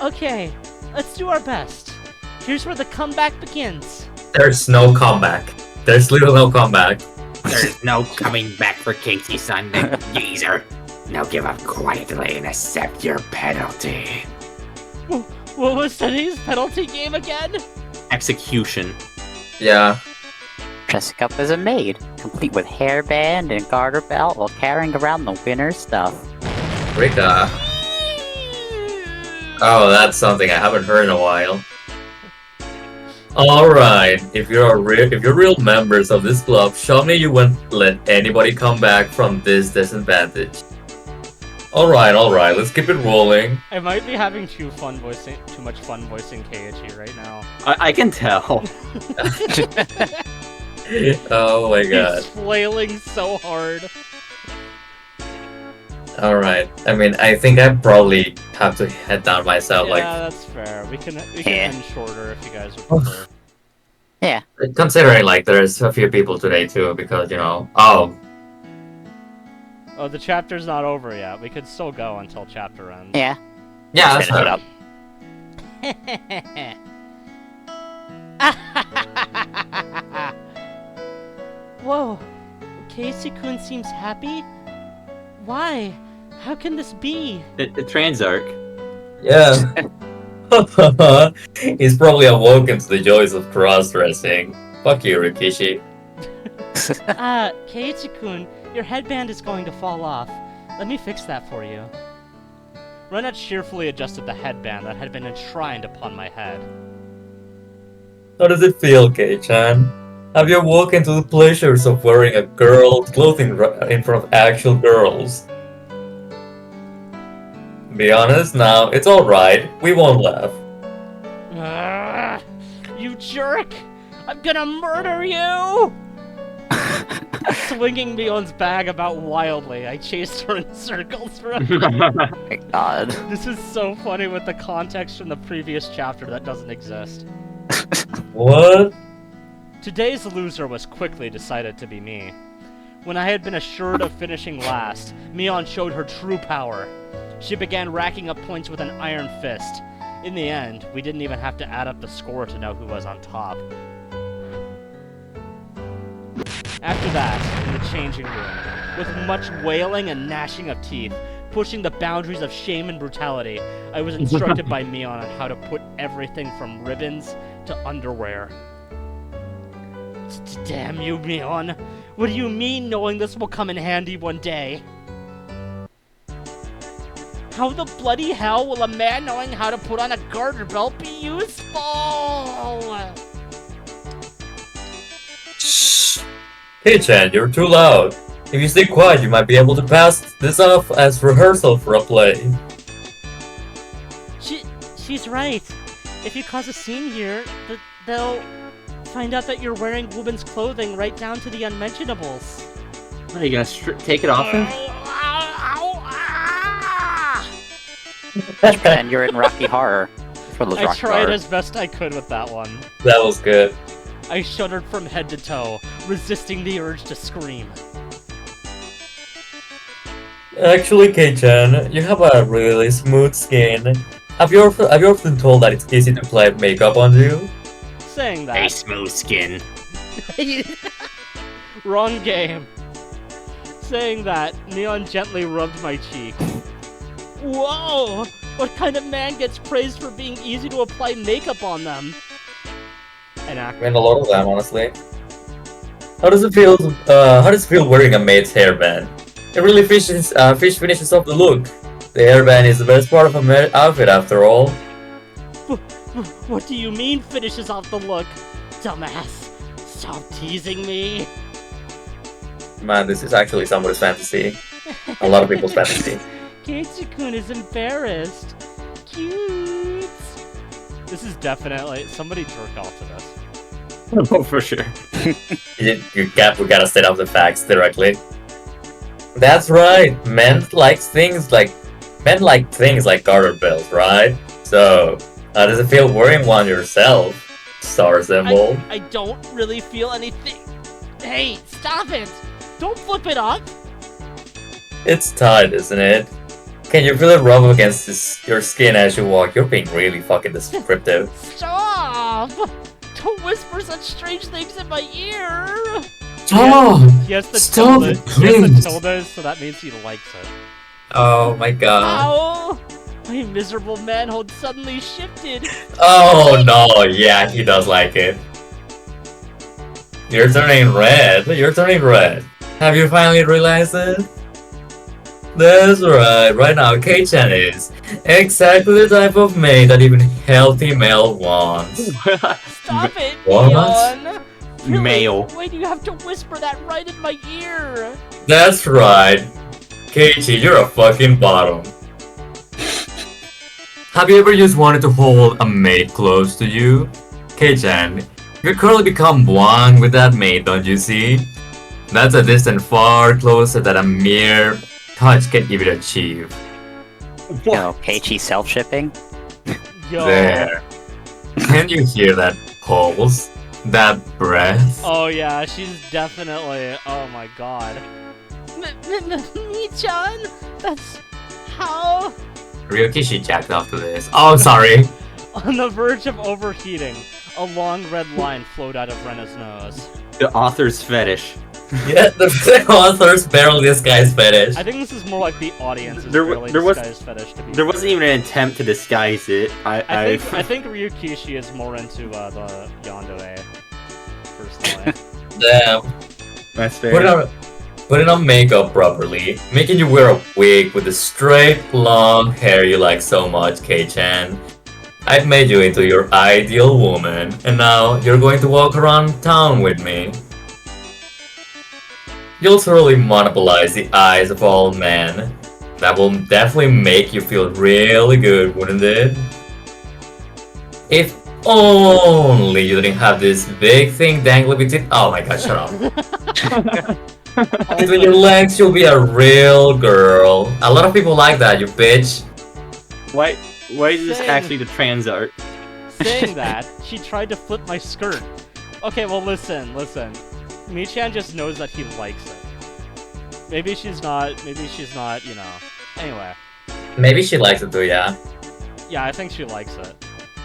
Okay, let's do our best. Here's where the comeback begins. There's no comeback. There's literally no comeback. There's no coming back for Keiichi-san, the geezer. Now give up quietly and accept your penalty. What was today's penalty game again? Execution. Yeah. Dressing up as a maid, complete with hairband and garter belt while carrying around the winner's stuff. Rika. Oh, that's something I haven't heard in a while. Alright, if you're real members of this club, show me you won't let anybody come back from this disadvantage. Alright, let's keep it rolling. I might be having too much fun voicing Keiichi right now. I can tell. Oh my god. He's flailing so hard. Alright, I mean, I think I probably have to head down myself, Yeah, that's fair. We can end shorter if you guys would prefer. Yeah. considering, like, there's a few people today too, because, you know, oh, The chapter's not over yet. We could still go until chapter ends. Yeah. yeah, that's Finish it fine. up. Whoa, Keiichi-kun seems happy? Why? How can this be? The trans arc. Yeah. He's probably awoken to the joys of cross-dressing. Fuck you, Rikishi. Keiichi-kun, your headband is going to fall off. Let me fix that for you. Rona cheerfully adjusted the headband that had been enshrined upon my head. How does it feel, Kei-chan? Have you awoken to the pleasures of wearing a girl's clothing in front of actual girls? Be honest now, it's alright. We won't laugh. You jerk! I'm gonna murder you! Swinging Mion's bag about wildly, I chased her in circles for a minute. My god. This is so funny with the context from the previous chapter that doesn't exist. What? Today's loser was quickly decided to be me. When I had been assured of finishing last, Mion showed her true power. She began racking up points with an iron fist. In the end, we didn't even have to add up the score to know who was on top. After that, in the changing room, with much wailing and gnashing of teeth, pushing the boundaries of shame and brutality, I was instructed by Mion on how to put everything from ribbons to underwear. Damn you, Mion! What do you mean knowing this will come in handy one day? How the bloody hell will a man knowing how to put on a garter belt be useful? Shh! Kei-chan, you're too loud. If you stay quiet, you might be able to pass this off as rehearsal for a play. She's right. If you cause a scene here, they'll find out that you're wearing women's clothing right down to the unmentionables. What, are you gonna take it off him? And you're in Rocky Horror. For those I Rocky tried Horror. as best I could with that one. That was good. I shuddered from head to toe, resisting the urge to scream. Actually, Kei-chan, you have a really smooth skin. Have you often told that it's easy to apply makeup on you? Saying A that. smooth skin. Wrong game. Saying that, Neon gently rubbed my cheek. Whoa! What kind of man gets praised for being easy to apply makeup on them? An I actor. mean, a lot of them, honestly. How does it feel? How does it feel wearing a maid's hairband? It really finishes off the look. The hairband is the best part of a maid outfit, after all. What do you mean finishes off the look? Dumbass, stop teasing me. Man, this is actually somebody's fantasy. A lot of people's fantasy. Keiichi-kun is embarrassed. Cute. This is definitely... Somebody jerk off to this. Oh, for sure. We gotta set up the facts directly. That's right. Men like things like garter belts, right? So, how does it feel wearing one yourself? Star symbol. I don't really feel anything. Hey, stop it! Don't flip it up! It's tight, isn't it? Can you feel it rub against your skin as you walk? You're being really fucking descriptive. Stop! Don't whisper such strange things in my ear! Stop! He has the Stop tilde. it, He has please. the tilde, so that means he likes it. Oh my god. Ow! My miserable manhood suddenly shifted. Oh no, yeah, he does like it. You're turning red. You're turning red. Have you finally realized it? That's right. Right now, Kei-chan is exactly the type of maid that even healthy male wants. Stop it, What? Neon! Really? Male. Why do you have to whisper that right in my ear? That's right. Keiichi, you're a fucking bottom. Have you ever just wanted to hold a maid close to you? Kei-chan, you currently become one with that maid, don't you see? That's a distance far closer than a mere touch can even achieve. Yo, Keiichi self-shipping? Yo. There. Can you hear that pulse? That breath? Oh yeah, she's definitely... Oh my god. Me-chan? That's... How? Ryukishi jacked off to this. Oh, sorry. On the verge of overheating, a long red line flowed out of Rena's nose. The author's fetish. Yeah, the author's barely this guy's fetish. I think this is more like the audience's There really was- disguised fetish to be There wasn't even an attempt to disguise it. I think Ryukishi is more into the yandere, personally. Damn. That's fair. Putting on makeup properly, making you wear a wig with the straight blonde hair you like so much, Kei-chan. I've made you into your ideal woman, and now you're going to walk around town with me. You'll thoroughly monopolize the eyes of all men. That will definitely make you feel really good, wouldn't it? If only you didn't have this big thing dangling between— oh my god, shut up. Between your legs, you'll be a real girl. A lot of people like that, you bitch. Why is this Same. actually the trans art? Saying that, she tried to flip my skirt. Okay, well listen. Mi-chan just knows that he likes it. Maybe she's not, you know. Anyway. Maybe she likes it too, yeah. Yeah, I think she likes it.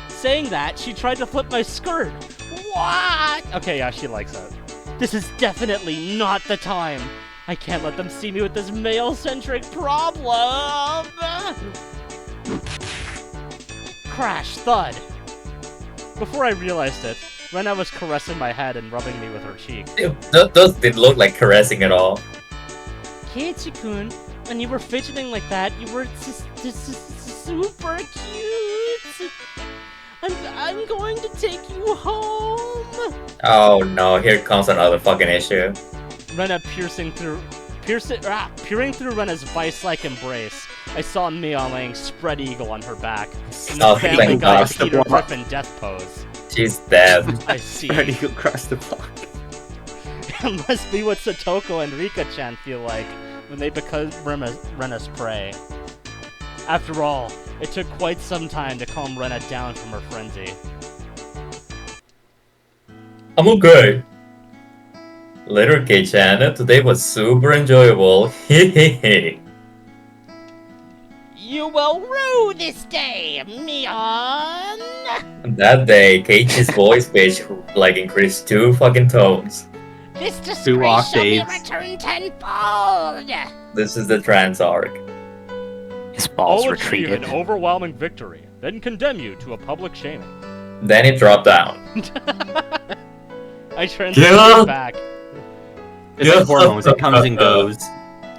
Saying that, she tried to flip my skirt. What? Okay, yeah, she likes it. This is definitely not the time. I can't let them see me with this male-centric problem. Crash, thud. Before I realized it, Rena was caressing my head and rubbing me with her cheek. Those didn't look like caressing at all. Keiichi-kun, when you were fidgeting like that, you were super cute. I'm going to take you home. Oh no, here comes another fucking issue. Rena peering through Rena's vice-like embrace. I saw Mia laying spread eagle on her back in the Oh, Family thank Guy God. Peter Griffin death pose. She's dead. I see. Ready to cross the block. It must be what Satoko and Rika-chan feel like when they become Rena's prey. After all, it took quite some time to calm Rena down from her frenzy. I'm okay. Later, Kei-chan, today was super enjoyable. Hehehe. You will rue this day, Mion! That day, Keiichi's voice pitch like increased 2 fucking tones. This Two disgrace shall be octaves. returned tenfold! This is the trans arc. His balls I'll achieve retreated. an overwhelming victory, then condemn you to a public shaming. Then it dropped down. I translated back. It's like hormones, it comes and goes.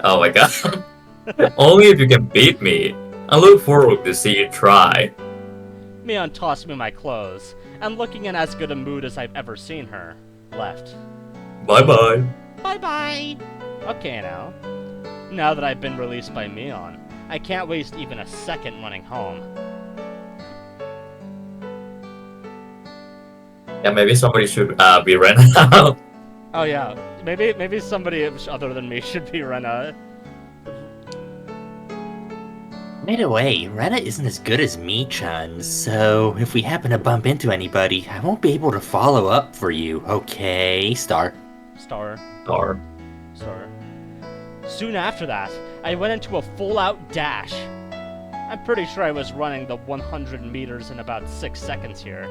Oh my god. Only if you can beat me. I look forward to see you try. Mion tossed me my clothes, and looking in as good a mood as I've ever seen her, left. Bye-bye. Bye-bye! Okay now. Now that I've been released by Mion, I can't waste even a second running home. Yeah, maybe somebody should be Ren now. Oh yeah, maybe somebody other than me should be Rena. By the way, Rena isn't as good as me-chan, so if we happen to bump into anybody, I won't be able to follow up for you, okay, Star? Star. Or Soon after that, I went into a full-out dash. I'm pretty sure I was running the 100 meters in about 6 seconds here.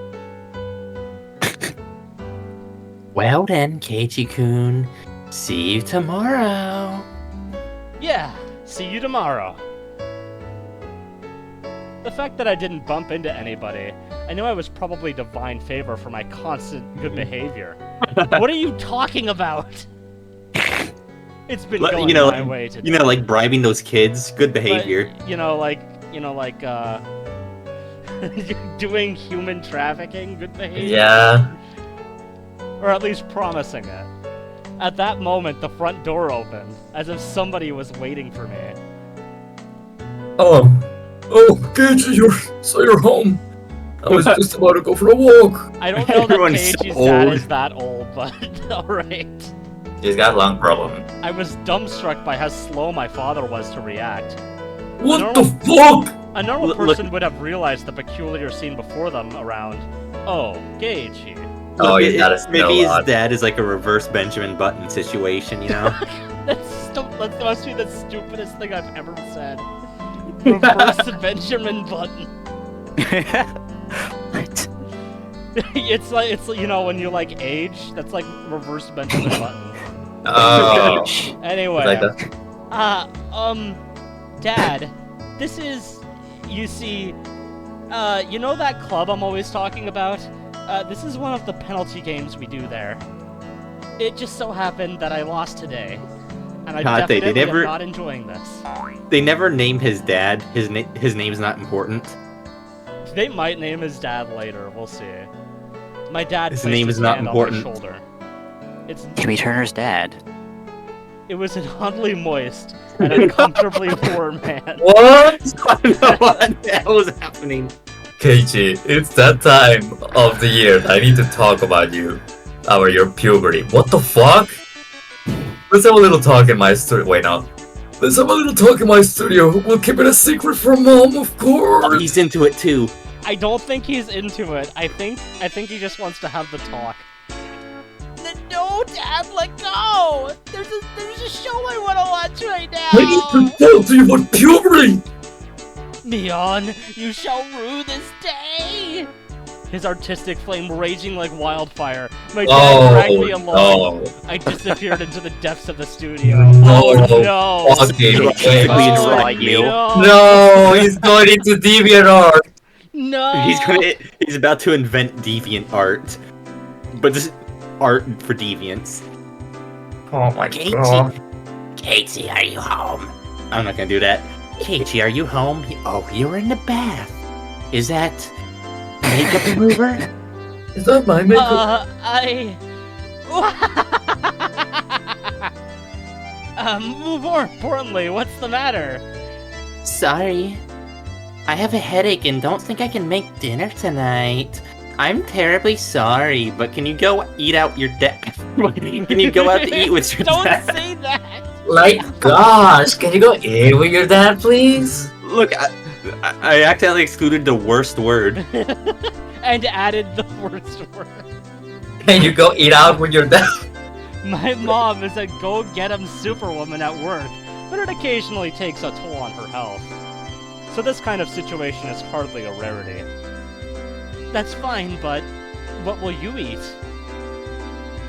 Well then, Keiichi-kun, see you tomorrow. Yeah, see you tomorrow. The fact that I didn't bump into anybody, I knew I was probably divine favor for my constant good behavior. What are you talking about? It's been going my way today. You know, like bribing those kids, good behavior. But, doing human trafficking, good behavior. yeah. Or at least promising it. At that moment, the front door opened, as if somebody was waiting for me. Oh, Keiichi, you're home. I was just about to go for a walk. I don't know that Everyone's Keiichi's so dad old. is that old, but alright. He's got lung problem. I was dumbstruck by how slow my father was to react. What the fuck? A normal Look- person would have realized the peculiar scene before them around, oh, Keiichi. Oh, Look, he's got a maybe his lot. dad is like a reverse Benjamin Button situation, you know? That must be the stupidest thing I've ever said. Reverse Benjamin Button. What? It's when you like age, that's like reverse Benjamin Button. Oh. Anyway, Like that. Dad, this is, you see, you know that club I'm always talking about? This is one of the penalty games we do there. It just so happened that I lost today, and I God, they definitely never- am not enjoying this. They never name his dad. His name's not important. They might name his dad later, we'll see. My dad His placed name his is not hand important. on my shoulder. Timmy Turner's dad. It was an oddly moist and uncomfortably warm hand. What? I don't know what the hell is happening. Keiichi, it's that time of the year that I need to talk about you. About your puberty. What the fuck? Let's have a little talk in my studio. Wait, no. Let's have a little talk in my studio. We'll keep it a secret from Mom, of course. Oh, he's into it too. I don't think he's into it. I think he just wants to have the talk. No, Dad, let go! There's a show I want to watch right now! I need to tell to you about puberty. Mion, you shall rue this day! His artistic flame raging like wildfire. My dad dragged me along. no. I disappeared into the depths of the studio. No. Oh no! Fucking way. Physically Oh, destroy you. No, he's going into DeviantArt. No! He's about to invent deviant art, but this art for deviants. Oh my Keiichi. Keiichi, are you home? I'm not gonna do that. Keiichi, are you home? Oh, you were in the bath. Is that makeup remover? Is that my makeup? More importantly, what's the matter? Sorry. I have a headache and don't think I can make dinner tonight. I'm terribly sorry, but can you go eat out your dad? Can you go out to eat with your Don't dad? say that! Like, gosh, can you go eat with your dad, please? Look, I accidentally excluded the worst word. And added the worst word. Can you go eat out with your dad? My mom is a go-get-em superwoman at work, but it occasionally takes a toll on her health. So this kind of situation is hardly a rarity. That's fine, but what will you eat?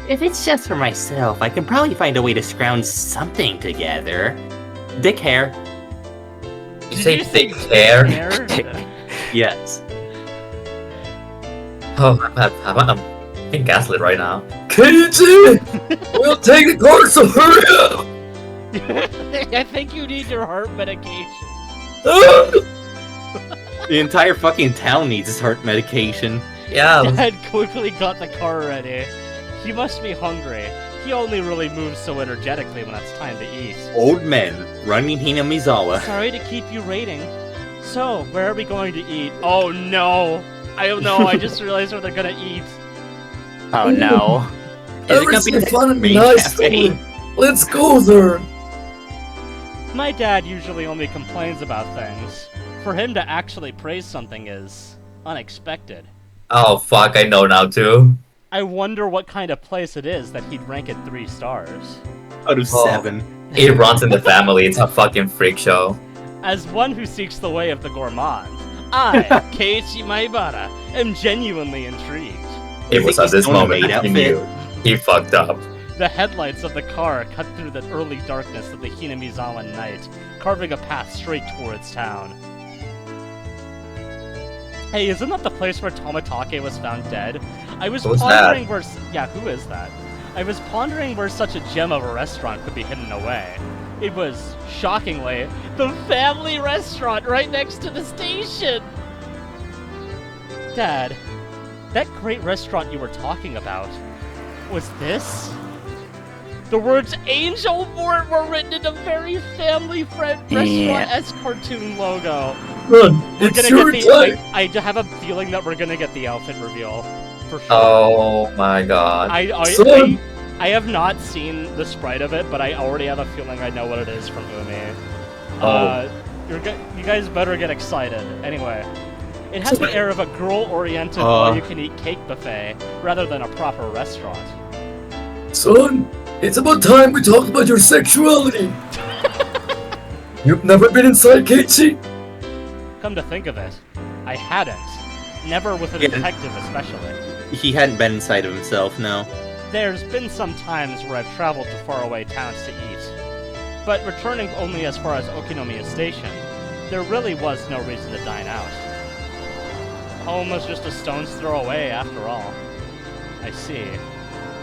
If it's just for myself, I can probably find a way to scrounge something together. Dick hair. You say thick hair? Yes. Oh, I'm being gaslit right now. Keiichi! We'll take the car, so hurry up! I think you need your heart medication. The entire fucking town needs his heart medication. Yeah. Dad quickly got the car ready. He must be hungry. He only really moves so energetically when it's time to eat. Old men running Hinamizawa. Sorry to keep you waiting. So, where are we going to eat? Oh no! I don't know, I just realized where they're gonna eat. Oh no. Is it gonna be Everything the fun and main nice. cafe? Let's go there. My dad usually only complains about things. For him to actually praise something is unexpected. Oh fuck, I know now too. I wonder what kind of place it is that he'd rank it 3 stars. Out of Oh. 7. It runs in the family, it's a fucking freak show. As one who seeks the way of the gourmand, I, Keiichi Maibara, am genuinely intrigued. It was at this Only moment maid he outfit? knew. He fucked up. The headlights of the car cut through the early darkness of the Hinamizawa night, carving a path straight towards town. Hey, isn't that the place where Tomitake was found dead? I was Who's pondering where... Yeah, who is that? I was pondering where such a gem of a restaurant could be hidden away. It was, shockingly, the family restaurant right next to the station! Dad, that great restaurant you were talking about, was this? The words Angel Mort were written in a very family-friend restaurant-esque cartoon logo. Run, We're it's gonna your get the... time. I have a feeling that we're gonna get the outfit reveal. For sure. Oh my god. Son. I have not seen the sprite of it, but I already have a feeling I know what it is from Umi. Oh. You guys better get excited. Anyway, it has the air of a girl-oriented all-you-can-eat cake buffet, rather than a proper restaurant. Son, it's about time we talked about your sexuality. You've never been inside, Keiichi? Come to think of it, I hadn't. Never with a Yeah. detective especially. He hadn't been inside of himself, no. There's been some times where I've traveled to faraway towns to eat, but returning only as far as Okinomiya Station, there really was no reason to dine out. Home was just a stone's throw away after all. I see.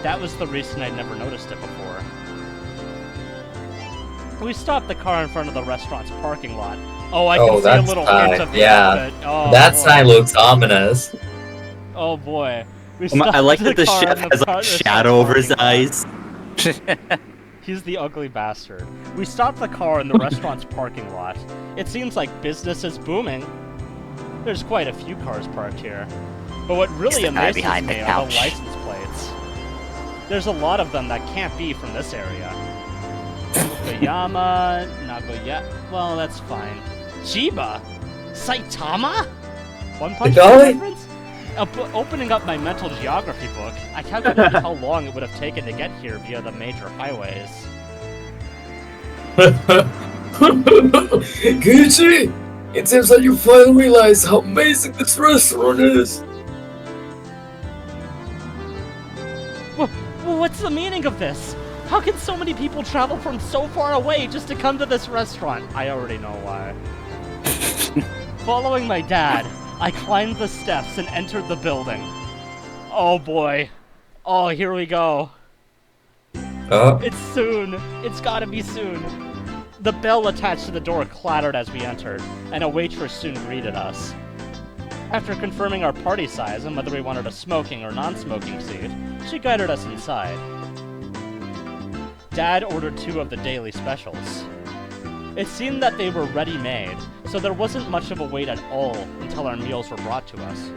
That was the reason I'd never noticed it before. We stopped the car in front of the restaurant's parking lot. Oh, I can see a that's little fine. hint of the Yeah. outfit. Oh, That boy. sign looks ominous. Oh boy. We I stopped like that the car chef in has front a of the shadow over his restaurant's eyes. He's the ugly bastard. We stopped the car in the restaurant's parking lot. It seems like business is booming. There's quite a few cars parked here. But what really the guy amazes behind the me are the couch. license plates. There's a lot of them that can't be from this area. Fukuyama, Nagoya... Well, that's fine. Chiba? Saitama? One Punch The guy? Man reference? Opening up my mental geography book, I calculated how long it would have taken to get here via the major highways. Keiichi, it seems like you finally realize how amazing this restaurant is. What's the meaning of this? How can so many people travel from so far away just to come to this restaurant? I already know why. Following my dad, I climbed the steps and entered the building. Oh boy. Oh, here we go. It's soon. It's gotta be soon. The bell attached to the door clattered as we entered, and a waitress soon greeted us. After confirming our party size and whether we wanted a smoking or non-smoking seat, she guided us inside. Dad ordered 2 of the daily specials. It seemed that they were ready-made, so there wasn't much of a wait at all until our meals were brought to us.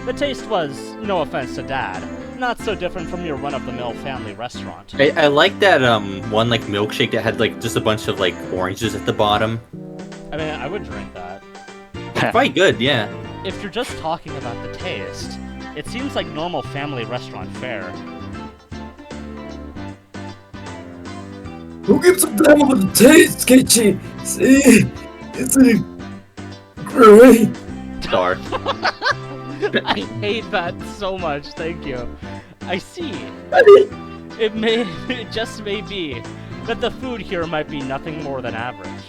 The taste was, no offense to Dad, not so different from your run-of-the-mill family restaurant. I like that one like milkshake that had like just a bunch of like oranges at the bottom. I mean, I would drink that. Quite good, yeah. If you're just talking about the taste, it seems like normal family restaurant fare. Who gives a damn about the taste, Keiichi? See, isn't it great? Star. I hate that so much, thank you. I see. It just may be that the food here might be nothing more than average.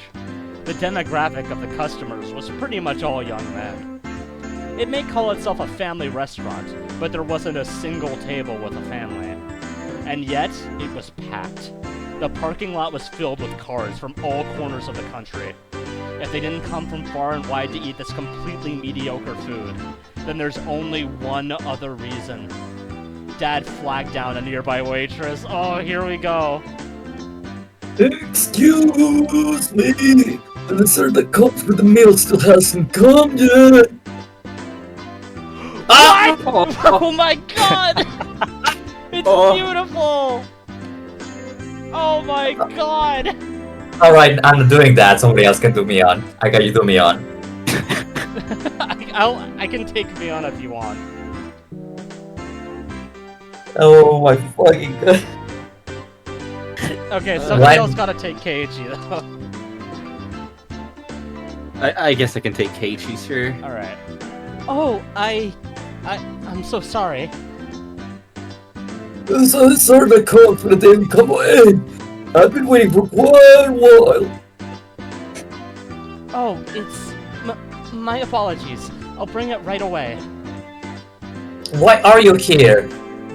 The demographic of the customers was pretty much all young men. It may call itself a family restaurant, but there wasn't a single table with a family. And yet, it was packed. The parking lot was filled with cars from all corners of the country. If they didn't come from far and wide to eat this completely mediocre food, then there's only one other reason. Dad flagged down a nearby waitress. Oh, here we go. Excuse me! The dessert that comes with the meal still hasn't come yet! What? Oh my god! It's beautiful! Oh my god! Alright, I'm not doing that. Somebody else can do me on. I got you do me on. I can take me on if you want. Oh my fucking god. Okay, somebody else gotta take Keiichi though. I guess I can take Keiichi, sure. Alright. Oh, I'm so sorry. The dessert that comes with the daily come away! I've been waiting for quite a while! Oh, it's... my apologies. I'll bring it right away. Why are you here?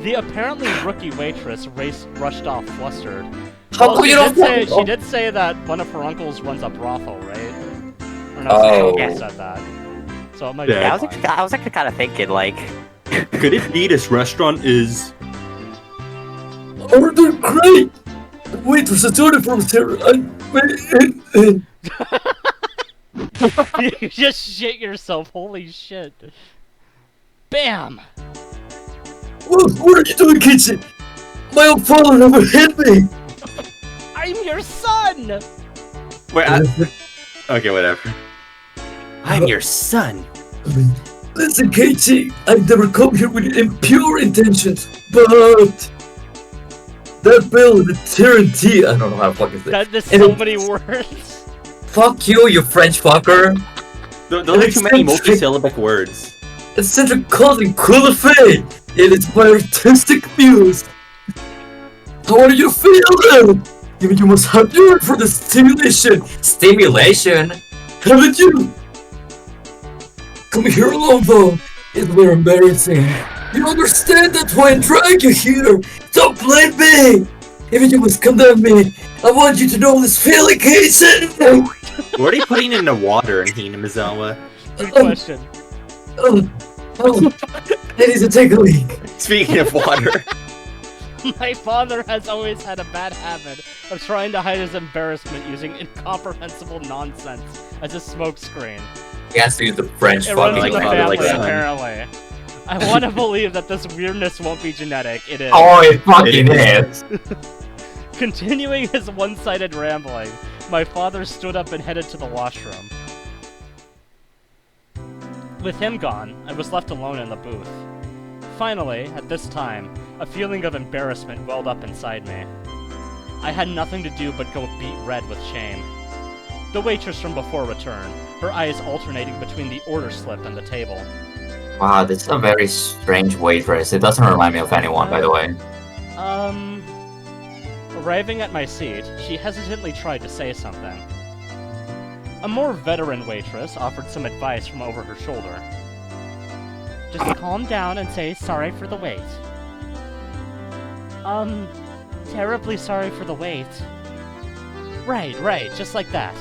The apparently rookie waitress rushed off flustered. How come you don't She did say that one of her uncles runs a brothel, right? Or no, Oh. she Yeah. said that. So it might be Yeah, I fine. was actually kind of thinking, like, Could it be this restaurant is... Oh, they're great! The waitress is doing it from here. You just shit yourself, holy shit. Bam! What are you doing, kitchen? My own father never hit me! I'm your son! Wait, okay, whatever. I'm your son. Listen, Keiichi, I've never come here with impure intentions, but... That bill, the tryinnn, I don't know how to fucking say it. There's so many words. Fuck you, you French fucker. Those are too many multisyllabic words. Eccentric cousin Qualified! It is my artistic muse! How are you feeling? You must have yearned for the stimulation, Stimulation? haven't you? Coming here alone though, is very embarrassing. You understand that's why I drag you here! Don't blame me! Even you must condemn me, I want you to know this feeling, Keiichi! What are you putting in the water in Hinamizawa? Good question. I need to take a leak. Speaking of water. My father has always had a bad habit of trying to hide his embarrassment using incomprehensible nonsense as a smokescreen. He has to use the French It runs in fucking the father, family, like son. apparently. I want to believe that this weirdness won't be genetic. It is. Oh, it fucking It is. Continuing his one-sided rambling, my father stood up and headed to the washroom. With him gone, I was left alone in the booth. Finally, at this time, a feeling of embarrassment welled up inside me. I had nothing to do but go beet red with shame. The waitress from before returned, her eyes alternating between the order slip and the table. Wow, this is a very strange waitress. It doesn't remind me of anyone, by the way. Arriving at my seat, she hesitantly tried to say something. A more veteran waitress offered some advice from over her shoulder. Just calm down and say sorry for the wait. Terribly sorry for the wait. Right, just like that.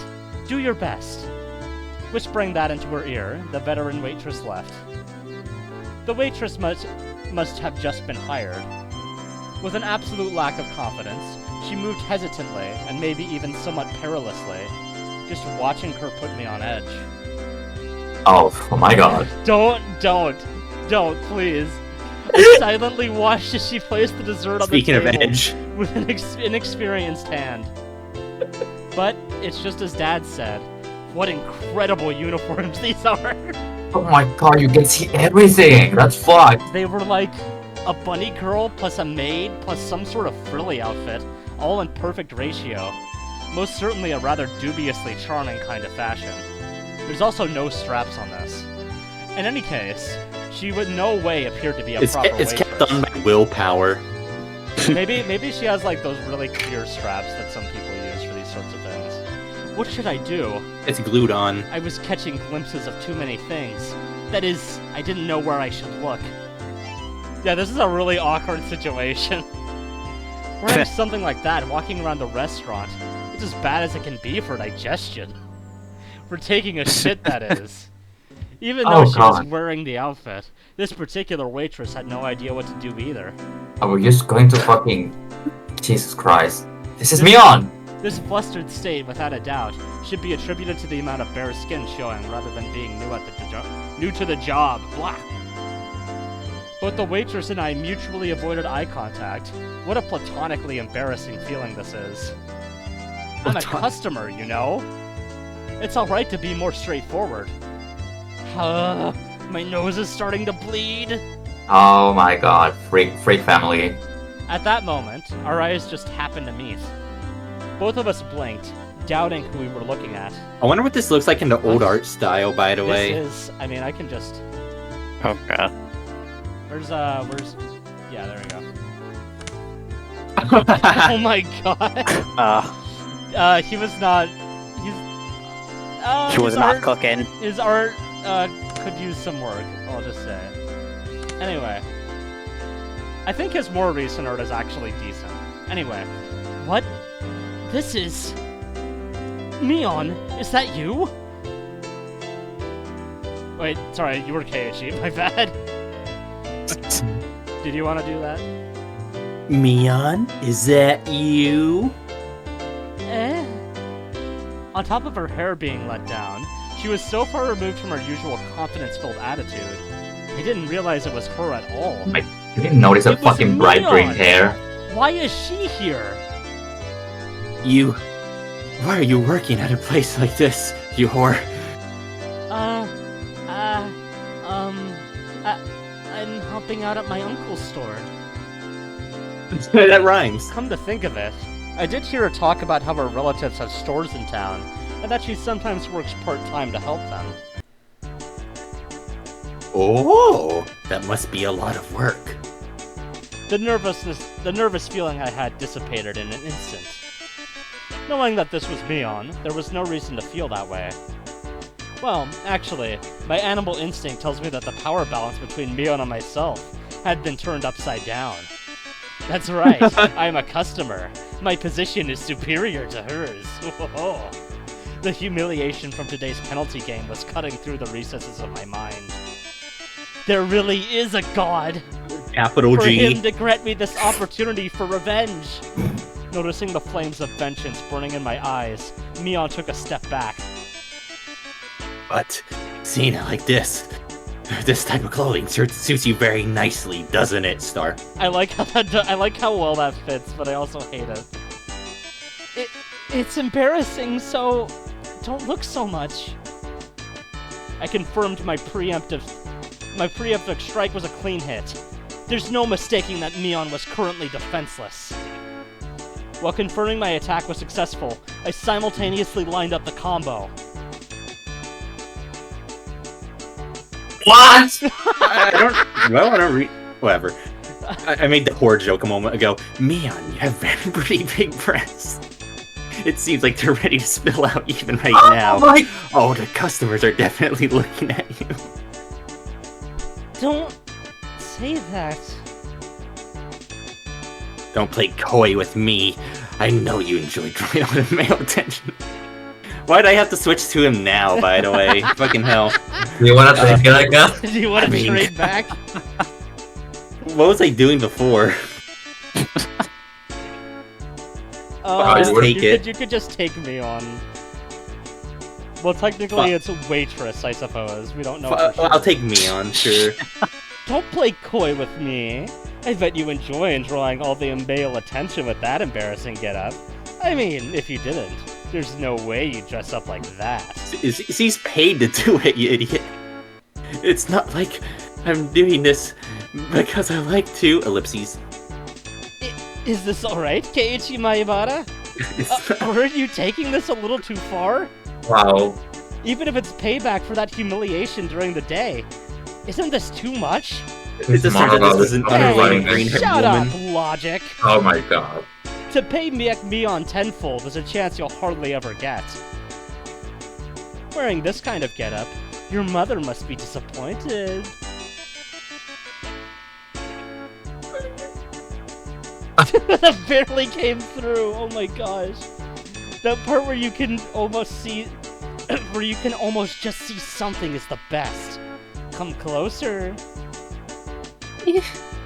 Do your best. Whispering that into her ear, the veteran waitress left. The waitress must have just been hired. With an absolute lack of confidence, she moved hesitantly and maybe even somewhat perilously, just watching her put me on edge. Oh my god. Don't, please. I silently watched as she placed the dessert on Speaking the of table edge. with an inexperienced hand. But it's just as Dad said. What incredible uniforms these are! Oh my god, you can see everything! That's fucked! They were like a bunny girl plus a maid plus some sort of frilly outfit, all in perfect ratio. Most certainly a rather dubiously charming kind of fashion. There's also no straps on this. In any case, she would no way appear to be a proper It's waitress. kept on by willpower. Maybe she has like those really clear straps that some people use for these sorts of things. What should I do? It's glued on. I was catching glimpses of too many things. That is, I didn't know where I should look. Yeah, this is a really awkward situation. Wearing something like that, walking around the restaurant, it's as bad as it can be for digestion. For taking a shit, that is. Even Oh, though she was God. wearing the outfit, this particular waitress had no idea what to do either. Are we just going to fucking... Jesus Christ. This is Mion! This flustered state, without a doubt, should be attributed to the amount of bare skin showing rather than being new to the job. Blah. Both the waitress and I mutually avoided eye contact. What a platonically embarrassing feeling this is. I'm a customer, you know? It's alright to be more straightforward. My nose is starting to bleed. Oh my god, freak family. At that moment, our eyes just happened to meet. Both of us blinked, doubting who we were looking at. I wonder what this looks like in the old art style, by the way. This is, I mean, I can just... Oh god. Where's... Yeah, there we go. Oh my god. He was not... She was not cooking. His art, could use some work, I'll just say. Anyway. I think his more recent art is actually decent. Anyway. What? This is... Mion, is that you? Wait, sorry, you were Keiichi, my bad. Did you want to do that? Mion, is that you? Eh? On top of her hair being let down, she was so far removed from her usual confidence-filled attitude. I didn't realize it was her at all. You didn't notice her It was fucking bright green Mion. hair. Why is she here? Why are you working at a place like this, you whore? I'm helping out at my uncle's store. That rhymes. Come to think of it, I did hear her talk about how her relatives have stores in town, and that she sometimes works part-time to help them. Oh, that must be a lot of work. The nervous feeling I had dissipated in an instant. Knowing that this was Mion, there was no reason to feel that way. Well, actually, my animal instinct tells me that the power balance between Mion and myself had been turned upside down. That's right, I am a customer. My position is superior to hers. The humiliation from today's penalty game was cutting through the recesses of my mind. There really is a god! Capital For G. him to grant me this opportunity for revenge! Noticing the flames of vengeance burning in my eyes, Mion took a step back. But seeing it like this type of clothing suits you very nicely, doesn't it, Star? I like how well that fits, but I also hate it. It's embarrassing, so don't look so much. I confirmed my preemptive strike was a clean hit. There's no mistaking that Mion was currently defenseless. While confirming my attack was successful, I simultaneously lined up the combo. What? Do I want to read? Whatever. I made the whore joke a moment ago. Mion, you have very pretty big breasts. It seems like they're ready to spill out even right now. Oh, the customers are definitely looking at you. Don't say that. Don't play coy with me. I know you enjoy drawing out of male attention. Why'd I have to switch to him now, by the way? Fucking hell. Do you wanna take it, I guess? Do you want to trade back? What was I doing before? Just take it. You could just take me on. Well, technically, it's a waitress, I suppose. We don't know. For sure. I'll take me on, sure. Don't play coy with me. I bet you enjoy drawing all the male attention with that embarrassing getup. I mean, if you didn't, there's no way you'd dress up like that. He's paid to do it, you idiot. It's not like I'm doing this because I like to. Ellipses. Is this alright, Keiichi Maibara? Aren't you taking this a little too far? Wow. Even if it's payback for that humiliation during the day. Isn't this too much? It's just that this is an unrunning green-haired Shut woman. up, logic! Oh my god. To pay Mion tenfold is a chance you'll hardly ever get. Wearing this kind of getup, your mother must be disappointed. That barely came through, oh my gosh. That part where you can almost see where you can almost just see something is the best. Come closer.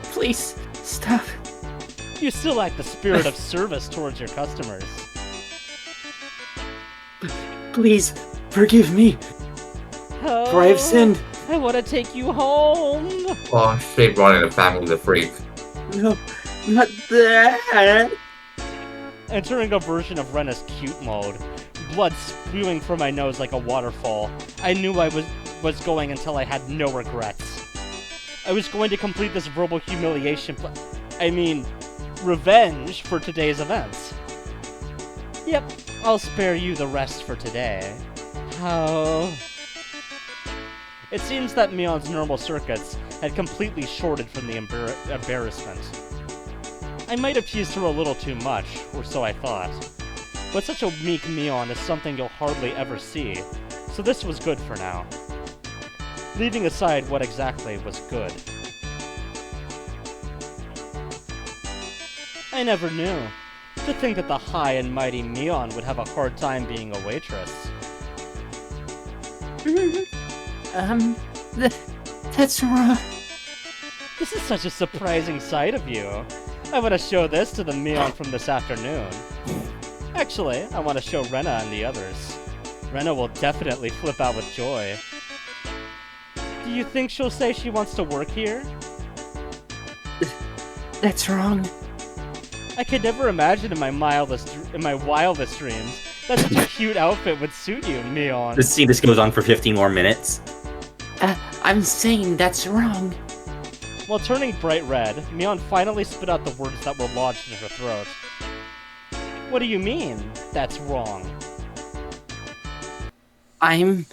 Please, stop. You still lack the spirit of service towards your customers. Please, forgive me, for I have sinned. I want to take you home. Oh, straight running the family the freak. No, not that. Entering a version of Rena's cute mode, blood spewing from my nose like a waterfall. I knew I was going until I had no regrets. I was going to complete this verbal humiliation, revenge for today's events. Yep, I'll spare you the rest for today. How? It seems that Mion's normal circuits had completely shorted from the embarrassment. I might have teased her a little too much, or so I thought. But such a meek Mion is something you'll hardly ever see, so this was good for now. Leaving aside what exactly was good. I never knew. To think that the high and mighty Mion would have a hard time being a waitress. That's wrong. This is such a surprising sight of you. I want to show this to the Mion from this afternoon. Actually, I want to show Rena and the others. Rena will definitely flip out with joy. Do you think she'll say she wants to work here? That's wrong. I could never imagine in my wildest dreams that such a cute outfit would suit you, Mion. This goes on for 15 more minutes. I'm saying that's wrong. While turning bright red, Mion finally spit out the words that were lodged in her throat. What do you mean, that's wrong? I'm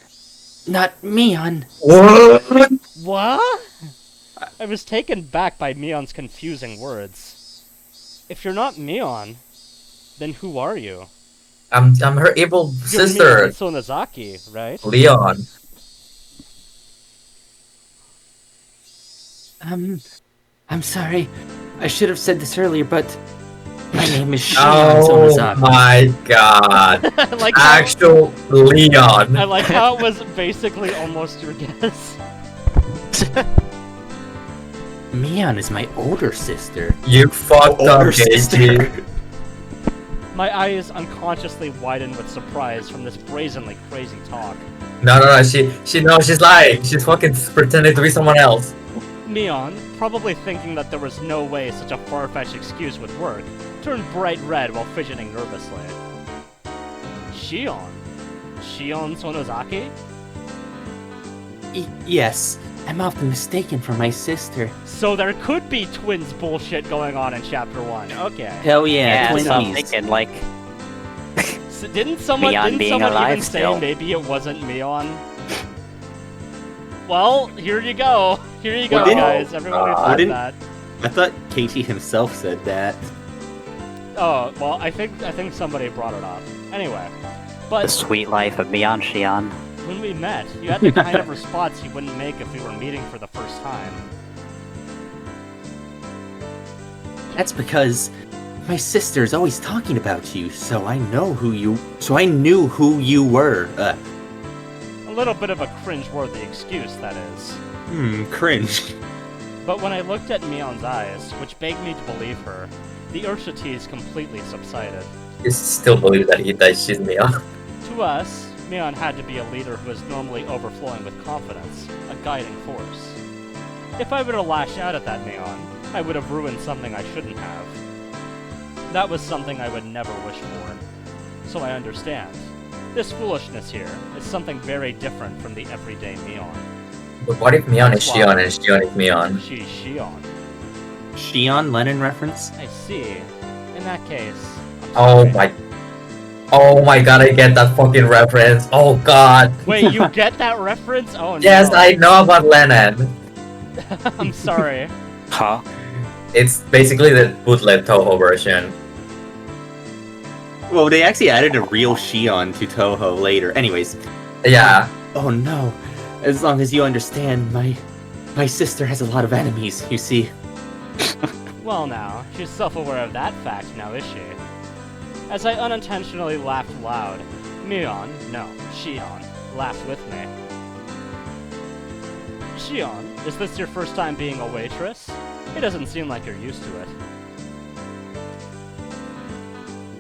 not Mion. What? What? I was taken back by Mion's confusing words. If you're not Mion, then who are you? I'm her evil You're sister, Mion Sonozaki, right? Leon. I'm sorry. I should have said this earlier, but my name is Shion Sonozaki. Oh my god. I like Actual Leon. I like how it was basically almost your guess. Mion is my older sister. You fucked up, Older sister. JG. My eyes unconsciously widened with surprise from this brazenly crazy talk. No, she knows she's lying. She's fucking pretending to be someone else. Mion, probably thinking that there was no way such a far-fetched excuse would work, turned bright red while fidgeting nervously. Shion? Shion Sonozaki? Yes, I'm often mistaken for my sister. So there could be twins bullshit going on in Chapter 1, okay. Hell yeah, Yeah, so I'm twinsies. thinking, like, Didn't someone Mion being even alive say still. maybe it wasn't Mion? Well, here you go. Here you go, Well, didn't- guys. Everyone who thought didn't- that. I thought Katie himself said that. Oh, well, I think somebody brought it up. Anyway, the but sweet life of Mion Shion. when we met, you had the kind of response you wouldn't make if we were meeting for the first time. That's because my sister's always talking about you, so I knew who you were. A little bit of a cringe-worthy excuse, that is. Cringe. But when I looked at Mion's eyes, which begged me to believe her, the urge to tease completely subsided. You still believe that she's Leon. To us, Mion had to be a leader who is normally overflowing with confidence, a guiding force. If I were to lash out at that Mion, I would have ruined something I shouldn't have. That was something I would never wish for. So I understand. This foolishness here is something very different from the everyday Mion. But what if Mion is Shion and Shion is Mion? She's Shion. Shion Lennon reference? I see. In that case... I'm Oh sorry. my god, I get that fucking reference. Oh god. Wait, you get that reference? Oh no. Yes, I know about Lennon. I'm sorry. Huh? It's basically the bootleg Toho version. Well, they actually added a real Shion to Toho later. Anyways. Yeah. Oh no. As long as you understand, my sister has a lot of enemies, you see. Well now, she's self-aware of that fact now, is she? As I unintentionally laughed loud, Mion, no, Shion, laughed with me. Shion, is this your first time being a waitress? It doesn't seem like you're used to it.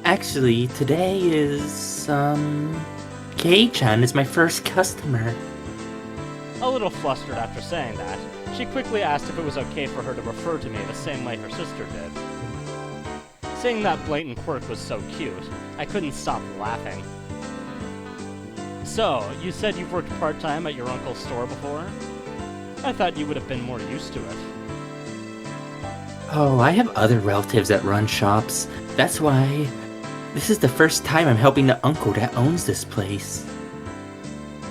Actually, today is, Kei-chan is my first customer. A little flustered after saying that, she quickly asked if it was okay for her to refer to me the same way her sister did. Seeing that blatant quirk was so cute, I couldn't stop laughing. So, you said you've worked part-time at your uncle's store before? I thought you would have been more used to it. Oh, I have other relatives that run shops. That's why this is the first time I'm helping the uncle that owns this place.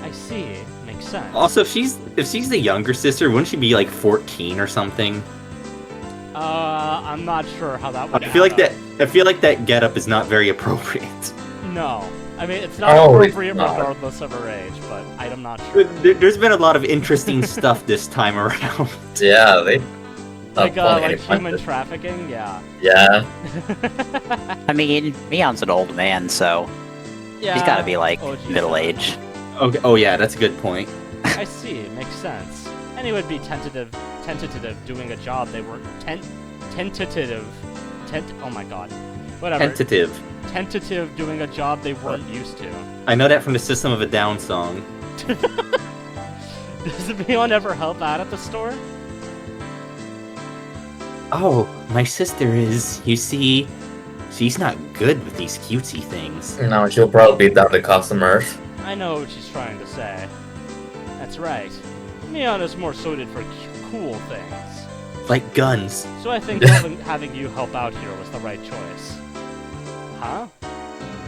I see. Makes sense. Also, if she's the younger sister, wouldn't she be like 14 or something? I'm not sure how that would I feel like that getup is not very appropriate. No. I mean, it's not appropriate regardless of her age, but I'm not sure. There's been a lot of interesting stuff this time around. Yeah, they... Like human trafficking? Yeah. Yeah. I mean, Mion's an old man, so Yeah. he's gotta be like Oh, geez. middle age. Okay. Oh yeah, that's a good point. I see. Makes sense. And it would be tentative doing a job they weren't oh my god. Whatever. Tentative doing a job they weren't used to. I know that from the System of a Down song. Does Mion ever help out at the store? Oh, my sister is, you see, she's not good with these cutesy things. No, she'll probably beat down the customers. I know what she's trying to say. That's right. Mion is more suited for cool things. Like guns. So I think having you help out here was the right choice. Huh?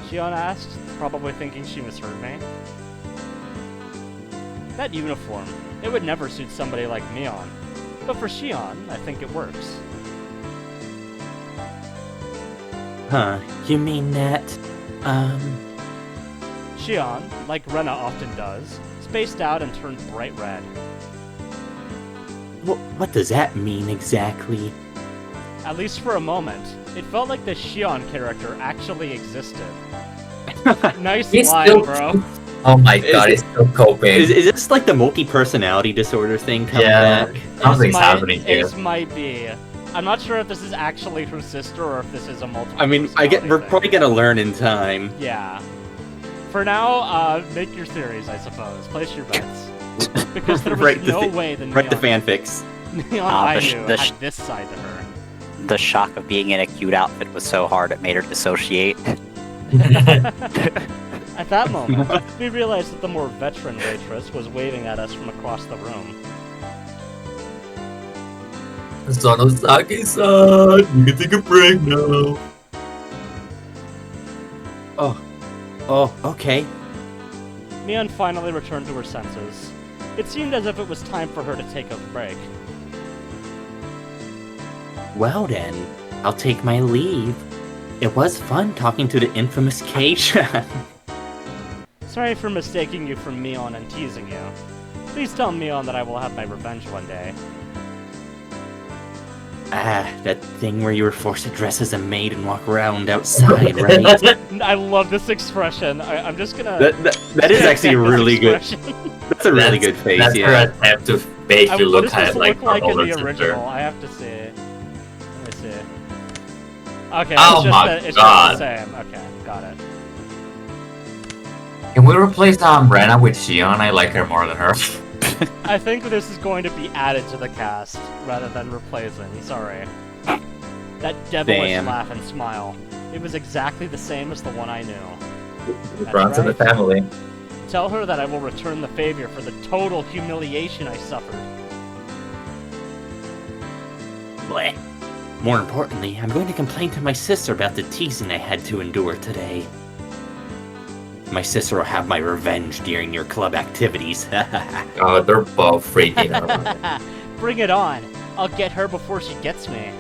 Shion asked, probably thinking she misheard me. That uniform, it would never suit somebody like Mion. But for Shion, I think it works. Huh, you mean that, Shion, like Rena often does, spaced out and turned bright red. What does that mean exactly? At least for a moment, it felt like the Shion character actually existed. Nice He's line, still- bro. Oh my god, he's still coping. Is this like the multi-personality disorder thing coming Yeah. back? Something's happening here. Ace might be. I'm not sure if this is actually her sister or if this is a multiple. I mean, we're personality probably thing. gonna learn in time. Yeah. For now, make your theories, I suppose. Place your bets. Because there was Write the no thi- way the Write the Neon, fanfics. Neon I knew had this side to her. The shock of being in a cute outfit was so hard it made her dissociate. At that moment, we realized that the more veteran waitress was waving at us from across the room. Sonosaki-san, you can take a break now. Oh, okay. Mion finally returned to her senses. It seemed as if it was time for her to take a break. Well then, I'll take my leave. It was fun talking to the infamous Kei-chan. Sorry for mistaking you for Mion and teasing you. Please tell Mion that I will have my revenge one day. Ah, that thing where you were forced to dress as a maid and walk around outside, right? I love this expression. I'm just gonna... That is actually this really good. expression. That's a really good face, That's yeah. her attempt to make you What look does this at like look like her in older the sister. original? I have to see. Let me see. Okay, Oh it's my just God. the same. Okay, got it. Can we replace Rena with Shion? I like her more than her. I think this is going to be added to the cast rather than replacing. Sorry. That devilish Damn. laugh and smile. It was exactly the same as the one I knew. That's Runs in the right. family. Tell her that I will return the favor for the total humiliation I suffered. Bleh. More importantly, I'm going to complain to my sister about the teasing I had to endure today. My sister will have my revenge during your club activities. Oh, they're both freaking out. Bring it on! I'll get her before she gets me.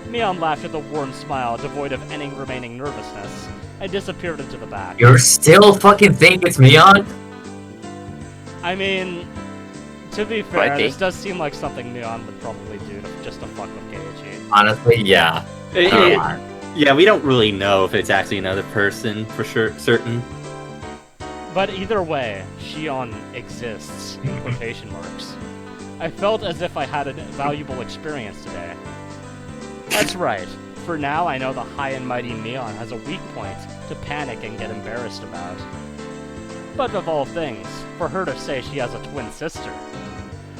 Mion laughed with a warm smile, devoid of any remaining nervousness. I disappeared into the back. You're still fucking think it's Mion? I mean, to be fair, Might be. this does seem like something Mion would probably do just to fuck with Keiichi. Honestly, yeah. It- Come it- on. Yeah, we don't really know if it's actually another person for sure, certain. But either way, Shion exists, in quotation marks. I felt as if I had a valuable experience today. That's right. For now, I know the high and mighty Neon has a weak point to panic and get embarrassed about. But of all things, for her to say she has a twin sister.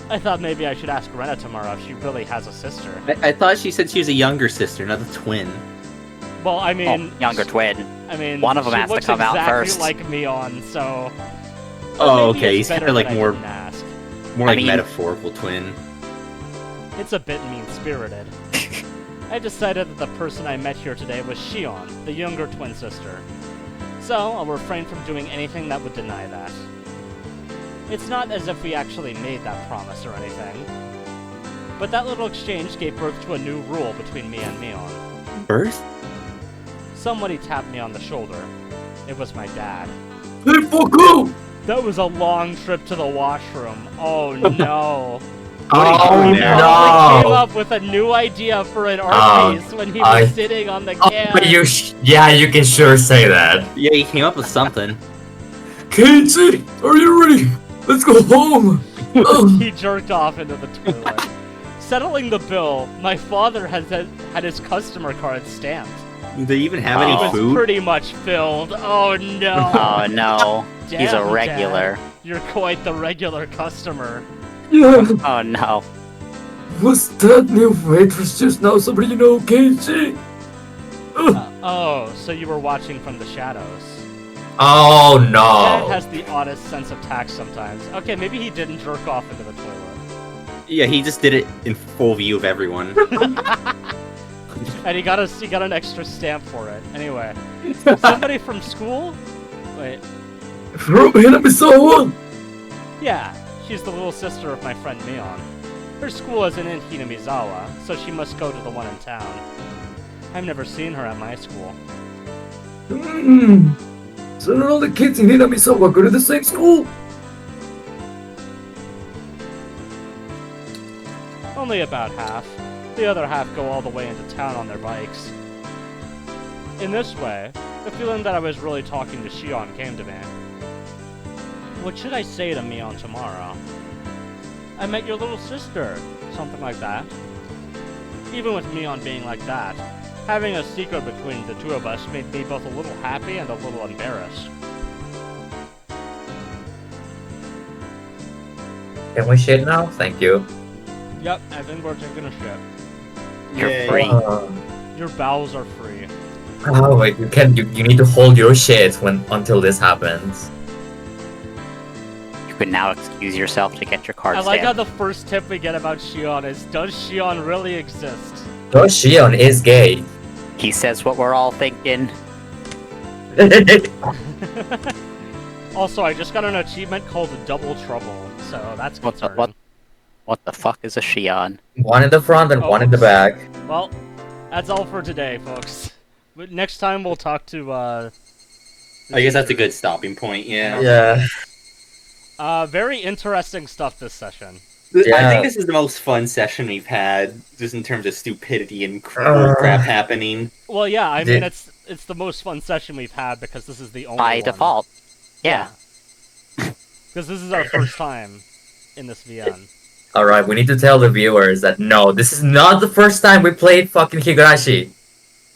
I thought maybe I should ask Rena tomorrow if she really has a sister. I thought she said she was a younger sister, not a twin. Well, I mean... younger twin. I mean, one of them she has to looks come out exactly first. like Neon, so... Oh, maybe okay, it's he's kind better of like that I more, didn't ask. more like mean- metaphorical twin. It's a bit mean-spirited. I decided that the person I met here today was Shion, the younger twin sister. So, I'll refrain from doing anything that would deny that. It's not as if we actually made that promise or anything. But that little exchange gave birth to a new rule between me and Neon. Birth? Somebody tapped me on the shoulder. It was my dad. Hey, fuck you! That was a long trip to the washroom. Oh no. Oh, He no. probably came up with a new idea for an art piece when he was sitting on the can. Yeah, you can sure say that. Yeah, he came up with something. Casey, are you ready? Let's go home! He jerked off into the toilet. Settling the bill, my father had his customer card stamped. Do they even have It any was food? pretty much filled. Oh no. Oh no, he's a Damn, regular. Dad. You're quite the regular customer. Yeah, Oh no. was that new waitress just now somebody you know, Casey? Oh, so you were watching from the shadows. Oh Dad no. has the oddest sense of tact sometimes. Okay, maybe he didn't jerk off into the toilet. Yeah, he just did it in full view of everyone. And he got an extra stamp for it. Anyway, somebody from school? Wait, From Hinamizawa? yeah, she's the little sister of my friend Neon. Her school isn't in Hinamizawa, so she must go to the one in town. I've never seen her at my school. So not all the kids in Hinamizawa go to the same school? Only about half. The other half go all the way into town on their bikes. In this way, the feeling that I was really talking to Shion came to me. What should I say to Neon tomorrow? I met your little sister, something like that. Even with Neon being like that, having a secret between the two of us made me both a little happy and a little embarrassed. Can we shit now? Thank you. Yep, I think we're taking a shit. You're Yay. free. Your bowels are free. Oh wait, you need to hold your shit until this happens. You can now excuse yourself to get your card I like how stamped. the first tip we get about Shion is, does Shion really exist? No, Shion is gay. He says what we're all thinking. Also, I just got an achievement called Double Trouble, so that's What the concerning. what the fuck is a Shion? One in the front and one in the Oops. back. Well, that's all for today, folks. But next time we'll talk to, I guess that's a good stopping point, Yeah. very interesting stuff this session. I Yeah. think this is the most fun session we've had, just in terms of stupidity and crap happening. Well, yeah, I Did- mean, it's the most fun session we've had because this is the only By one. default. Yeah. Because this is our first time in this VN. Alright, we need to tell the viewers that no, this is not the first time we played fucking Higurashi.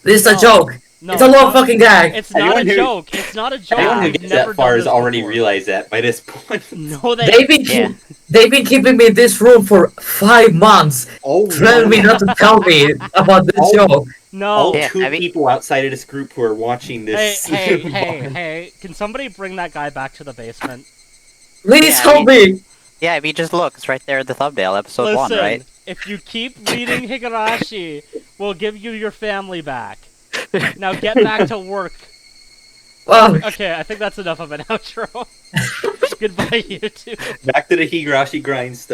This is a No. joke. No, It's a long not- fucking gag. It's not a Anyone who- joke. It's not a joke. Anyone who I've gets never that far done has this already before. realized that by this point. No, They've been keeping me in this room for 5 months, Oh, telling me not to tell me about this joke. No. all Yeah, 2 I mean- people outside of this group who are watching Hey, this. hey, can somebody bring that guy back to the basement? Please Yeah, help me. Yeah, I mean, just look. It's right there in the thumbnail, episode 1, Listen, right? if you keep reading Higurashi, we'll give you your family back. Now get back to work. Well, Okay, I think that's enough of an outro. Goodbye, YouTube. Back to the Higurashi grindstone.